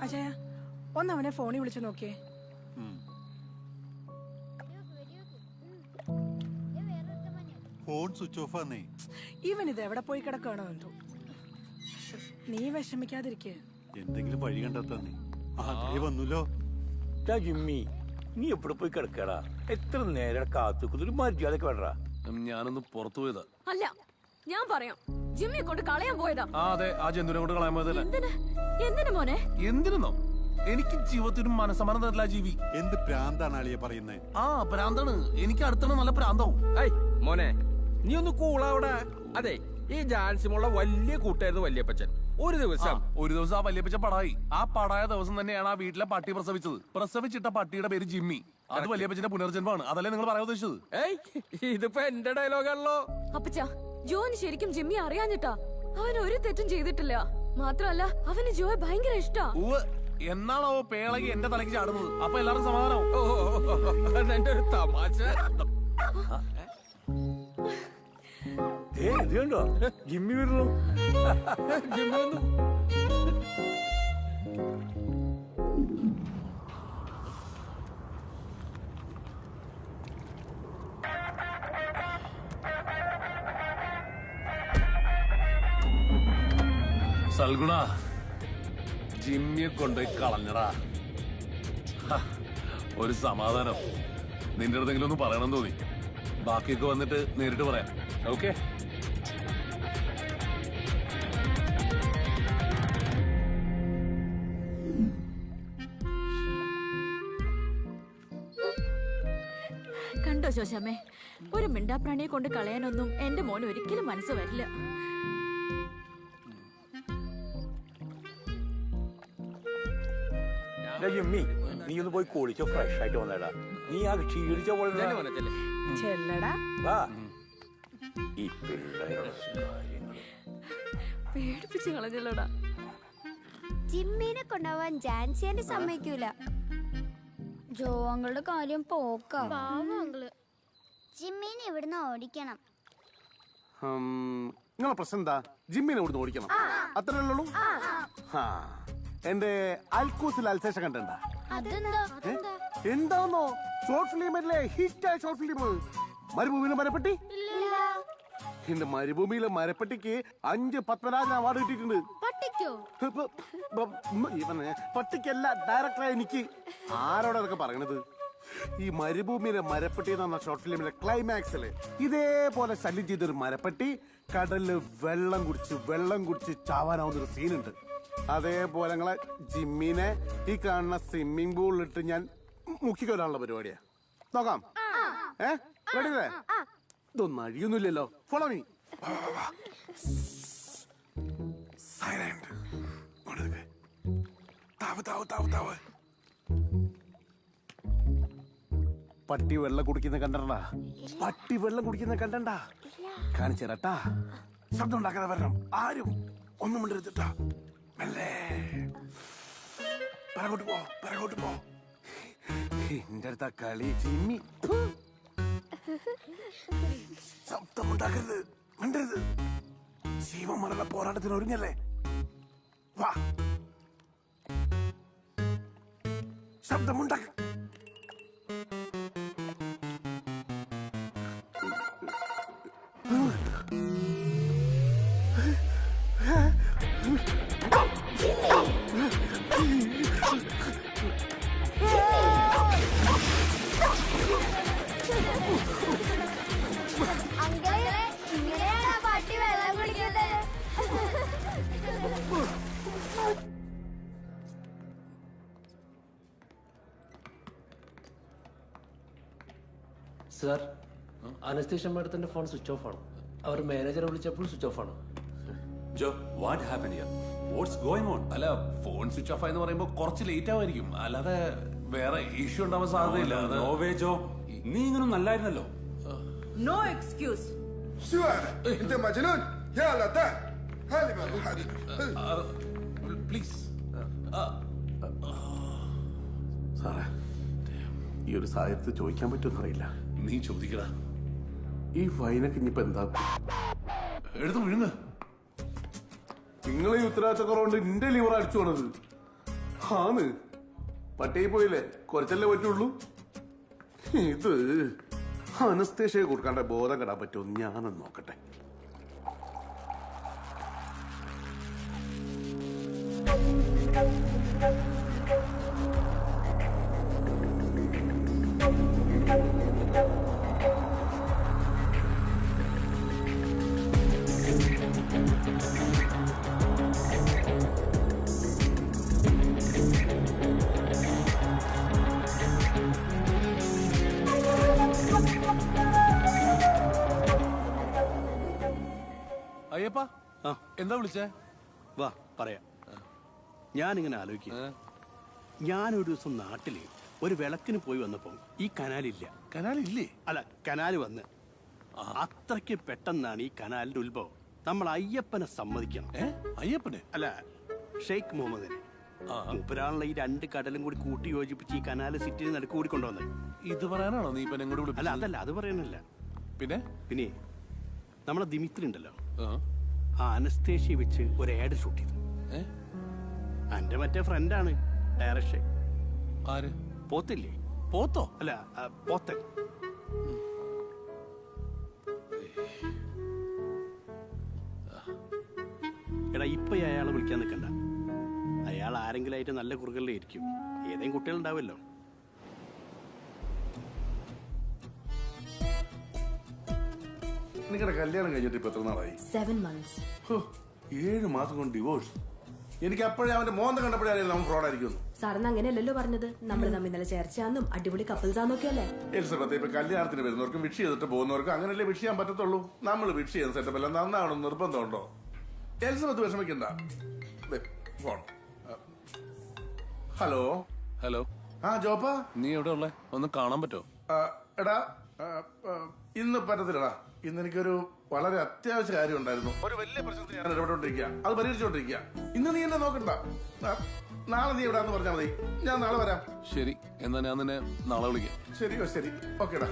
അജയ ഒന്ന് അവനെ ഫോണിൽ വിളിച്ചു നോക്കിയേ. ഫോൺ സ്വിച്ച് ഓഫ് ആന്നേ. ഇവൻ ഇത് എവിടെ പോയി കിടക്കുകയാണോ എന്തോ. നീ വിഷമിക്കാതിരിക്കേ. എന്തെങ്കിലും വഴി കണ്ടെത്താന്നേ. അതേ വന്നല്ലോ. ജിമ്മി നീ എവിടെ പോയി കിടക്കടാ? എത്ര നേരം കാത്തുക്കുന്നൊരു മര്യാദക്ക് വേണ്ട. ഞാനൊന്ന് പുറത്തു പോയതാ. അല്ല ഞാൻ പറയാം, ജിമ്മിയെ കൊണ്ട് കളയാൻ പോയതാ. അതെ, ആ ജന്തുവിനെ കൊണ്ട് കളയാൻ പോയതല്ലേ. എന്തിനു മോനെ? എന്തിനെന്നോ? എനിക്ക് ജീവിതത്തിൽ മനസ്സമാനം തരില്ല ജീവി. എന്ത് പ്രാന്താണ് ആളിയെ പറയുന്നത്? പ്രാന്താണ്. എനിക്ക് അടുത്താണ് നല്ല പ്രാന്താവും. മോനെ നീ ഒന്ന് കൂളാവടാ. അതെ, ഈ ജാൻസിമുള്ള വലിയ കൂട്ടായിരുന്നു വല്യപ്പച്ചൻ. ഒരു ദിവസം ആ വല്യപ്പച്ചൻ പടായി. ആ പടായ ദിവസം തന്നെയാണ് ആ വീട്ടിലെ പട്ടി പ്രസവിച്ചത്. പ്രസവിച്ചിട്ട പട്ടിയുടെ പേര് ജിമ്മി. അത് വല്യപ്പച്ചന്റെ പുനർജന്മമാണ്. അതല്ലേ നിങ്ങൾ പറയാൻ ഉദ്ദേശിച്ചത്? ഇതിപ്പോ എന്റെ ഡയലോഗാണല്ലോ. അപ്പച്ച, ജോന് ശരിക്കും ജിമ്മി അറിയാഞ്ഞിട്ടാ. അവൻ ഒരു തെറ്റും ചെയ്തിട്ടില്ല. മാത്രമല്ല അവന് ജോയെ ഭയങ്കര ഇഷ്ടാ. എന്നാണോ പേളകി എന്റെ തലയ്ക്ക് ചാടുന്നത്? അപ്പൊ എല്ലാവർക്കും സമാധാനം. അതെന്റെ ഒരു തമാശ. ഇതുണ്ടോ ജിമ്മി വരുന്നു. ജിമ്മി വന്നു. സൽഗുണ, ജിമ്മിയെ കൊണ്ടുപോയി കളഞ്ഞടാ. ഒരു സമാധാനം. നിന്റെ അടുത്തെങ്കിലും ഒന്ന് പറയണം തോന്നി. ബാക്കിയൊക്കെ വന്നിട്ട് നേരിട്ട് പറയാം. ഓക്കെ? കണ്ടോ ശോശാമ്മേ, ഒരു മിണ്ടാപ്രാണിയെ കൊണ്ട് കളയാനൊന്നും എന്റെ മോന് ഒരിക്കലും മനസ്സ് വരില്ല. ജിമ്മി നീ ഒന്ന് പോയി കുളിച്ചോ, ഫ്രഷ് ആയിട്ട് വന്നേടാ. നീ ആ ക്ഷീണിച്ച പോലെ ചെല്ലടാ. വാ. ഈ പിള്ളേരുടെ കാര്യങ്ങൾ പേടിപ്പിച്ച് കളഞ്ഞല്ലോടാ. ജിമ്മിനെ കൊണ്ടുപോവാൻ ജാൻസിയെ സമ്മതിക്കൂല. ജോ അങ്ങളുടെ കാര്യം പോക്ക. ജിമ്മിനെ ഇവിടുന്ന് ഓടിക്കണം. നിങ്ങളെ പ്രശ്നം എന്താ? ജിമ്മിനെ ഇവിടുന്ന് ഓടിക്കണം, അത്രയല്ലേ ഉള്ളൂ. എന്റെ അൽക്കൂസിൽ അൽസേഷൻ കണ്ട എന്താന്നോ? ഷോർട്ട് ഫിലിം അല്ലേ, ഹിറ്റായ ഷോർട്ട് ഫിലിം മരുഭൂമിയിലെ മരപ്പെട്ടി. എന്റെ മരുഭൂമിയിലെ മരപ്പെട്ടിക്ക് 5 പത്മരാജൻ അവാർഡ് കിട്ടിയിട്ടുണ്ട്. പട്ടിക്കല്ല, ഡയറക്ടറായ എനിക്ക്. ആരോടാ അതൊക്കെ പറയണത്? ഈ മരുഭൂമിയിലെ മരപ്പെട്ടി എന്ന് പറഞ്ഞ ഷോർട്ട് ഫിലിമിലെ ക്ലൈമാക്സില് ഇതേപോലെ ശല്യം ചെയ്തൊരു മരപ്പെട്ടി കടലില് വെള്ളം കുടിച്ച് ചാവാനാവുന്നൊരു സീനുണ്ട്. അതേപോലെ നിങ്ങളെ ജിമ്മിനെ ഈ കാണുന്ന സ്വിമ്മിംഗ് പൂളിലിട്ട് ഞാൻ മുക്കിക്കൊല്ലാനുള്ള പരിപാടിയാ. നോക്കാം. റെഡിയല്ലേ? ഇതൊന്നും അഴിയൊന്നുമില്ലല്ലോ. Follow me. പട്ടി വെള്ളം കുടിക്കുന്ന കണ്ടണ്ടാ? പട്ടി വെള്ളം കുടിക്കുന്ന കണ്ടണ്ടാ? കാണിച്ചേരട്ടാ. ശബ്ദം ഉണ്ടാക്കാതെ വരണം. ആരും ഒന്നും മിണ്ടരുതട്ടാ. മെല്ലെ പിറകോട്ട് പോ. എന്റെ അടുത്ത കളി ജിമ്മി. ശബ്ദമുണ്ടാക്കരുത്, മിണ്ടരുത്. ജീവമരണ പോരാട്ടത്തിന് ഒരുങ്ങല്ലേ? വാ. ശബ്ദമുണ്ടാക്ക. പട്ടി വെള്ളം കുടിക്കുന്നത്. സാർ, അനസ്തേഷ്യ മാഡത്തിന്റെ ഫോൺ സ്വിച്ച് ഓഫ് ആണ്. അവർ മാനേജറെ വിളിച്ചപ്പോൾ സ്വിച്ച് ഓഫ് ആണ്. Joe, what happen here? What's going on? അല്ല, ഫോൺ സ്വിച്ച് ഓഫ് ആയെന്ന് പറയുമ്പോൾ കുറച്ച് ലേറ്റ് ആവുമായിരിക്കും, അല്ലാതെ വേറെ ഇഷ്യൂ ഉണ്ടാവാൻ സാധ്യതയില്ല. നോ വേ ജോ, നീ ഇങ്ങനെ നല്ലായിരുന്നല്ലോ. No excuse. പ്ലീസ് സാറേ, ഈ ഒരു സാഹചര്യത്തിൽ ചോദിക്കാൻ പറ്റുമെന്ന് അറിയില്ല. നീ ചോദിക്കടാ. ഈ ഫൈനൊക്കെ ഇനിയിപ്പോ എന്താ? എടുത്ത് വിഴുങ്ങ്. നിങ്ങളെ ഈ ഉത്തരവാദിത്തക്കുറവുണ്ട് നിന്റെ ലിവർ അടിച്ചു പോണത്. ആന്ന് പട്ടിയെ പോയില്ലേ, കുറച്ചല്ലേ പറ്റുള്ളൂ. ഇത് അനസ്തേഷ്യ കൊടുക്കാണ്ട ബോധം കെടാൻ പറ്റുമോ? ഞാനൊന്ന് നോക്കട്ടെ. അയ്യപ്പ, എന്താ വിളിച്ചേ? വാ പറയാം. ഞാനിങ്ങനെ ആലോചിക്കുക, ഞാനൊരു ദിവസം നാട്ടില് ഒരു വിളക്കിന് പോയി വന്നപ്പോ ഈ കനാലില്ല. കനാലില്ലേ? അല്ല, കനാല് വന്ന് അത്രയ്ക്ക് പെട്ടെന്നാണ് ഈ കനാലിന്റെ ഉത്ഭവം. നമ്മൾ അയ്യപ്പനെ സമ്മതിക്കണം. അയ്യപ്പനെ? അല്ല, ഷെയ്ഖ് മുഹമ്മദിനെ. മൂപ്പരാണല്ലോ ഈ 2 കടലും കൂടി കൂട്ടി യോജിപ്പിച്ച് ഈ കനാല് സിറ്റിയിൽ നടുക്ക് കൂടി കൊണ്ടുവന്നത്. ഇത് പറയാനാണോ നീ ഇപ്പൊ എന്നോട് അല്ല, അതല്ല, അത് പറയാനല്ല. പിന്നെ നമ്മളെ ദിമിത്രി ഉണ്ടല്ലോ, ആ അനസ്തേഷ്യ വെച്ച് ഒരു ആഡ് ഷൂട്ട് ചെയ്തു. എന്റെ മറ്റേ ഫ്രണ്ടാണ് ഡയറക്ഷൻ. ആര്? പോത്തില്ലേ? പോത്തോ? അല്ല, പോത്തൻ. എടാ, ഇപ്പൊ അയാളെ വിളിക്കാൻ നിൽക്കണ്ട. അയാൾ ആരെങ്കിലും ആയിട്ട് നല്ല കുറുകളിലായിരിക്കും. ഏതെങ്കിലും കുട്ടികളുണ്ടാവുമല്ലോ. നിങ്ങളുടെ കല്യാണം കഴിഞ്ഞിട്ട് ഇപ്പൊ എത്ര നാളായി? 7 months. 7 മാസം കൊണ്ട് ഡിവോഴ്സ്. എനിക്ക് അപ്പോഴേ അവന്റെ മോന്ത കണ്ടപ്പോഴേ നമ്മൾ ഫ്രോഡായിരിക്കും. സാറിന് അങ്ങനെയല്ലല്ലോ പറഞ്ഞത്. നമ്മൾ തമ്മിൽ നല്ല ചേർച്ചയാന്നും അടിപൊളി കപ്പിൾസാന്നൊക്കെ അല്ലേ? എലിസബത്ത്, ഇപ്പൊ കല്യാണത്തിന് വരുന്നവർക്കും വിഷ് ചെയ്തിട്ട് പോകുന്നവർക്കും അങ്ങനെയല്ലേ വിഷ് ചെയ്യാൻ പറ്റത്തുള്ളൂ. നമ്മൾ വിഷ് ചെയ്യുന്ന സെറ്റപ്പ് എല്ലാം നന്നാവണം നിർബന്ധമുണ്ടോ? എലിസബത്ത് വിഷമിക്കണ്ട. ഫോൺ. Hello hello. ആ ജോപ്പ, നീ എവിടെ ഉള്ളേ? ഒന്ന് കാണാൻ പറ്റോ? എടാ ഇന്ന് പറ്റത്തില്ലടാ. ഇന്ന് എനിക്കൊരു വളരെ അത്യാവശ്യ കാര്യം ഉണ്ടായിരുന്നു. ഒരു വലിയ പ്രശ്നത്തിൽ ഞാൻ ഇടപെട്ടോണ്ടിരിക്കുക, അത് പരിഹരിച്ചോണ്ടിരിക്കുക. ഇന്ന് നീ എന്നെ നോക്കണ്ട. നാളെ നീ എവിടാന്ന് പറഞ്ഞാൽ മതി, ഞാൻ നാളെ വരാം. ശരി, എന്നാ ഞാൻ നിന്നെ നാളെ വിളിക്കാം. ശരിയോ? ശരി, ഓക്കേടാ.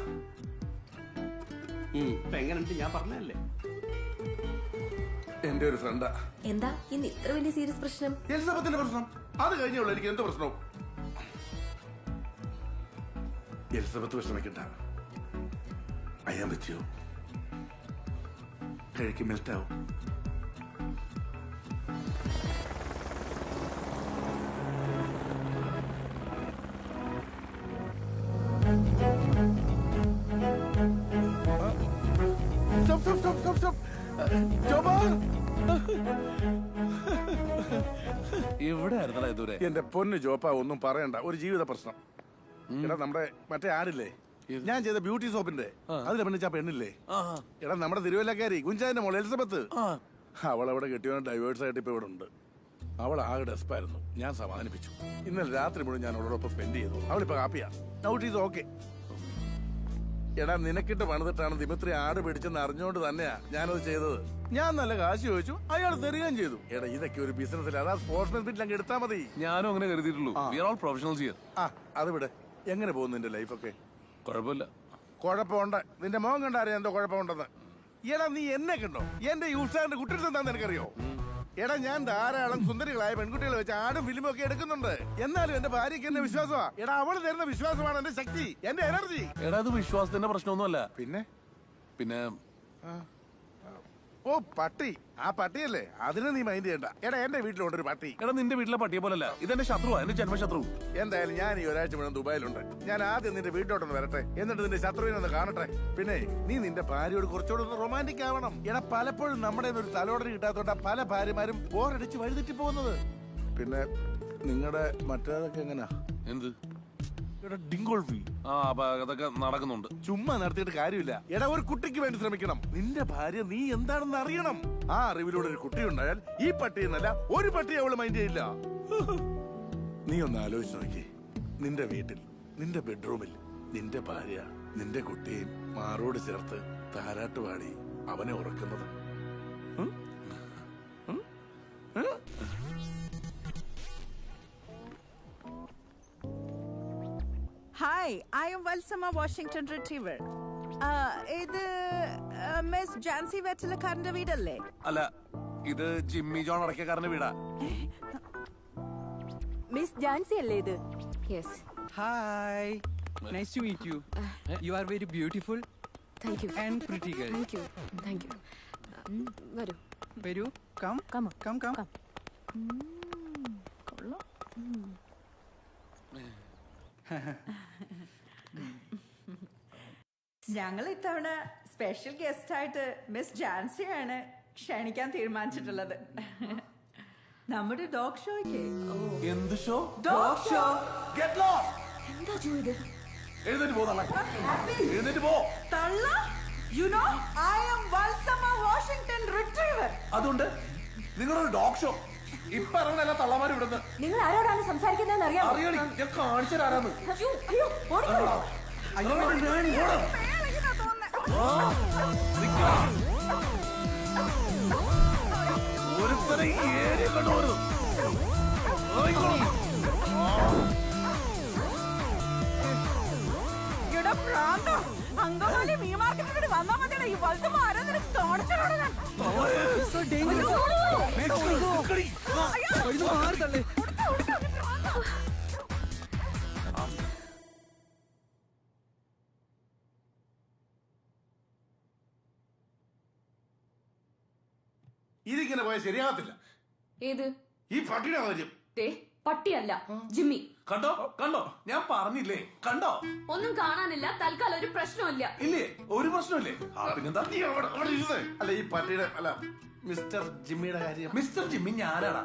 എങ്ങനെയുണ്ട്? ഞാൻ പറഞ്ഞല്ലേ, എന്റെ ഒരു ഫ്രണ്ടാ. എന്താ ഇന്ന് ഇത്ര വലിയ സീരിയസ് പ്രശ്നം? എലിസബത്തിന്റെ പ്രശ്നം. അത് കഴിഞ്ഞുള്ളൂ എനിക്ക് എന്ത് പ്രശ്നവും. എലിസബത്ത് വിഷമിക്കണ്ട. അയ്യാൻ പറ്റിയോ? കഴിക്കും മെൽറ്റാവും. എവിടെയായിരുന്നടാ ഇതുവരെ? എന്റെ പൊന്ന് ജോപ്പ, ഒന്നും പറയണ്ട. ഒരു ജീവിത പ്രശ്നം. എടാ നമ്മുടെ മറ്റേ ആടില്ലേ, ഞാൻ ചെയ്ത ബ്യൂട്ടി സോപ്പിന്റെ അതിൽ പെണ്ണിച്ച പെണ്ണില്ലേ, എടാ നമ്മുടെ തിരുവല്ലക്കാരി കുഞ്ചാന്റെ മോൾ എലിസബത്ത്, അവളവിടെ കെട്ടിയവനെ ഡൈവേഴ്സ് ആയിട്ട് ഇപ്പൊ ഇവിടെ ഉണ്ട്. അവൾ ആകെ ഡെസ്പായിരുന്നു. ഞാൻ സമാധാനിപ്പിച്ചു. ഇന്നലെ രാത്രി മുഴുവൻ ഞാൻ അവളോടൊപ്പം സ്പെൻഡ് ചെയ്തു. അവളിപ്പോ ഹാപ്പിയാ. Now it is okay. എടാ നിനക്കിട്ട് പണിതിട്ടാണ് ദിമിത്രി ആട് പിടിച്ചെന്ന് അറിഞ്ഞുകൊണ്ട് തന്നെയാ ഞാനത് ചെയ്തത്. ഞാൻ നല്ല കാശ് ചോദിച്ചു, അയാൾ തരികയും ചെയ്തു. എടാ ഇതൊക്കെ ഒരു ബിസിനസ്സിൽ, അതാ സ്പോർട്സ്മാൻ സ്പിരിറ്റ് അങ്ങ് എടുത്താൽ മതി. ഞാനും അങ്ങനെ കരുതിയിട്ടുള്ളൂ. We are all professionals here. അത് വിടെ. എങ്ങനെ പോകുന്നു നിന്റെ ലൈഫൊക്കെ? കുഴപ്പമില്ല. കുഴപ്പമുണ്ട്. നിന്റെ മോൻ കണ്ടറിയാം എന്തോ കുഴപ്പമുണ്ടെന്ന്. എടാ നീ എന്നെ കണ്ടോ? എന്റെ യൂസാറിന്റെ കുട്ടികൾ എന്താന്ന് എനിക്കറിയോ? എടാ ഞാൻ ധാരാളം സുന്ദരികളായ പെൺകുട്ടികളെ വെച്ച് ആടും ഫിലിമും ഒക്കെ എടുക്കുന്നുണ്ട്. എന്നാലും എന്റെ ഭാര്യയ്ക്ക് എന്നെ വിശ്വാസമാ. എടാ അവള് തരുന്ന വിശ്വാസമാണ് എന്റെ ശക്തി, എന്റെ എനർജി. എടാ അത് വിശ്വാസത്തിന്റെ പ്രശ്നമൊന്നുമല്ല. പിന്നെ ഓ പട്ടി, ആ പട്ടിയല്ലേ, അതിനെ നീ മൈൻഡ് ചെയ്യണ്ട. എടാ എന്റെ വീട്ടിലുണ്ടൊരു പട്ടി. എടാ നിന്റെ വീട്ടിലെ പട്ടിയെ പോലല്ല, ഇതെന്റെ ശത്രുവാ, എന്റെ ജന്മശത്രു. എന്തായാലും ഞാൻ ഈ ഒരാഴ്ച മുഴുവൻ ദുബായിലുണ്ട്. ഞാൻ ആദ്യം നിന്റെ വീട്ടിലോട്ടൊന്ന് വരട്ടെ, എന്നിട്ട് നിന്റെ ശത്രുവിനെ ഒന്ന് കാണട്ടെ. പിന്നെ നീ നിന്റെ ഭാര്യയോട് കുറച്ചുകൂടെ ഒന്ന് റൊമാൻറ്റിക് ആവണം. എടാ പലപ്പോഴും നമ്മുടെ ഒരു തലോടന് കിട്ടാത്തോണ്ടാ പല ഭാര്യമാരും ബോറടിച്ച് വഴിതെറ്റി പോകുന്നത്. പിന്നെ നിങ്ങളുടെ മറ്റേതൊക്കെ എങ്ങനെയാ? എന്ത്? ഡിങ്കോൾഫി അതൊക്കെ നടക്കുന്നുണ്ട്. ചുമ്മാ നടത്തിയിട്ട് കാര്യമില്ല. എടാ ഒരു കുട്ടിക്ക് വേണ്ടി ശ്രമിക്കണം. നിന്റെ ഭാര്യ നീ എന്താണെന്ന് അറിയണം. ആ അറിവിലൂടെ ഒരു കുട്ടി ഉണ്ടായാൽ ഈ പട്ടി എന്നല്ല ഒരു പട്ടി അവള് മൈൻഡ് ചെയ്യില്ല. നീ ഒന്ന് ആലോചിച്ച് നോക്കി. നിന്റെ വീട്ടിൽ, നിന്റെ ബെഡ്റൂമിൽ നിന്റെ ഭാര്യ നിന്റെ കുട്ടിയും മാറോട് ചേർത്ത് താരാട്ട് പാടി അവനെ ഉറക്കുന്നത്. Hi, I am Valsamma, Washington retriever. ഇത് മിസ് ജാൻസി വെറ്റലക്കാരന്റെ വീടല്ലേ? അല്ല, ഇത് ജിമ്മി ജോൺ അടക്കക്കാരന്റെ വീടാ. മിസ് ജാൻസി അല്ലേ ഇത്? Yes. Hi, nice to meet you. You are very beautiful. Thank you. And pretty girl. Thank you. Thank you. വരൂ. വരൂ. Come come come come. കൊള്ളാം. ഞങ്ങൾ ഇത്തവണ സ്പെഷ്യൽ ഗസ്റ്റ് ആയിട്ട് മിസ് ജാൻസിയാണ് ക്ഷണിക്കാൻ തീരുമാനിച്ചിട്ടുള്ളത്. നമ്മുടെ ഡോഗ് ഷോയ്ക്ക്. എന്ത് show? Dog show. Get lost. എന്താ ജോ ഇത്? എഴുന്നേറ്റ് പോ തള്ള. എഴുന്നേറ്റ് പോ. തള്ള? You know, I am Valsama Washington Retriever. അതുകൊണ്ട് നിങ്ങളൊരു ഡോഗ് ഷോ. ഇപ്പൊ ഇറങ്ങണല്ല തള്ളമാര് ഇവിടുന്ന്. നിങ്ങൾ ആരോടാണ് സംസാരിക്കുന്നതെന്ന് അറിയാമോ? അറിയണി, ഞാൻ കാണിച്ചതാരാന്ന്. അയ്യോ, ഓടിക്കോ. ഒരുത്തനെ ഈ ഏരിയ കണ്ടു. അങ്കമാലി മീൻ മാർക്കറ്റിൽ വന്നാ മതിയാണ്. ഈ വത്സമ ആരാ നിനക്ക് കാണിച്ചോടാ ഞാൻ. ഇതിങ്ങനെ പോയാൽ ശരിയാകത്തില്ല. ഏത്? ഈ പട്ടിയുടെ കാര്യം. പട്ടിയല്ല, ജിമ്മി. കണ്ടോ കണ്ടോ, ഞാൻ പറഞ്ഞില്ലേ, കണ്ടോ? ഒന്നും കാണാനില്ല. തൽക്കാലം ഒരു പ്രശ്നമില്ല. ഇല്ലേ? ഒരു പ്രശ്നമില്ലേ? പിന്നെന്താ? അല്ല ഈ പട്ടിയുടെ, അല്ല മിസ്റ്റർ ജിമ്മിയുടെ കാര്യം. മിസ്റ്റർ ജിമ്മി ഞാനാടാ.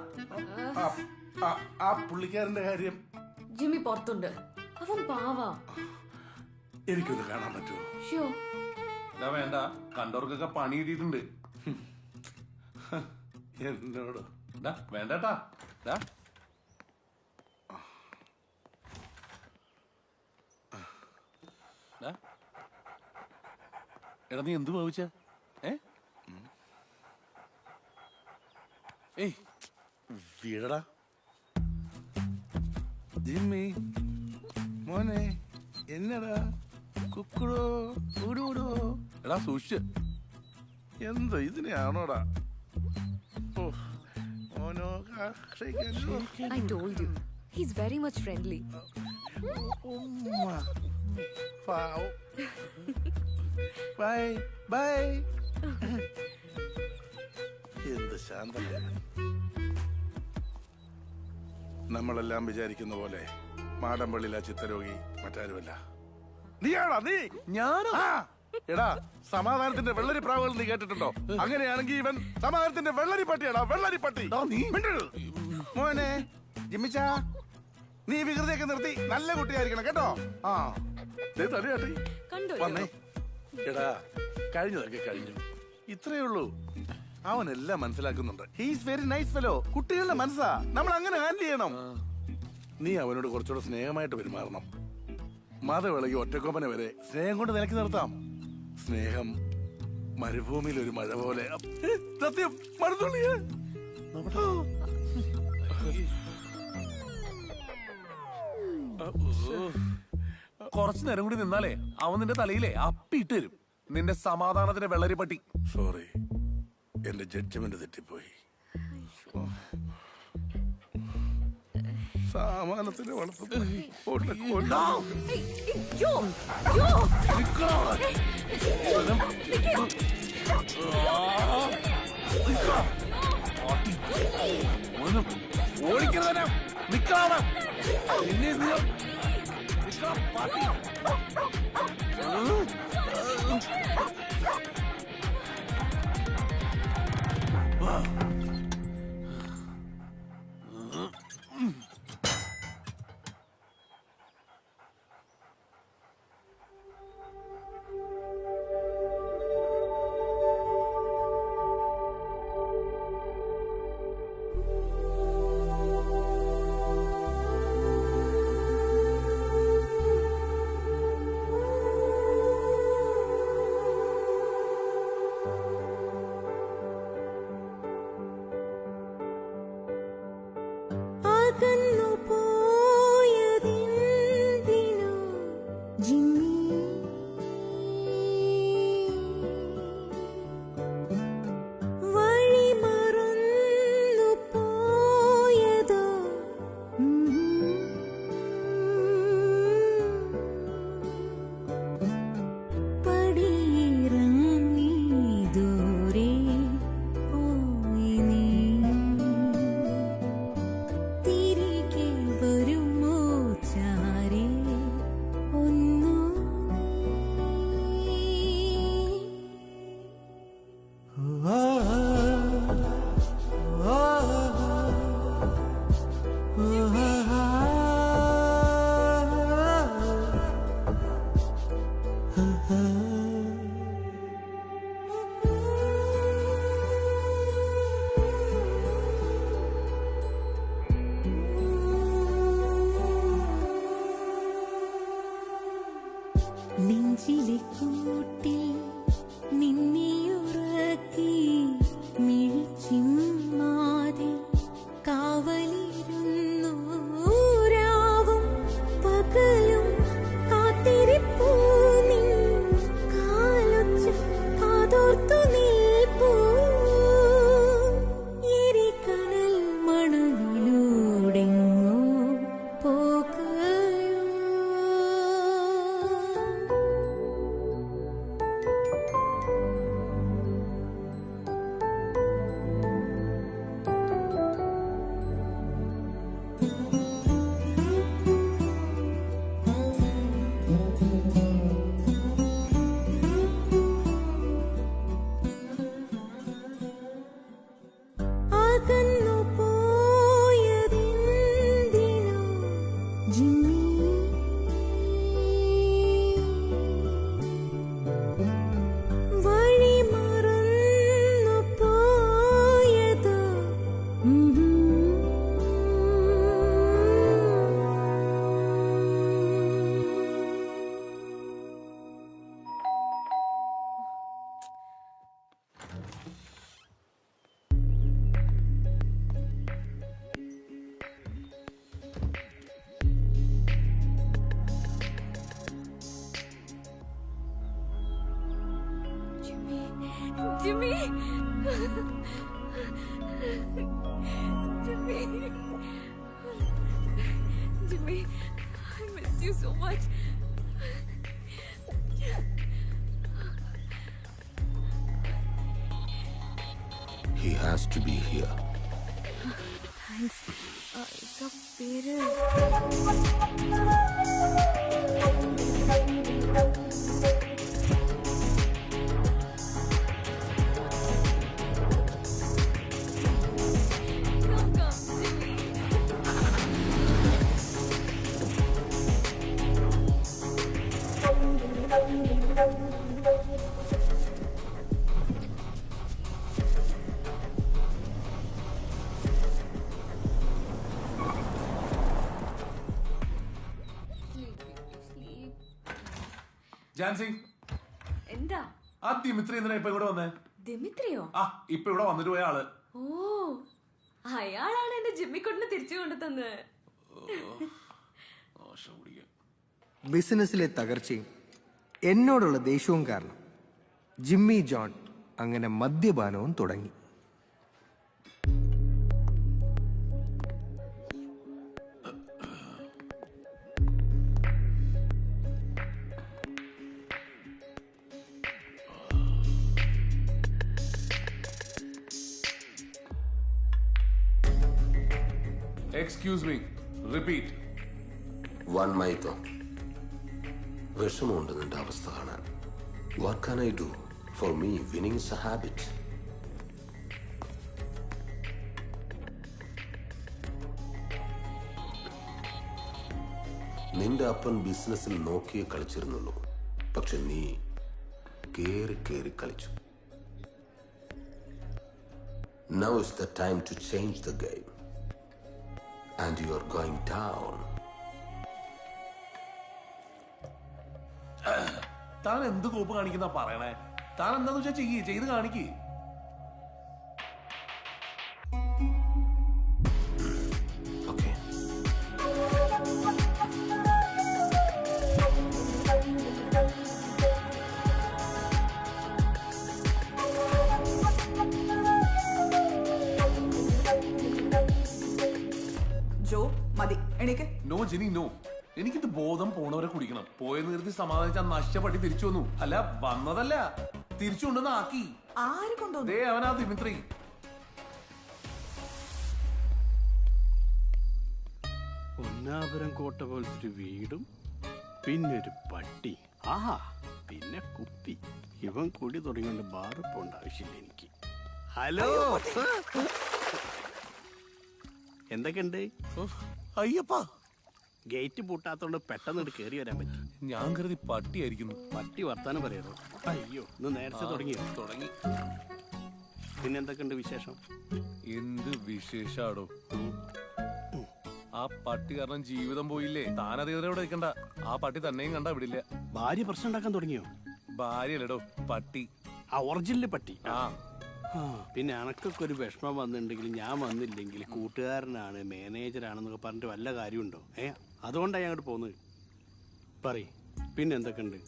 ആ പുള്ളിക്കാരന്റെ കാര്യം. ജിമ്മി പുറത്തുണ്ട്. അവൻ പാവാ. എനിക്കൊന്ന് കാണാൻ പറ്റുമോ? ഷോ. വേണ്ട, കണ്ടവർക്കൊക്കെ പണി കിട്ടിയിട്ടുണ്ട്. എന്നോട് വേണ്ടട്ടാ. എടാ നീ എന്ത് ഭാവിച്ച ഏയ് വീഴടാ ജിമ്മി മോനെ എന്നടാ കുക്കുടോ ഊടൂടോ എടാ സൂക്ഷിച്ച് എന്താ ഇതിനെയാണോടാ ഓ മോനോ I told you. He's very much friendly. Bye bye എന്ത് ശാന്തമായ നമ്മളെല്ലാം വിചാരിക്കുന്ന പോലെ മാടമ്പള്ളിയിലെ ചിത്തരോഗി മറ്റാരുമല്ല. നീയാണോ നീ? ഞാനോ? എടാ സമാധാനത്തിന്റെ വെള്ളരി പ്രാവുകൾ നീ കേട്ടിട്ടുണ്ടോ? അങ്ങനെയാണെങ്കിൽ ഇവൻ സമാധാനത്തിന്റെ വെള്ളരി പട്ടിയാടാ, വെള്ളരി പട്ടി. മോനെ ജിമ്മിച്ച, നീ വികൃതിയൊക്കെ നിർത്തി നല്ല കുട്ടിയായിരിക്കണം കേട്ടോ. ആ തലയാട്ടി വന്നേ. എടാ കഴിഞ്ഞതൊക്കെ കഴിഞ്ഞു, ഇത്രയേ ഉള്ളൂ. അവനെല്ലാം മനസ്സിലാക്കുന്നുണ്ട്. He's very nice fellow. കുട്ടികളുടെ മനസ്സാ നമ്മൾ അങ്ങനെ ഹാൻഡിൽ ചെയ്യണം. നീ അവനോട് കുറച്ചുകൂടെ സ്നേഹമായിട്ട് പെരുമാറണം. മതവിളകി ഒറ്റക്കൊമ്പനെ വരെ സ്നേഹം കൊണ്ട് നിലക്കി നിർത്താം. സ്നേഹം മരുഭൂമിയിൽ ഒരു മഴ പോലെ. സത്യം മഴത്തുള്ളിയേ. കുറച്ചു നേരം കൂടി നിന്നാലേ അവൻ നിന്റെ തലയിലെ അപ്പിയിട്ട് തരും. നിന്റെ സമാധാനത്തിന്റെ വെള്ളരി പട്ടി. സോറി, എന്റെ ജഡ്ജ്മെന്റ് തെറ്റിപ്പോയി. സാമാനത്തിന് വളർത്തുന്നു. ഓടിക്കുന്നതിനെ നിക്കണം. നെഞ്ചിലെ കൂട്ടിൽ നിന്നെയുറക്കി Jimmy Jimmy Jimmy I miss you so much. He has to be here. Thanks. इसका पेड़ ജാൻസി എന്താ ആ ദിമിത്രി എന്തിനാ ഇപ്പൊ ഇവിടെ വന്നേ? ദിമിത്രിയോ? ആ ഇപ്പൊ ഇവിടെ വന്നിട്ട് പോയ ആള്. ഓ അയാളാണ് എന്റെ ജിമ്മിക്കൊട്ടിന് തിരിച്ചു കൊണ്ടു തന്നത്. ബിസിനസ്സിലെ തകർച്ചയും എന്നോടുള്ള ദേഷ്യവും കാരണം ജിമ്മി ജോൺ അങ്ങനെ മദ്യപാനവും തുടങ്ങി. Excuse me. Repeat. One മൈത്തോ വിഷമമുണ്ട് നിന്റെ അവസ്ഥ കാണാൻ. What can I do? For me, winning is a habit. നിന്റെ അപ്പൻ ബിസിനസ്സിൽ നോക്കിയേ കളിച്ചിരുന്നുള്ളൂ. പക്ഷെ നീ കേറി കേറി കളിച്ചു. Now is the time to change the game. And you are going down. താൻ എന്ത് കോപ്പ് കാണിക്കുന്ന പറയണേ? താൻ എന്താന്ന് വെച്ചാ ചെയ്ത് കാണിക്ക്. Okay. ജോ മതി എണീക്ക്. No Jini no. എനിക്കിത് ബോധം പോണവരെ കുടിക്കണം. പോയെന്ന് കരുതി സമാധാനിച്ചാൽ നഷ്ടപ്പെട്ടി തിരിച്ചു വന്നു. അല്ല വന്നതല്ല, തിരിച്ചു കൊണ്ടുവന്ന് ആക്കി. ആര് കൊണ്ടുവന്നു? ദേ അവനാ ദിമിത്രി. ഒന്നാപുരം കോട്ട പോലത്തെ ഒരു വീടും പിന്നൊരു പട്ടി. ആഹാ പിന്നെ കുപ്പി. ഇവൻ കൂടി തുടങ്ങിയോണ്ട് ബാറ് പോണ്ട ആവശ്യമില്ല എനിക്ക്. ഹലോ എന്തൊക്കെയുണ്ട്? അയ്യപ്പാ ഗേറ്റ് പൂട്ടാത്തോണ്ട് പെട്ടെന്ന് കയറി വരാൻ പറ്റി. ഞാൻ കരുതി പട്ടിയായിരിക്കുന്നു. പട്ടി വർത്താനം പറയാറോ? അയ്യോ ഇന്ന് നേരത്തെ തുടങ്ങിയോ? തുടങ്ങി. പിന്നെ എന്തൊക്കെയുണ്ട് വിശേഷം? എന്ത് വിശേഷാടോ? ആ പട്ടി കാരണം ജീവിതം പോയില്ലേ. താനത് ഇവിടെ വെക്കണ്ട. ആ പട്ടി തന്നെയും കണ്ടാ വിടില്ല. ഭാര്യ പ്രശ്നം ഉണ്ടാക്കാൻ തുടങ്ങിയോ? ഭാര്യയല്ലടോ പട്ടി. ആ ഒറിജിനൽ പട്ടി. ആ പിന്നെ അനക്കൊക്കെ ഒരു വിഷമം വന്നിട്ടുണ്ടെങ്കിൽ ഞാൻ വന്നില്ലെങ്കിൽ കൂട്ടുകാരനാണ് മാനേജറാണെന്നൊക്കെ പറഞ്ഞിട്ട് വല്ല കാര്യമുണ്ടോ? അതുകൊണ്ടാണ് ഞാൻ അങ്ങോട്ട് പോകുന്നത്. പറയ് പിന്നെ എന്തൊക്കെയുണ്ട്?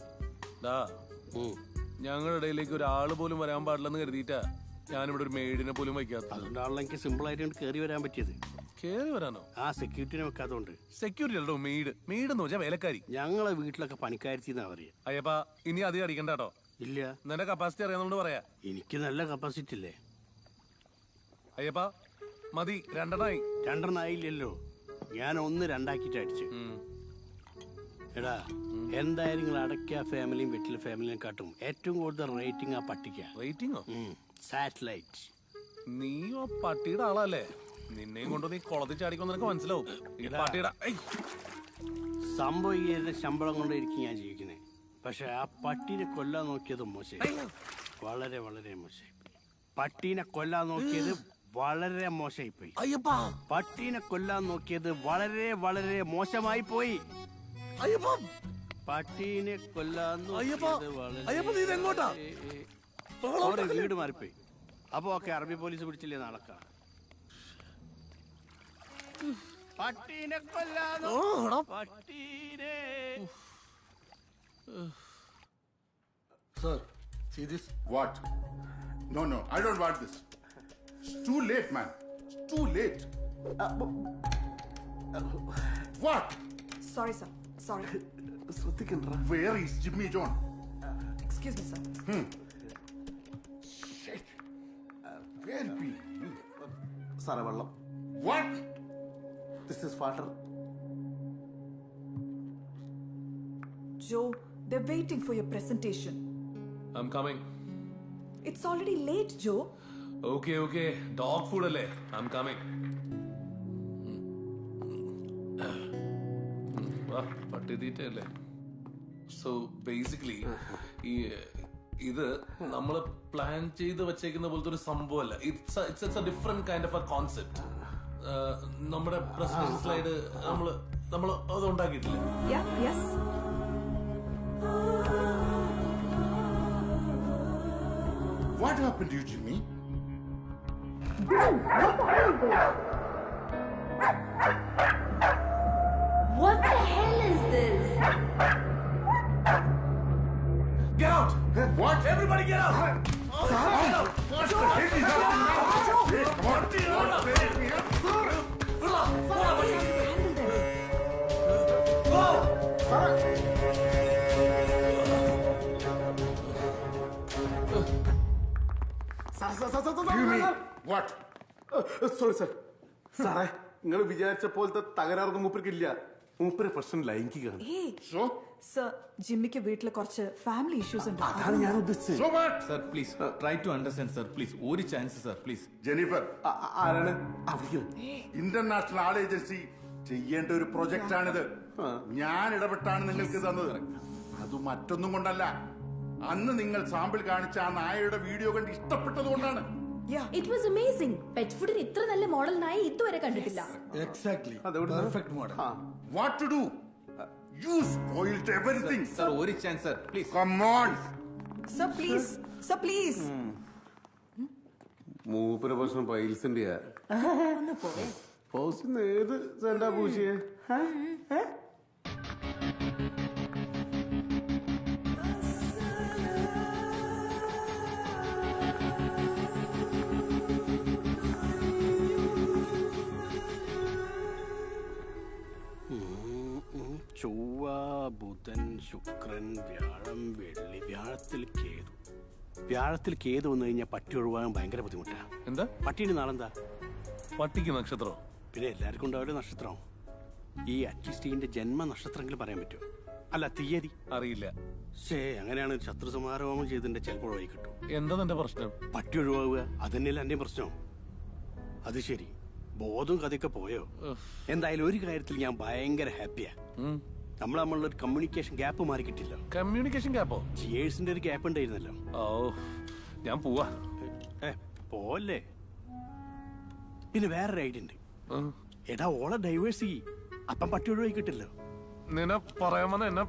ഞങ്ങളുടെ ഇടയിലേക്ക് ഒരാള് പോലും വരാൻ പാടില്ലെന്ന് കരുതിയിട്ടാ ഞാനിവിടെ ഒരു മെയ്ഡിനെ പോലും വയ്ക്കാത്ത. അതുകൊണ്ടാണല്ലോ എനിക്ക് സിമ്പിൾ ആയിട്ട് കയറി വരാൻ പറ്റിയത്. കേറി വരാനോ? ആ സെക്യൂരിറ്റിനെ വെക്കാത്തോണ്ട്. സെക്യൂരിറ്റി അല്ലോ മെയ്ഡ്. മെയ്ഡ് എന്ന് വെച്ചാൽ വേലക്കാരി. ഞങ്ങളെ വീട്ടിലൊക്കെ പണിക്കാരിത്തി എന്നാ പറയാ. അയ്യപ്പാ ഇനി അധികം അടിക്കണ്ട കേട്ടോ. ഇല്ല നിന്റെ കപ്പാസിറ്റി അറിയാവുന്നോണ്ട് പറയാ. എനിക്ക് നല്ല കപ്പാസിറ്റി ഇല്ലേ അയ്യപ്പാ? മതി, രണ്ടെണ്ണായി. രണ്ടെണ്ണായില്ലല്ലോ, ഞാൻ ഒന്ന് രണ്ടാക്കിട്ട് അടിച്ചു. എടാ എന്തായാലും നിങ്ങൾ അടയ്ക്ക ഫാമിലിയും വെറ്റില ഫാമിലിനെ കാട്ടും ഏറ്റവും കൂടുതൽ റേറ്റിംഗ് ആ പട്ടിക്ക. റേറ്റിംഗോ? സാറ്റലൈറ്റ്. നീയോ പട്ടിയുടെ ആളല്ലേ? നിന്നെയും കൊണ്ട് നീ കുളത്തിൽ ചാടിക്കൊന്ന് നിനക്ക് മനസ്സിലാവും. ഈ പട്ടിയുടെ സംഭവം ഈ ശമ്പളം കൊണ്ടായിരിക്കും ഞാൻ ജീവിക്കുന്നത്. പക്ഷെ ആ പട്ടീനെ കൊല്ലാൻ നോക്കിയത് മോശമായി, വളരെ വളരെ മോശമായി. പട്ടീനെ കൊല്ലാൻ നോക്കിയത് വളരെ മോശമായി പോയി. പട്ടീനെ കൊല്ലാൻ നോക്കിയത് വളരെ വളരെ മോശമായി പോയി. പട്ടീനെ കൊല്ലാൻ വീട് മാറിപ്പോയി. അപ്പൊ ഓക്കെ, അറബി പോലീസ് പിടിച്ചില്ലേ നടക്കാം. പട്ടീനെ കൊല്ലാനോ പട്ടീനെ. Sir, see this? What? No, I don't want this. It's too late, man. It's too late. What? Sorry, sir. Sorry. Where is Jimmy John? Excuse me, sir. Shit. Where be? സാറേ വെള്ളം. What? This is water. Joe, they're waiting for your presentation. I'm coming. It's already late, Joe. Okay. Dog food alle. I'm coming. പട്ടി തീറ്റയല്ലേ. So basically ഇത് നമ്മൾ plan ചെയ്ത് വെച്ചേക്കുന്ന പോലത്തെ ഒരു സംഭവമല്ല. It's A different kind of A concept. നമ്മുടെ presentation slide നമ്മൾ അത് ഉണ്ടാക്കിയിട്ടില്ല. Yes. What happened to you, Jimmy? What the hell is this? Get out! What? Everybody get out! Get out! What the hell is happening? Come What? Sorry sir. സാറേ, നിങ്ങൾ വിചാരിച്ച പോലത്തെ തകരാറൊന്നും മൂപ്പർക്കില്ല. മൂപ്പര് പ്രശ്നം ലൈംഗികമാണ്. സർ, ജിമ്മിക്ക് വീട്ടിൽ കുറച്ച് ഫാമിലി ഇഷ്യൂസ് ഉണ്ട്. അതാണ് ഞാൻ ഉദ്ദേശിച്ചത്. Sir please try to understand sir please. ഒരു ചാൻസ് സർ പ്ലീസ്. ജെനിഫർ ആരാണ്? ഇന്റർനാഷണൽ ആൾ ഏജൻസി ചെയ്യേണ്ട ഒരു പ്രൊജക്റ്റ് ആണിത്. ഞാൻ ഇടപെട്ടാണ് നിങ്ങൾക്ക് തന്നത്. അത് മറ്റൊന്നും കൊണ്ടല്ല. അന്ന് നിങ്ങൾ സാമ്പിൾ കാണിച്ച ആ നായയുടെ വീഡിയോ കണ്ട് ഇഷ്ടപ്പെട്ടത് കൊണ്ടാണ്. It was amazing. പെറ്റ് ഫുഡിന് ഇത്ര നല്ല മോഡൽ നായ ഇതുവരെ കണ്ടിട്ടില്ല. Exactly. Perfect model. What to do? You spoiled everything. Sir ഒരു chance sir please. Come on. Sir please. Sir please. മൂപ്പര് പ്രശ്നം പൈൽസിന്റെ പൗസിന്ന് ഏത് സെന്റാ പൂശിയെ? ചൊവ്വ, ബുധൻ, ശുക്രൻ, വ്യാഴം, വെള്ളി. വ്യാഴത്തിൽ കേതു വന്നു കഴിഞ്ഞാൽ പട്ടി ഒഴിവാകാൻ ഭയങ്കര ബുദ്ധിമുട്ടാ. എന്താ പട്ടിയുടെ നാളെന്താ? പട്ടിക്ക് നക്ഷത്രം. പിന്നെ എല്ലാവർക്കും ഉണ്ടാവില്ല നക്ഷത്രം. ഈ അറ്റ്ലീസ്റ്റ് ഇതിന്റെ ജന്മ നക്ഷത്രമെങ്കിലും പറയാൻ പറ്റുമോ? അല്ല, തീയതി അറിയില്ല. അങ്ങനെയാണ് ശത്രു സമാരോഹം ചെയ്തിന്റെ ചിലപ്പോൾ ഒഴിവായി കിട്ടും. എന്താ നിന്റെ പ്രശ്നം? പട്ടി ഒഴിവാകുക അതന്നെയല്ല എന്റെ പ്രശ്നം. അത് ശരി, ബോധവും കഥയൊക്കെ പോയോ? എന്തായാലും ഒരു കാര്യത്തിൽ ഞാൻ ഭയങ്കര ഹാപ്പിയാ. നമ്മളൊരു കമ്മ്യൂണിക്കേഷൻ ഗ്യാപ്പ് മാറി കിട്ടില്ല. കമ്മ്യൂണിക്കേഷൻ ഗ്യാപ്പോ? ജിയേഴ്സിന്റെ ഒരു ഗ്യാപ്പ് ഉണ്ടായിരുന്നല്ലോ. ഞാൻ പോവാ. പോലെ പിന്നെ വേറൊരു ഐഡിയ ഉണ്ട്. എടാ, ഓളെ ഡൈവേഴ്സ് ചെയ്യ്. അപ്പം പട്ടി ഒഴിവായി കിട്ടില്ലോ. നിന്നെ പറയാമെന്ന് എന്നെ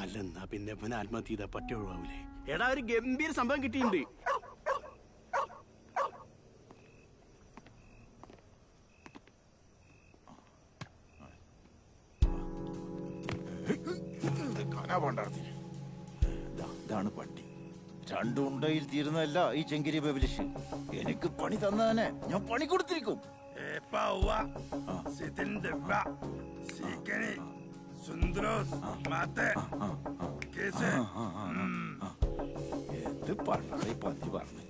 അല്ലെന്നാ പിന്നെ ഇവൻ ആത്മഹത്യ ചെയ്താ പട്ടി ഒഴിവാവൂലേ? എടാ, ഒരു ഗംഭീര സംഭവം കിട്ടിയിട്ടുണ്ട്. ഇതാണ് പട്ടി. രണ്ടുണ്ടയിൽ തീരുന്നതല്ല ഈ ചെങ്കിരി ബബലിഷ്. എനിക്ക് പണി തന്നതന്നെ ഞാൻ പണി കൊടുത്തിരിക്കും. എന്ത് പറഞ്ഞ പന്നി പറഞ്ഞു.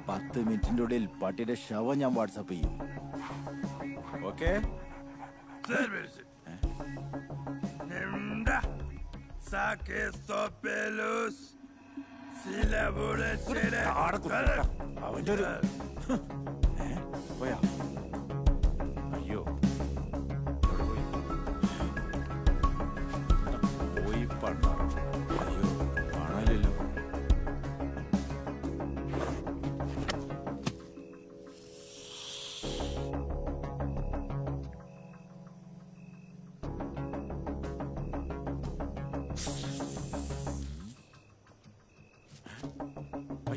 പത്ത് മിനിറ്റിന്റെ ഉള്ളിൽ പട്ടിയുടെ ശവം ഞാൻ വാട്സാപ്പ് ചെയ്യും. ഓക്കെ? അവന്റെ ഒരു പോയാ. അയ്യോ, പോയി പണ്ട. അയ്യോ, കാണാനില്ലല്ലോ.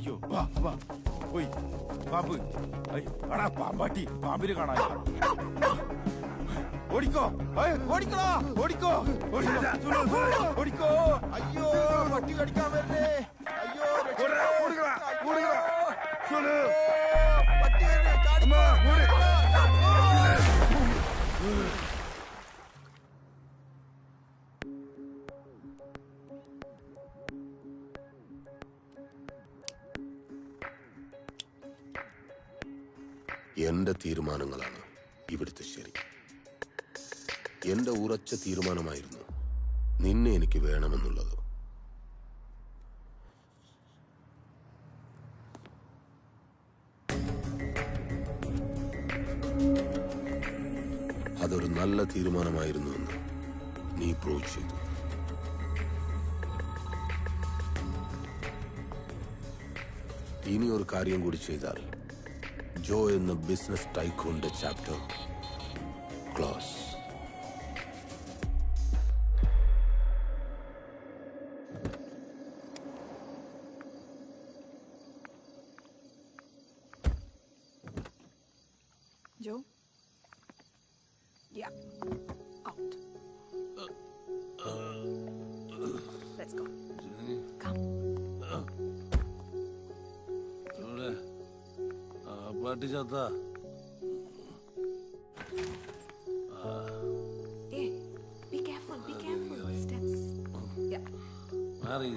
അയ്യോ വാ വാ പോയി പാമ്പ് അടാ പാമ്പാട്ടി പാമ്പിനെ കാണാൻ ഓടിക്കോ ഓടിക്കോ ഓടിക്കോ ഓടിക്കോ അയ്യോ പട്ടി കടിക്കാൻ വരണേ അയ്യോ എന്റെ തീരുമാനങ്ങളാണ് ഇവിടുത്തെ ശരി. എന്റെ ഉറച്ച തീരുമാനമായിരുന്നു നിന്നെ എനിക്ക് വേണമെന്നുള്ളത്. അതൊരു നല്ല തീരുമാനമായിരുന്നു എന്ന് നീ പ്രൂവ് ചെയ്തു. ഇനി ഒരു കാര്യം കൂടി ചെയ്താൽ ജോ എന്ന ബിസിനസ് ടൈക്കൂണിന്റെ chapter close. Joe? Yeah. Out. Let's go. Come. പാട്ടി ചത്ത Hey, be careful, be careful. Steps. Yeah. മാറി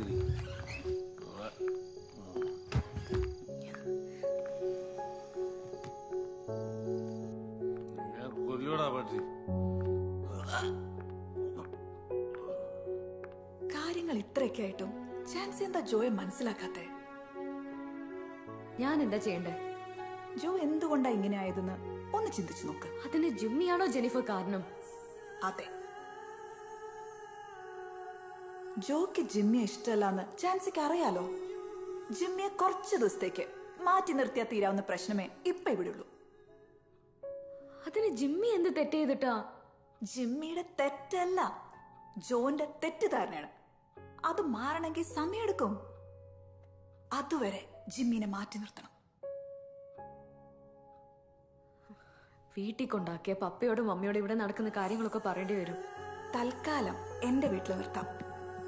കൊല്ലോടാ പാട്ടി. കാര്യങ്ങൾ ഇത്രയൊക്കെ ആയിട്ടും ചാൻസ് എന്താ ജോയെ മനസ്സിലാക്കാത്തെ? ഞാൻ എന്താ ചെയ്യണ്ടേ? ജോ എന്തുകൊണ്ടാ ഇങ്ങനെ ആയതെന്ന് ഒന്ന് ചിന്തിച്ചു നോക്ക്. അതിന് ജിമ്മിയാണോ ജെനിഫർ കാരണം? അതെ. ജോക്ക് ജിമ്മിയെ ഇഷ്ടമല്ലാന്ന് ചാൻസിക്ക് അറിയാലോ. ജിമ്മിയെ കുറച്ച് ദിവസത്തേക്ക് മാറ്റി നിർത്തിയാൽ തീരാവുന്ന പ്രശ്നമേ ഇപ്പൊ ഇവിടെ ഉള്ളൂ. അതിന് ജിമ്മി എന്ത് തെറ്റ് ചെയ്തിട്ടാ? ജിമ്മിയുടെ തെറ്റല്ല, ജോന്റെ തെറ്റിദ്ധാരണയാണ്. അത് മാറണമെങ്കിൽ സമയമെടുക്കും. അതുവരെ ജിമ്മിനെ മാറ്റി നിർത്തണം. വീട്ടിൽ കൊണ്ടാക്കിയ പപ്പയോടും മമ്മിയോടും ഇവിടെ നടക്കുന്ന കാര്യങ്ങളൊക്കെ പറയേണ്ടി വരും. തൽക്കാലം എന്റെ വീട്ടിൽ നിർത്താം.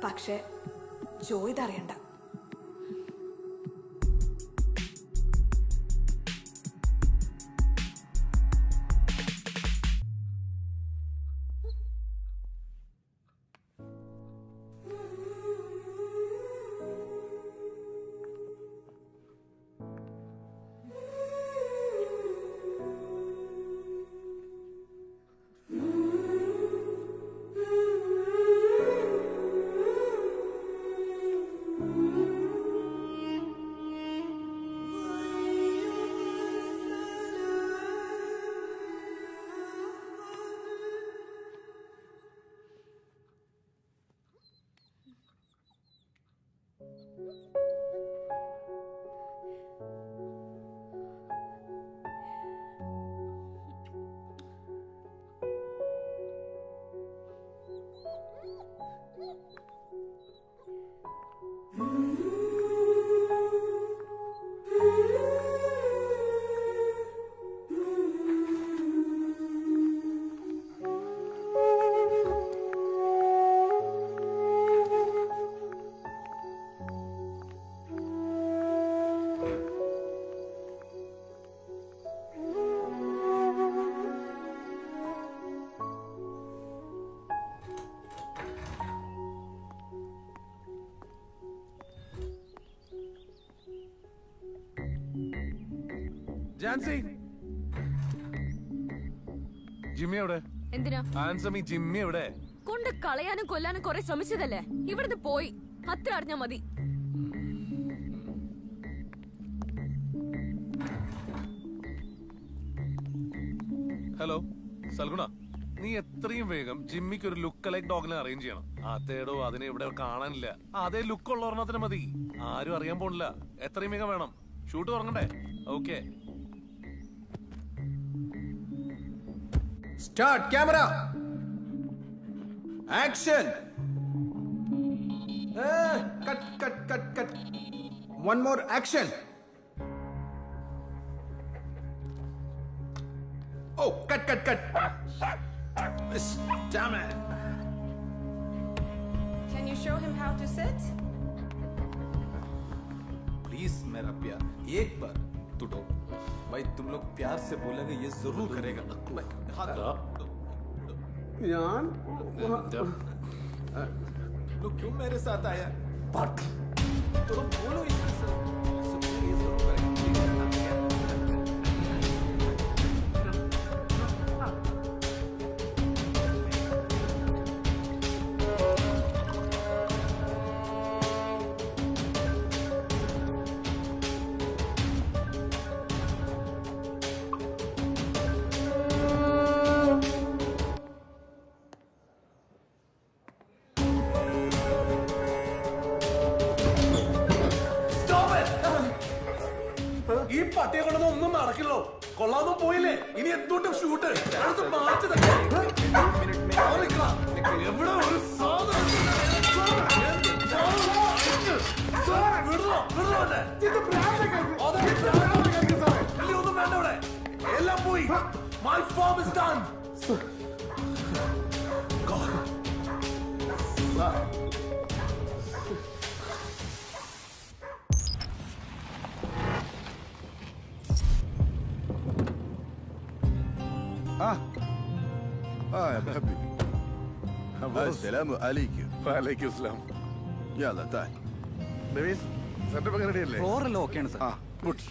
പക്ഷെ ജോ ഇതറിയണ്ട. ജാൻസി, ജിമ്മി എവിടെ? എന്തിനാ? ആൻസമി, ജിമ്മി എവിടെ? കൊണ്ട് കളയാനും കൊല്ലാനും കുറെ ശ്രമിച്ചതല്ലേ, ഇവിടുന്ന് പോയി. അത്ര അറിഞ്ഞാ മതി. ഹലോ സൽഗുണ, നീ എത്രയും വേഗം ജിമ്മിക്ക് ഒരു ലുക്ക് ലൈക്ക് ഡോഗിനെ അറേഞ്ച് ചെയ്യണം. അതേടോ, അതിനെ ഇവിടെ കാണാനില്ല. അതേ ലുക്ക് ഉള്ള ഒരെണ്ണത്തിന് മതി. ആരും അറിയാൻ പോണില്ല. എത്രയും വേഗം വേണം. ഷൂട്ട് തുടങ്ങണ്ടേ? Okay. Start camera. Action. Cut. One more action. Oh, cut. Damn it. Can you show him how to sit? Please मेरा प्यार एक बार टूटो भाई, तुम लोग प्यार से बोलेंगे ये जरूर करेगा। लोग क्यों मेरे साथ आया? तो बोलो इसमें से। ഈ പട്ടിയെ കൊണ്ടൊന്നും ഒന്നും നടക്കില്ലോ. കൊള്ളാമോ പോയില്ലേ? ഇനി എന്തുകൊണ്ടും ഷൂട്ട് എവിടെ ഒരു സാധനം ഒന്നും വേണ്ട ഇവിടെ, എല്ലാം പോയി. My form is done. يا حبيبي. السلام عليكم. وعليكم السلام. يلا تعال. نبيل setup ഒക്കെ റെഡിയല്ലേ? ഫ്ലോർ എല്ലാം ഓക്കെയാണ് സാർ. ഗുഡ്.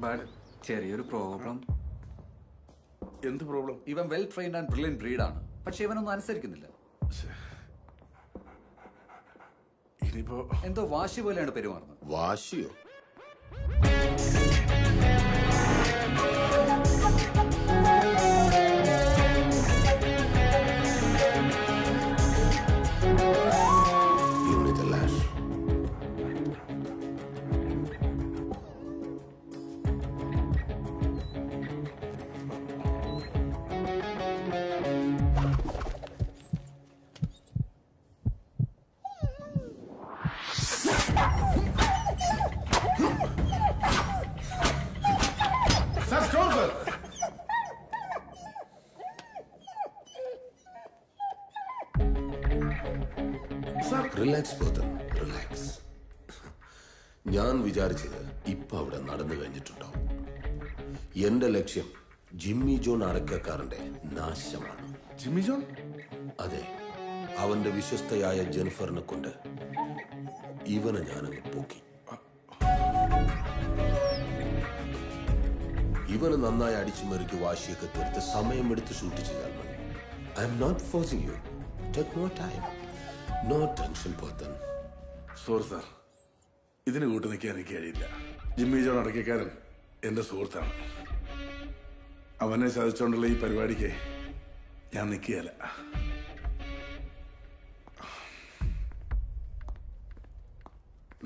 ബട്ട് ചെറിയൊരു പ്രോബ്ലം. എന്ത് പ്രോബ്ലം? ഇവൻ വെൽ ട്രെയിൻഡ് ആൻഡ് ബ്രില്യന്റ് ബ്രീഡാണ്, പക്ഷെ ഇവനൊന്നും അനുസരിക്കുന്നില്ല. ഇനിയിപ്പോ എന്തോ വാശി പോലെയാണ് പെരുമാറുന്നത്. വാശിയോ? Relax Pothan, relax. ഞാൻ വിചാരിച്ചത് ഇപ്പൊ അവിടെ നടന്നു കഴിഞ്ഞിട്ടുണ്ടാവും. എന്റെ ലക്ഷ്യം ജിമ്മി ജോൺ അടയ്ക്കക്കാരന്റെ നാശമാണ്. Jimmy John? അതെ, അവന്റെ വിശ്വസ്തയായ ജെനിഫറിനെ കൊണ്ട് ഇവനെ ഞാനങ്ങ് പോക്കി. ഇവന് നന്നായി അടിച്ചുമറിക്ക് വാശിയൊക്കെ തീർത്ത് സമയമെടുത്ത് ഷൂട്ട് ചെയ്താൽ മതി. I am not forcing you. Take more time. No tension Pothan. Sorry sir, ഇതിന് കൂട്ടു നിൽക്കാൻ എനിക്ക് കഴിയില്ല. ജിമ്മി ജോൺ അടയ്ക്കക്കാരൻ എന്റെ സുഹൃത്താണ്. അവനെ സാധിച്ചുകൊണ്ടുള്ള ഈ പരിപാടിക്ക് ഞാൻ നിൽക്കുകയല്ല.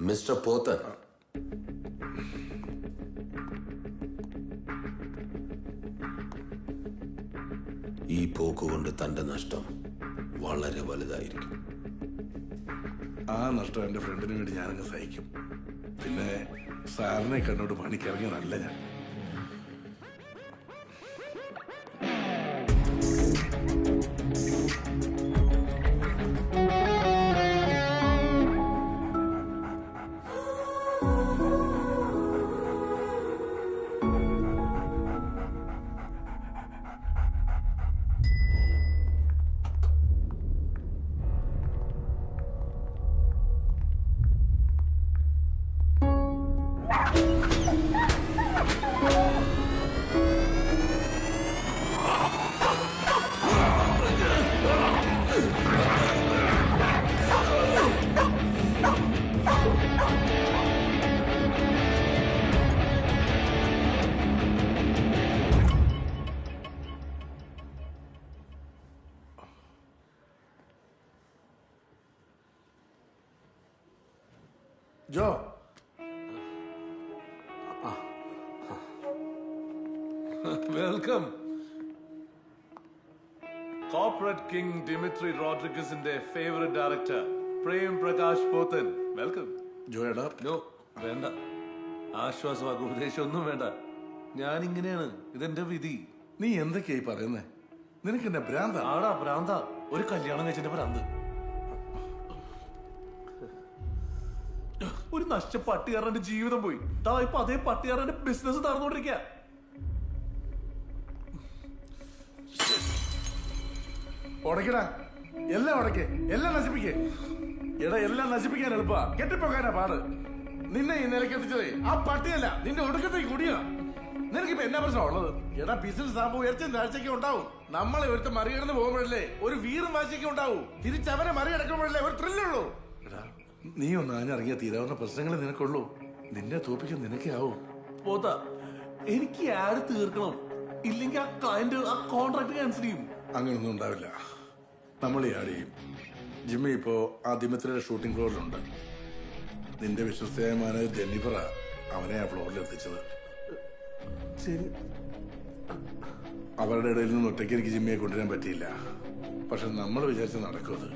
മിസ്റ്റർ പോത്തൻ, ഈ പോക്കുകൊണ്ട് തന്റെ നഷ്ടം വളരെ വലുതായിരിക്കും. ആ നഷ്ടം എന്റെ ഫ്രണ്ടിന് വേണ്ടി ഞാനങ്ങ് സഹിക്കും. പിന്നെ സാറിനെ കണ്ടോട്ട് പണിക്കിറങ്ങിയതല്ല ഞാൻ. Joe, welcome. Corporate king Dimitri റോഡ്രിഗസിന്റെ favourite director Prem Prakash Pothan. Welcome. ജോയടാ. നോ വേണ്ട. ആശ്വാസമാക്കും ഉപദേശം ഒന്നും വേണ്ട. ഞാൻ ഇങ്ങനെയാണ്, ഇതെന്റെ വിധി. നീ എന്തൊക്കെയായി പറയുന്നേ? നിനക്ക് എന്നെ ഭ്രാന്ത? ആടാ ഭ്രാന്ത. ഒരു കല്യാണം കഴിച്ചെന്റെ ഭ്രാന്ത്. ഒരു നശിച്ച പട്ടികാരന്റെ ജീവിതം പോയി. ഇപ്പൊ അതേ പട്ടികാരന്റെ ബിസിനസ് നടന്നുകൊണ്ടിരിക്കുക. ഉടക്കടാ, എല്ലാം ഉടക്കേ, എല്ലാം നശിപ്പിക്കേ. എടാ, എല്ലാം നശിപ്പിക്കാൻ എളുപ്പാ, കെട്ടിപ്പോക്കാനാ പാട്. നിന്നെ ഈ നിലയ്ക്ക് എത്തിച്ചതേ ആ പട്ടിയല്ല, നിന്റെ ഒടുക്കത്തേക്ക് കുടിയാ. നിനക്കിപ്പോ എന്നാ പ്രശ്നം ഉള്ളത്? എടാ, ബിസിനസ് ആകുമ്പോ ഉയർച്ചയും താഴ്ചയ്ക്ക് ഉണ്ടാവും. നമ്മളെ ഒരുത്ത മറികടന്ന് പോകുമ്പോഴല്ലേ ഒരു വീറും വാശിയൊക്കെ ഉണ്ടാവും. തിരിച്ചവനെ മറികടക്കുമ്പോഴല്ലേ ഒരു ത്രില്ലുള്ളൂ. എടാ, നീ ഒന്ന് ആഞ്ഞിറങ്ങിയ തീരാവുന്ന പ്രശ്നങ്ങൾ നിനക്കുള്ളൂ. നിന്നെ തോപ്പിക്കാൻ നിനക്കേ ആവും. പോത്താ, എനിക്ക് ആഡ് തീർക്കണം, ഇല്ലെങ്കിൽ ആ ക്ലയന്റ് ആ കോൺട്രാക്ട് ക്യാൻസൽ ചെയ്യും. അങ്ങനൊന്നും ഉണ്ടാവില്ല, നമ്മൾ ഈ ആഡ് ചെയ്യും. ജിമ്മി ഇപ്പോ ആ ദിമിത്രിയുടെ ഷൂട്ടിംഗ് ഫ്ലോറിലുണ്ട്. നിന്റെ വിശ്വസ്തയായ മാനേജർ ജെന്നിഫറാ അവനെ ആ ഫ്ലോറിൽ എത്തിച്ചത്. അവരുടെ ഇടയിൽ നിന്ന് ഒറ്റയ്ക്ക് എനിക്ക് ജിമ്മിയെ കൊണ്ടുവരാൻ പറ്റിയില്ല. പക്ഷെ നമ്മൾ വിചാരിച്ച നടക്കും അത്.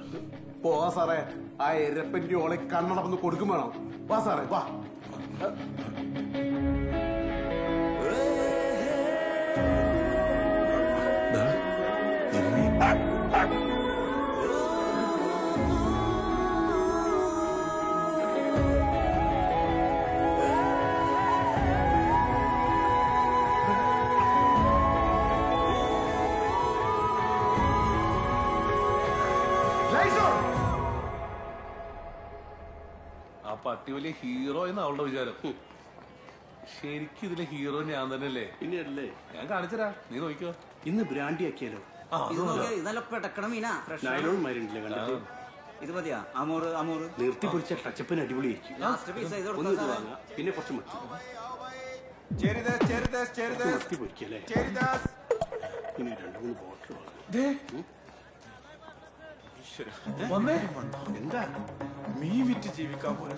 പോവാ സാറേ, ആ എരപ്പന്റെ ഓളെ കണ്ണടന്ന് കൊടുക്കും വേണം. വാ സാറേ, വാ. ആ പട്ടി വലിയ ഹീറോ എന്ന് അവളുടെ വിചാരം. ശരിക്കും ഇതിലെ ഹീറോ ഞാൻ തന്നെയല്ലേ? പിന്നെയല്ലേ? ഞാൻ കാണിച്ചരാ, നീ നോക്കിക്കോ. ഇന്ന് ബ്രാൻഡി ആക്കിയാലോ? ഇത് മതിയാ? അമൂറ് അമൂറ് നിർത്തി പൊരിച്ച ടച്ചപ്പിന് അടിപൊളിയായിരിക്കും. പിന്നെ കുറച്ച് മത്തി പൊരിക്കല്ലേ? ഇനി 2-3 ബോട്ടിൽ എന്താ മീൻ വിറ്റ് ജീവിക്കാൻ പോലെ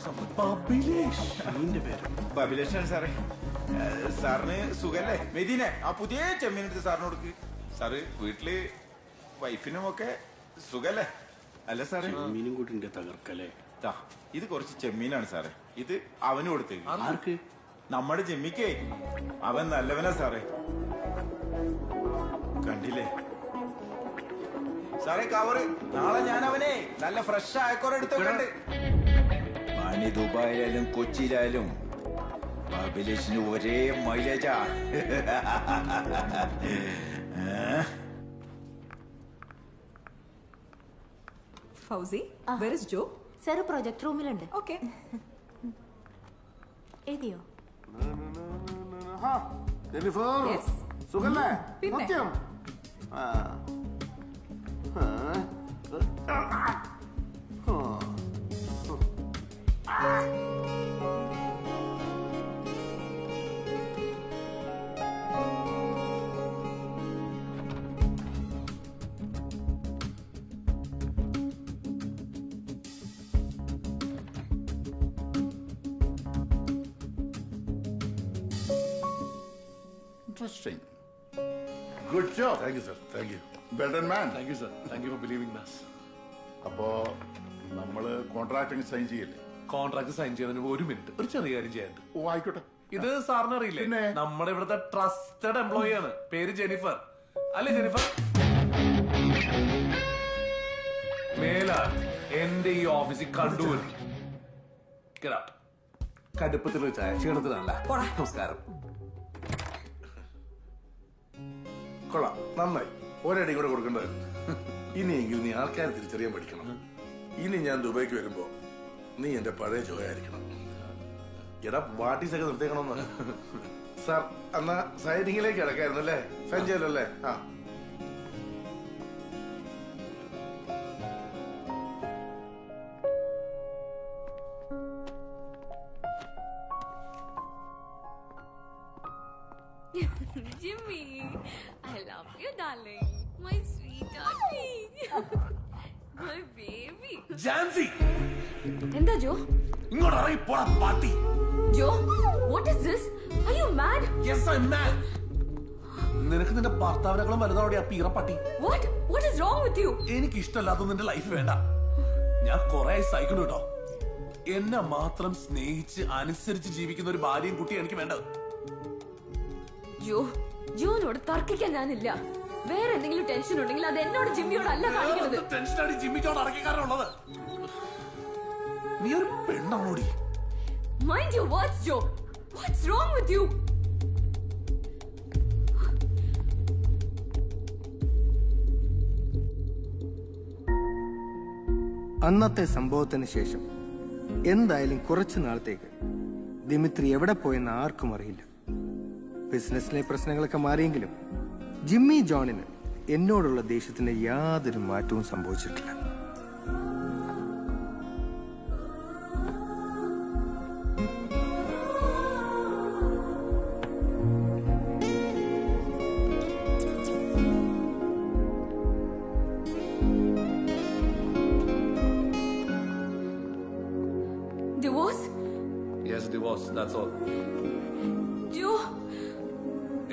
മീനിന്റെ പേര് ബബിലേഷാണ് സാറേ. സാറിന് സുഖല്ലേ? മെദീനെ ആ പുതിയ ചെമ്മീനെടുത്ത് സാറിന് കൊടുക്ക്. സാറ് വീട്ടില് വൈഫിനും ഒക്കെ സുഖല്ലേ? അല്ല സാറേ, മീനും കൂട്ടിന്റെ തകർക്കല്ലേ? ഇത് കുറച്ച് ചെമ്മീനാണ് സാറേ, ഇത് അവന് കൊടുത്തേക്ക്. ആർക്ക്? നമ്മുടെ ജമ്മിക്കേ. അവൻ നല്ലവനാ സാറേ, കണ്ടില്ലേ സാറേ കവറ്. നാളെ ഞാൻ അവനെ നല്ല ഫ്രഷ് ആയക്കോറ് എടുത്തോണ്ട്. പണി ദുബായിലായാലും കൊച്ചിയിലായാലും ബബിലേഷിന് ഒരേ മൈലേജാ. Fauzi, where is Joe? Sir project റൂമിലുണ്ട്. ഓക്കെ. എഴുതിയോ? സുഖല്ലേ? പിന്നെ സത്യം. Interesting. Good job. Thank you, sir. Thank you. Well done, man. Thank you, sir. Thank you for believing in us. അപ്പോ നമ്മള് കോൺട്രാക്ട് സൈൻ ചെയ്യല്ലേ? കോൺട്രാക്ട് സൈൻ ചെയ്യുന്നതിന് 1 മിനിറ്റ് ഒരു ചെറിയ കാര്യം ചെയ്യാനുണ്ട്. ഓ ആയിക്കോട്ടെ. ഇത് സാറിന് അറിയില്ലേ? നമ്മുടെ ഇവിടുത്തെ ട്രസ്റ്റഡ് എംപ്ലോയി ആണ്. പേര് ജെനിഫർ. അല്ലേ ജെനിഫർ? മേല എന്റെ ഈ ഓഫീസിൽ കണ്ടുവരും. കടുപ്പത്തിൽ വെച്ചായ ക്ഷീണത്തിനല്ല. നമസ്കാരം. കൊള്ളാം, നന്നായി. ഒരടി കൂടെ കൊടുക്കേണ്ടത്. ഇനിയെങ്കിലും നീ ആൾക്കാരെ തിരിച്ചറിയാൻ പഠിക്കണം. ഇനി ഞാൻ ദുബായിക്ക് വരുമ്പോ നീ എന്റെ പഴയ ജോയായിരിക്കണം. എടാ വാട്ടീസൊക്കെ നിർത്തിക്കണമെന്ന്. സാർ എന്നാ സൈനിങ്ങിലേക്ക് കിടക്കായിരുന്നു അല്ലേ? സഞ്ജയല്ലേ? ആ Jimmy, I love you, darling. My sweetheart. My baby. Jancy, എന്താ ജോ? ഇങ്ങോട്ട് ഇറങ്ങി പോടാ പാട്ടി. ജോ, what is this? Are you mad? Yes, I'm mad. നിനക്ക് നിന്റെ ഭർത്താവിനേക്കാളും വലുതോടെ ആ പീറ പട്ടി. What? What is wrong with you? എനിക്ക് ഇഷ്ടമല്ലാത്ത നിന്റെ ലൈഫ് വേണ്ട. ഞാൻ കുറെ സഹിക്കുന്നു കേട്ടോ. എന്നെ മാത്രം സ്നേഹിച്ച് അനുസരിച്ച് ജീവിക്കുന്ന ഒരു ഭാര്യയും കുട്ടിയും എനിക്ക് വേണ്ടത്. ജോനോട് തർക്കിക്കാൻ ഞാനില്ല. വേറെ എന്തെങ്കിലും ടെൻഷൻ ഉണ്ടെങ്കിൽ അത് എന്നോട് ജിമ്മിയോട് അല്ല കാണിക്കുന്നത്. ടെൻഷനാണ് ജിമ്മിക്കോട് അടക്കിക്കാരുള്ളത്. നീ ഒരു പെണ്ണാണോടി? Mind your words, Joe. What's wrong with you? അന്നത്തെ സംഭവത്തിന് ശേഷം എന്തായാലും കുറച്ചു നാളത്തേക്ക് ദിമിത്രി എവിടെ പോയെന്ന് ആർക്കും അറിയില്ല. ബിസിനസ്സിലെ പ്രശ്നങ്ങളൊക്കെ മാറിയെങ്കിലും ജിമ്മി ജോണിന് എന്നോടുള്ള ദേഷ്യത്തിന് യാതൊരു മാറ്റവും സംഭവിച്ചിട്ടില്ല.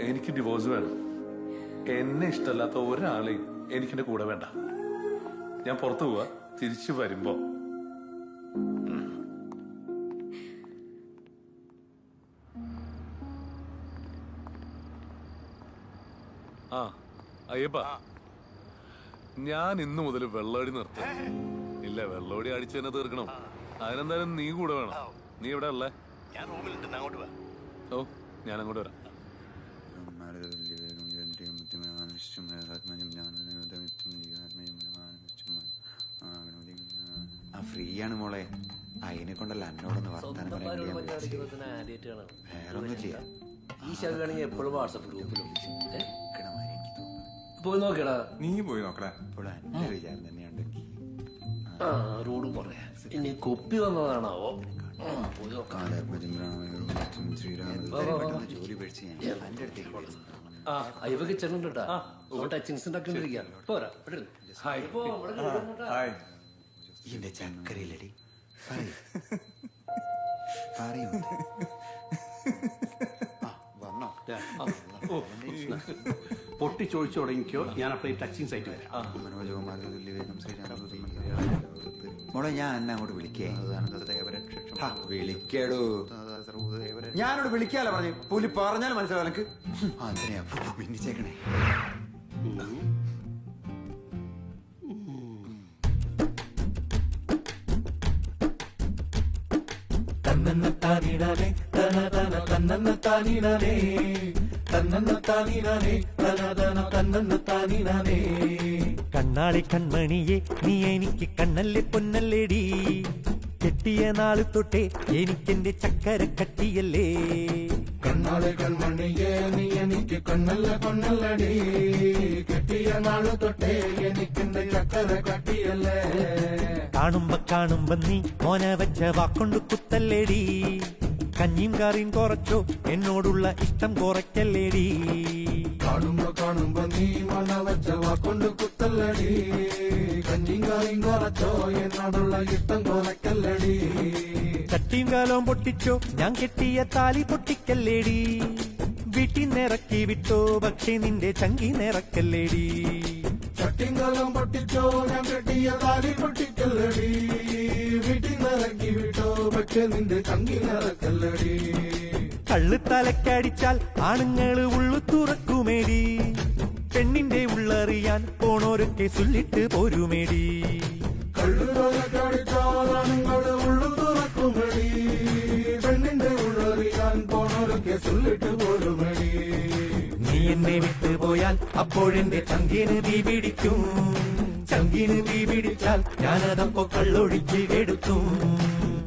എനിക്ക് ഡിവോഴ്സ് വേണം. എന്നെ ഇഷ്ടമല്ലാത്ത ഒരാളെയും എനിക്കെന്റെ കൂടെ വേണ്ട. ഞാൻ പുറത്തു പോവാ. തിരിച്ചു വരുമ്പോ അയ്യപ്പ, ഞാൻ ഇന്നു മുതൽ വെള്ളോടി നിർത്തും. ഇല്ല, വെള്ളോടി അടിച്ചു തന്നെ തീർക്കണം. അതിനെന്തായാലും നീ കൂടെ വേണം. നീ എവിടെ ഉള്ളേ? ഓ, ഞാൻ അങ്ങോട്ട് വരാം. ഫ്രീ ആണ് മോളെ, അതിനെ കൊണ്ടല്ല എന്നോടൊന്ന് വർത്താനം പറയാൻ. വേറൊന്നുമില്ല. ഈ ശരിയാണെങ്കിൽ എപ്പോഴും വാട്സപ്പ് ഗ്രൂപ്പിലും പോയി നോക്കടാ. നീ പോയി നോക്കടാ. ഇപ്പോൾ എന്റെ വിചാരം തന്നെയുണ്ട്. റോഡും പറയാ. ഇനി കൊപ്പി വന്നതാണാവോ? ജോലി പഠിച്ച് ഞാൻ എന്റെ അടുത്തേക്ക് അയ്യപ്പ കിച്ചണുണ്ടാ. ടച്ചിങ്സ് ഉണ്ടാക്കിക്കൊണ്ടിരിക്കാം. പോരാ എന്റെ ചക്കരയിലടി പൊട്ടിച്ചൊഴിച്ചു തുടങ്ങിക്കോ. ഞാൻ അപ്പോൾ ടച്ചിങ് സൈറ്റ് വരാം. മോളെ, ഞാൻ എന്നെ അങ്ങോട്ട് വിളിക്കേ. വിളിക്കടോ. ഞാനോട് വിളിക്കാലോ പറഞ്ഞു. പുലി പറഞ്ഞാലും മനസ്സിലാവും എനിക്ക്. അതിനെയാ മിന്നിച്ചേക്കണേ. തന്നന്നത്താനിനാനേ തനതന തന്നന്നത്താനിനാനേ തന്നന്നത്താനിനാനേ തനതന തന്നന്നത്താനിനാനേ. കണ്ണാളി കൺമണിയെ നീ എനിക്ക് കണ്ണല്ലേ പൊന്നല്ലേടി. കെട്ടിയ നാള് തൊട്ടേ എനിക്കെന്റെ ചക്കര കട്ടിയല്ലേ. കണ്ണാളി കൺമണിയെ നീ എനിക്ക് കണ്ണല്ല പൊന്നല്ലടി. കെട്ടിയ നാള് തൊട്ടേ എനിക്കെന്റെ ചക്കര കട്ടിയല്ലേ. കാണുമ്പോ നീ മോന വെച്ച വാക്കൊണ്ട് കുത്തല്ലേടി. കഞ്ഞിയും കറിയും കുറച്ചോ എന്നോടുള്ള ഇഷ്ടം കുറയ്ക്കല്ലേടി. കാണുമ്പോ നീ മോന വെച്ച വാക്കൊണ്ട് കുത്തല്ലടി. കഞ്ഞിയും കറിയും കുറച്ചോ എന്നോടുള്ള ഇഷ്ടം കുറയ്ക്കല്ലടി. ചട്ടിയും കാലവും പൊട്ടിച്ചോ ഞാൻ കെട്ടിയ താലി പൊട്ടിക്കല്ലേടി. വീട്ടിൽ നിറക്കി വിട്ടോ പക്ഷേ നിന്റെ ചങ്കി നിറക്കല്ലേടി. ചട്ടിങ്കാലം പൊട്ടിച്ചോ ഞാൻ കെട്ടിയ താലി പൊട്ടിക്കല്ലടി. വീട്ടിൽ നിറക്കി വിട്ടോ പക്ഷേ നിന്റെ ചങ്കി നിറക്കല്ലടി. കള്ളു തലക്കടിച്ചാൽ ആണുങ്ങള് ഉള്ളു തുറക്കുമേടി. പെണ്ണിന്റെ ഉള്ളറിയാൻ പോണോരൊക്കെ ചൊല്ലിട്ട് പോരുമേടി. കള്ളു തലക്കടിച്ചാൽ ആണുങ്ങള് ഉള്ളു തുറക്കുമേടി. പെണ്ണിന്റെ ഉള്ളറിയാൻ പോണോരൊക്കെ ചൊല്ലിട്ട് പോരുമേടി. നീ എന്നെ വിട്ടുപോയാൽ അപ്പോഴെന്റെ ചങ്കിന് തീ പിടിക്കും. ചങ്കിന് തീ പിടിച്ചാൽ ഞാനതപ്പോ കള്ളൊഴിച്ച് കെടുത്തും.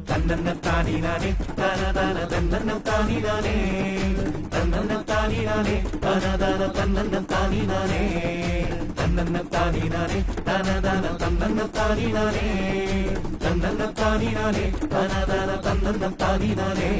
തന്നന്നത്താനിനാനേ തനതന തന്നന്നത്താനിനാനേ തന്നന്നത്താനിനാനേ തനതന തന്നന്നത്താനിനാനേ തന്നന്നത്താനിനാനേ തനതന തന്നന്നത്താനിനാനേ തന്നന്നത്താനിനാനേ തനതന തന്നന്നത്താനിനാനേ.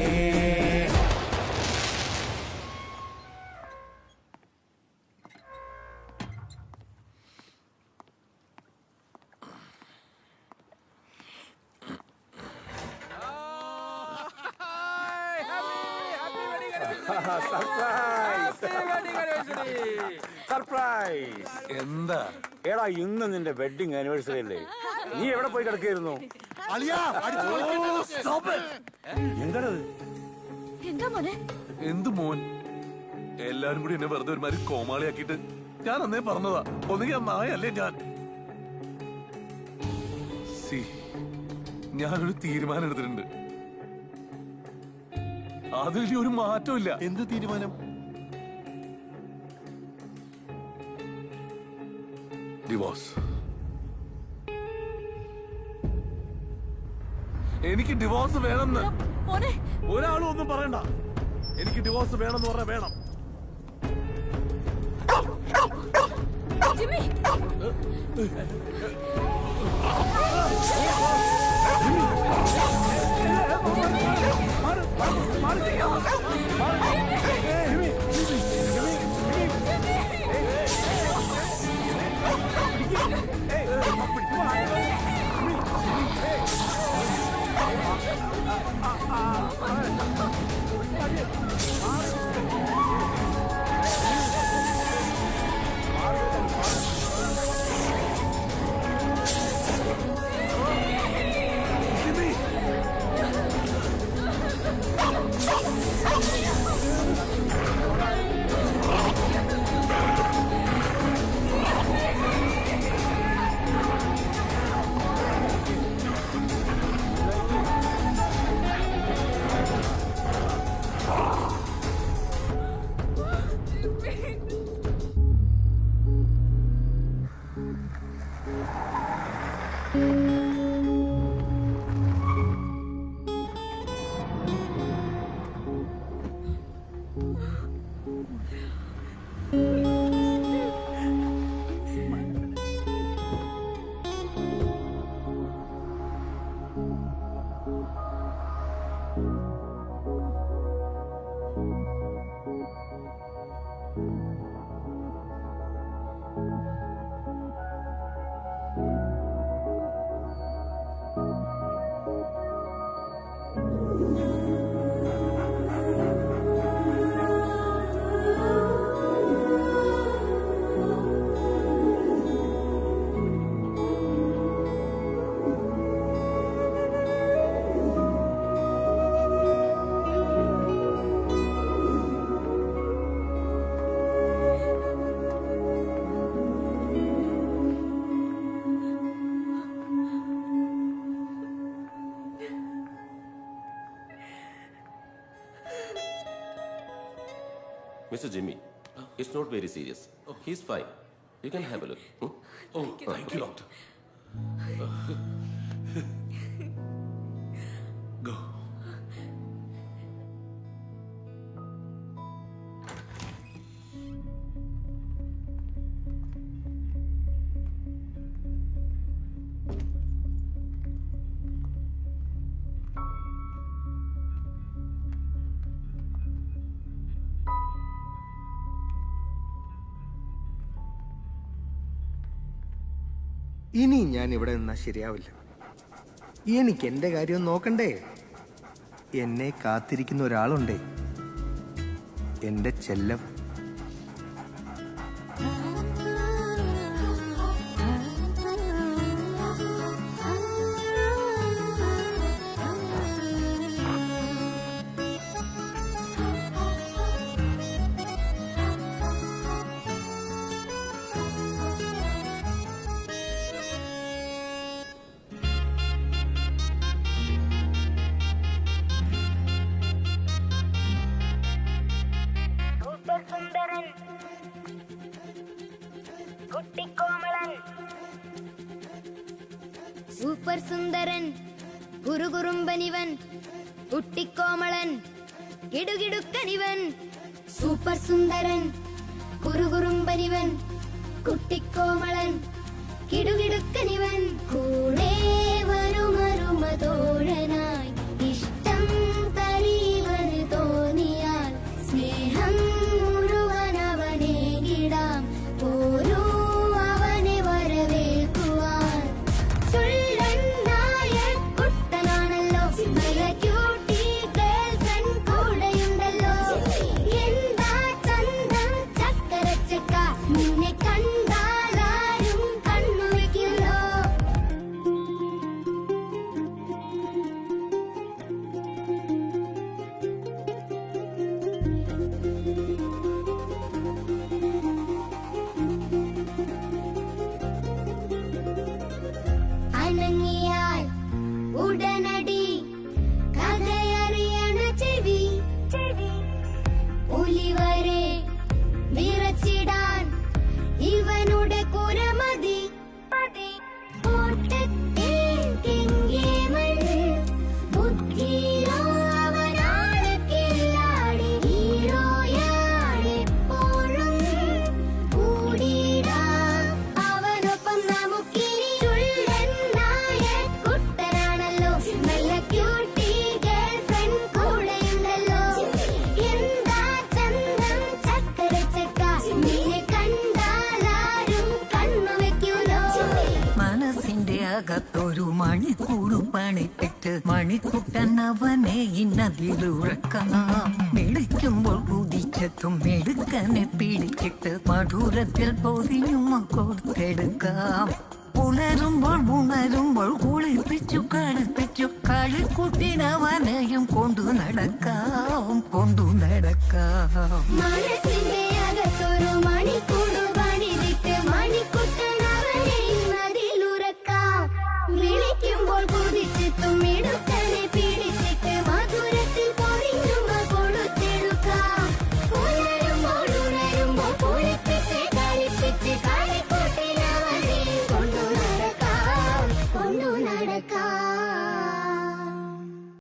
സർപ്രൈസ്. എന്താ എടാ, ഇന്ന് നിന്റെ വെഡിങ് ആനിവേഴ്സറി അല്ലേ? നീ എവിടെ പോയി കിടക്കായിരുന്നു? എന്താണത്? എന്താ മോനെ? എന്ത് മോൻ? എല്ലാരും കൂടി എന്നെ വെറുതെ ഒരുമാതിരി കോമാളിയാക്കിയിട്ട് ഞാൻ അന്നേ പറഞ്ഞതാ, ഒന്നുകിൽ ആ നായല്ലേ ഞാൻ. ഞാനൊരു തീരുമാനം എടുത്തിട്ടുണ്ട്. അതിൽ ഒരു മാറ്റമില്ല. എന്ത് തീരുമാനം? ഡിവോഴ്സ്. എനിക്ക് ഡിവോഴ്സ് വേണമെന്ന് ഒരാളും ഒന്നും പറയണ്ട. എനിക്ക് ഡിവോഴ്സ് വേണമെന്ന് പറഞ്ഞാൽ വേണം. Jimmy Mr. Jimmy, it's not very serious. He's fine. You can have a look. Oh, thank you, doctor. Go. ഇനി ഞാൻ ഇവിടെ നിന്നാ ശരിയാവില്ല. എനിക്ക് എന്റെ കാര്യം നോക്കണ്ടേ? എന്നെ കാത്തിരിക്കുന്ന ഒരാളുണ്ടേ, എന്റെ ചെല്ലം. സൂപ്പർ സുന്ദരൻ, കുറുകുറുമ്പനിവൻ, കുട്ടിക്കോമളൻ, കിടുകിടുക്കനിവൻ. സൂപ്പർ സുന്ദരൻ, കുറുകുറുമ്പനിവൻ, കുട്ടിക്കോമളൻ, കിടുകിടുക്കനിവൻ. കൂടെ വരുമരുമ തോഴനായി ഇഷ്ടം തരീവന് തോന്നിയാൽ സ്നേഹം മുഴുവൻ അവനേകിടാം. പോരൂ അവനെ വരവേൽക്കുവാൻ. ചുള്ളൻ നായർ കുട്ടനാണല്ലോ, നല്ല ക്യൂട്ടി ഗേൾഫ്രൻ കൂടെയുണ്ടല്ലോ. എന്താ ചന്തം ചക്കരച്ചക്ക, നിന്നെ കണ്ടാലാരും കണ്ണു വയ്ക്കുമല്ലോ. ഒരു മണിക്കൂർ പണിപ്പെട്ട് മണിക്കുട്ടൻ അവനെ ഇന്നതിലുറക്കാം. വിളിക്കുമ്പോൾ കുതിച്ചെത്തും മെടുക്കനെ പിടിച്ചിട്ട് മധുരത്തിൽ പൊതിയുമ കൊടുത്തെടുക്കാം. ഉണരുമ്പോൾ ഉണരുമ്പോൾ കുളിപ്പിച്ചു കളിപ്പിച്ചു കളിക്കുട്ടിനവനെയും കൊണ്ടു നടക്കാം.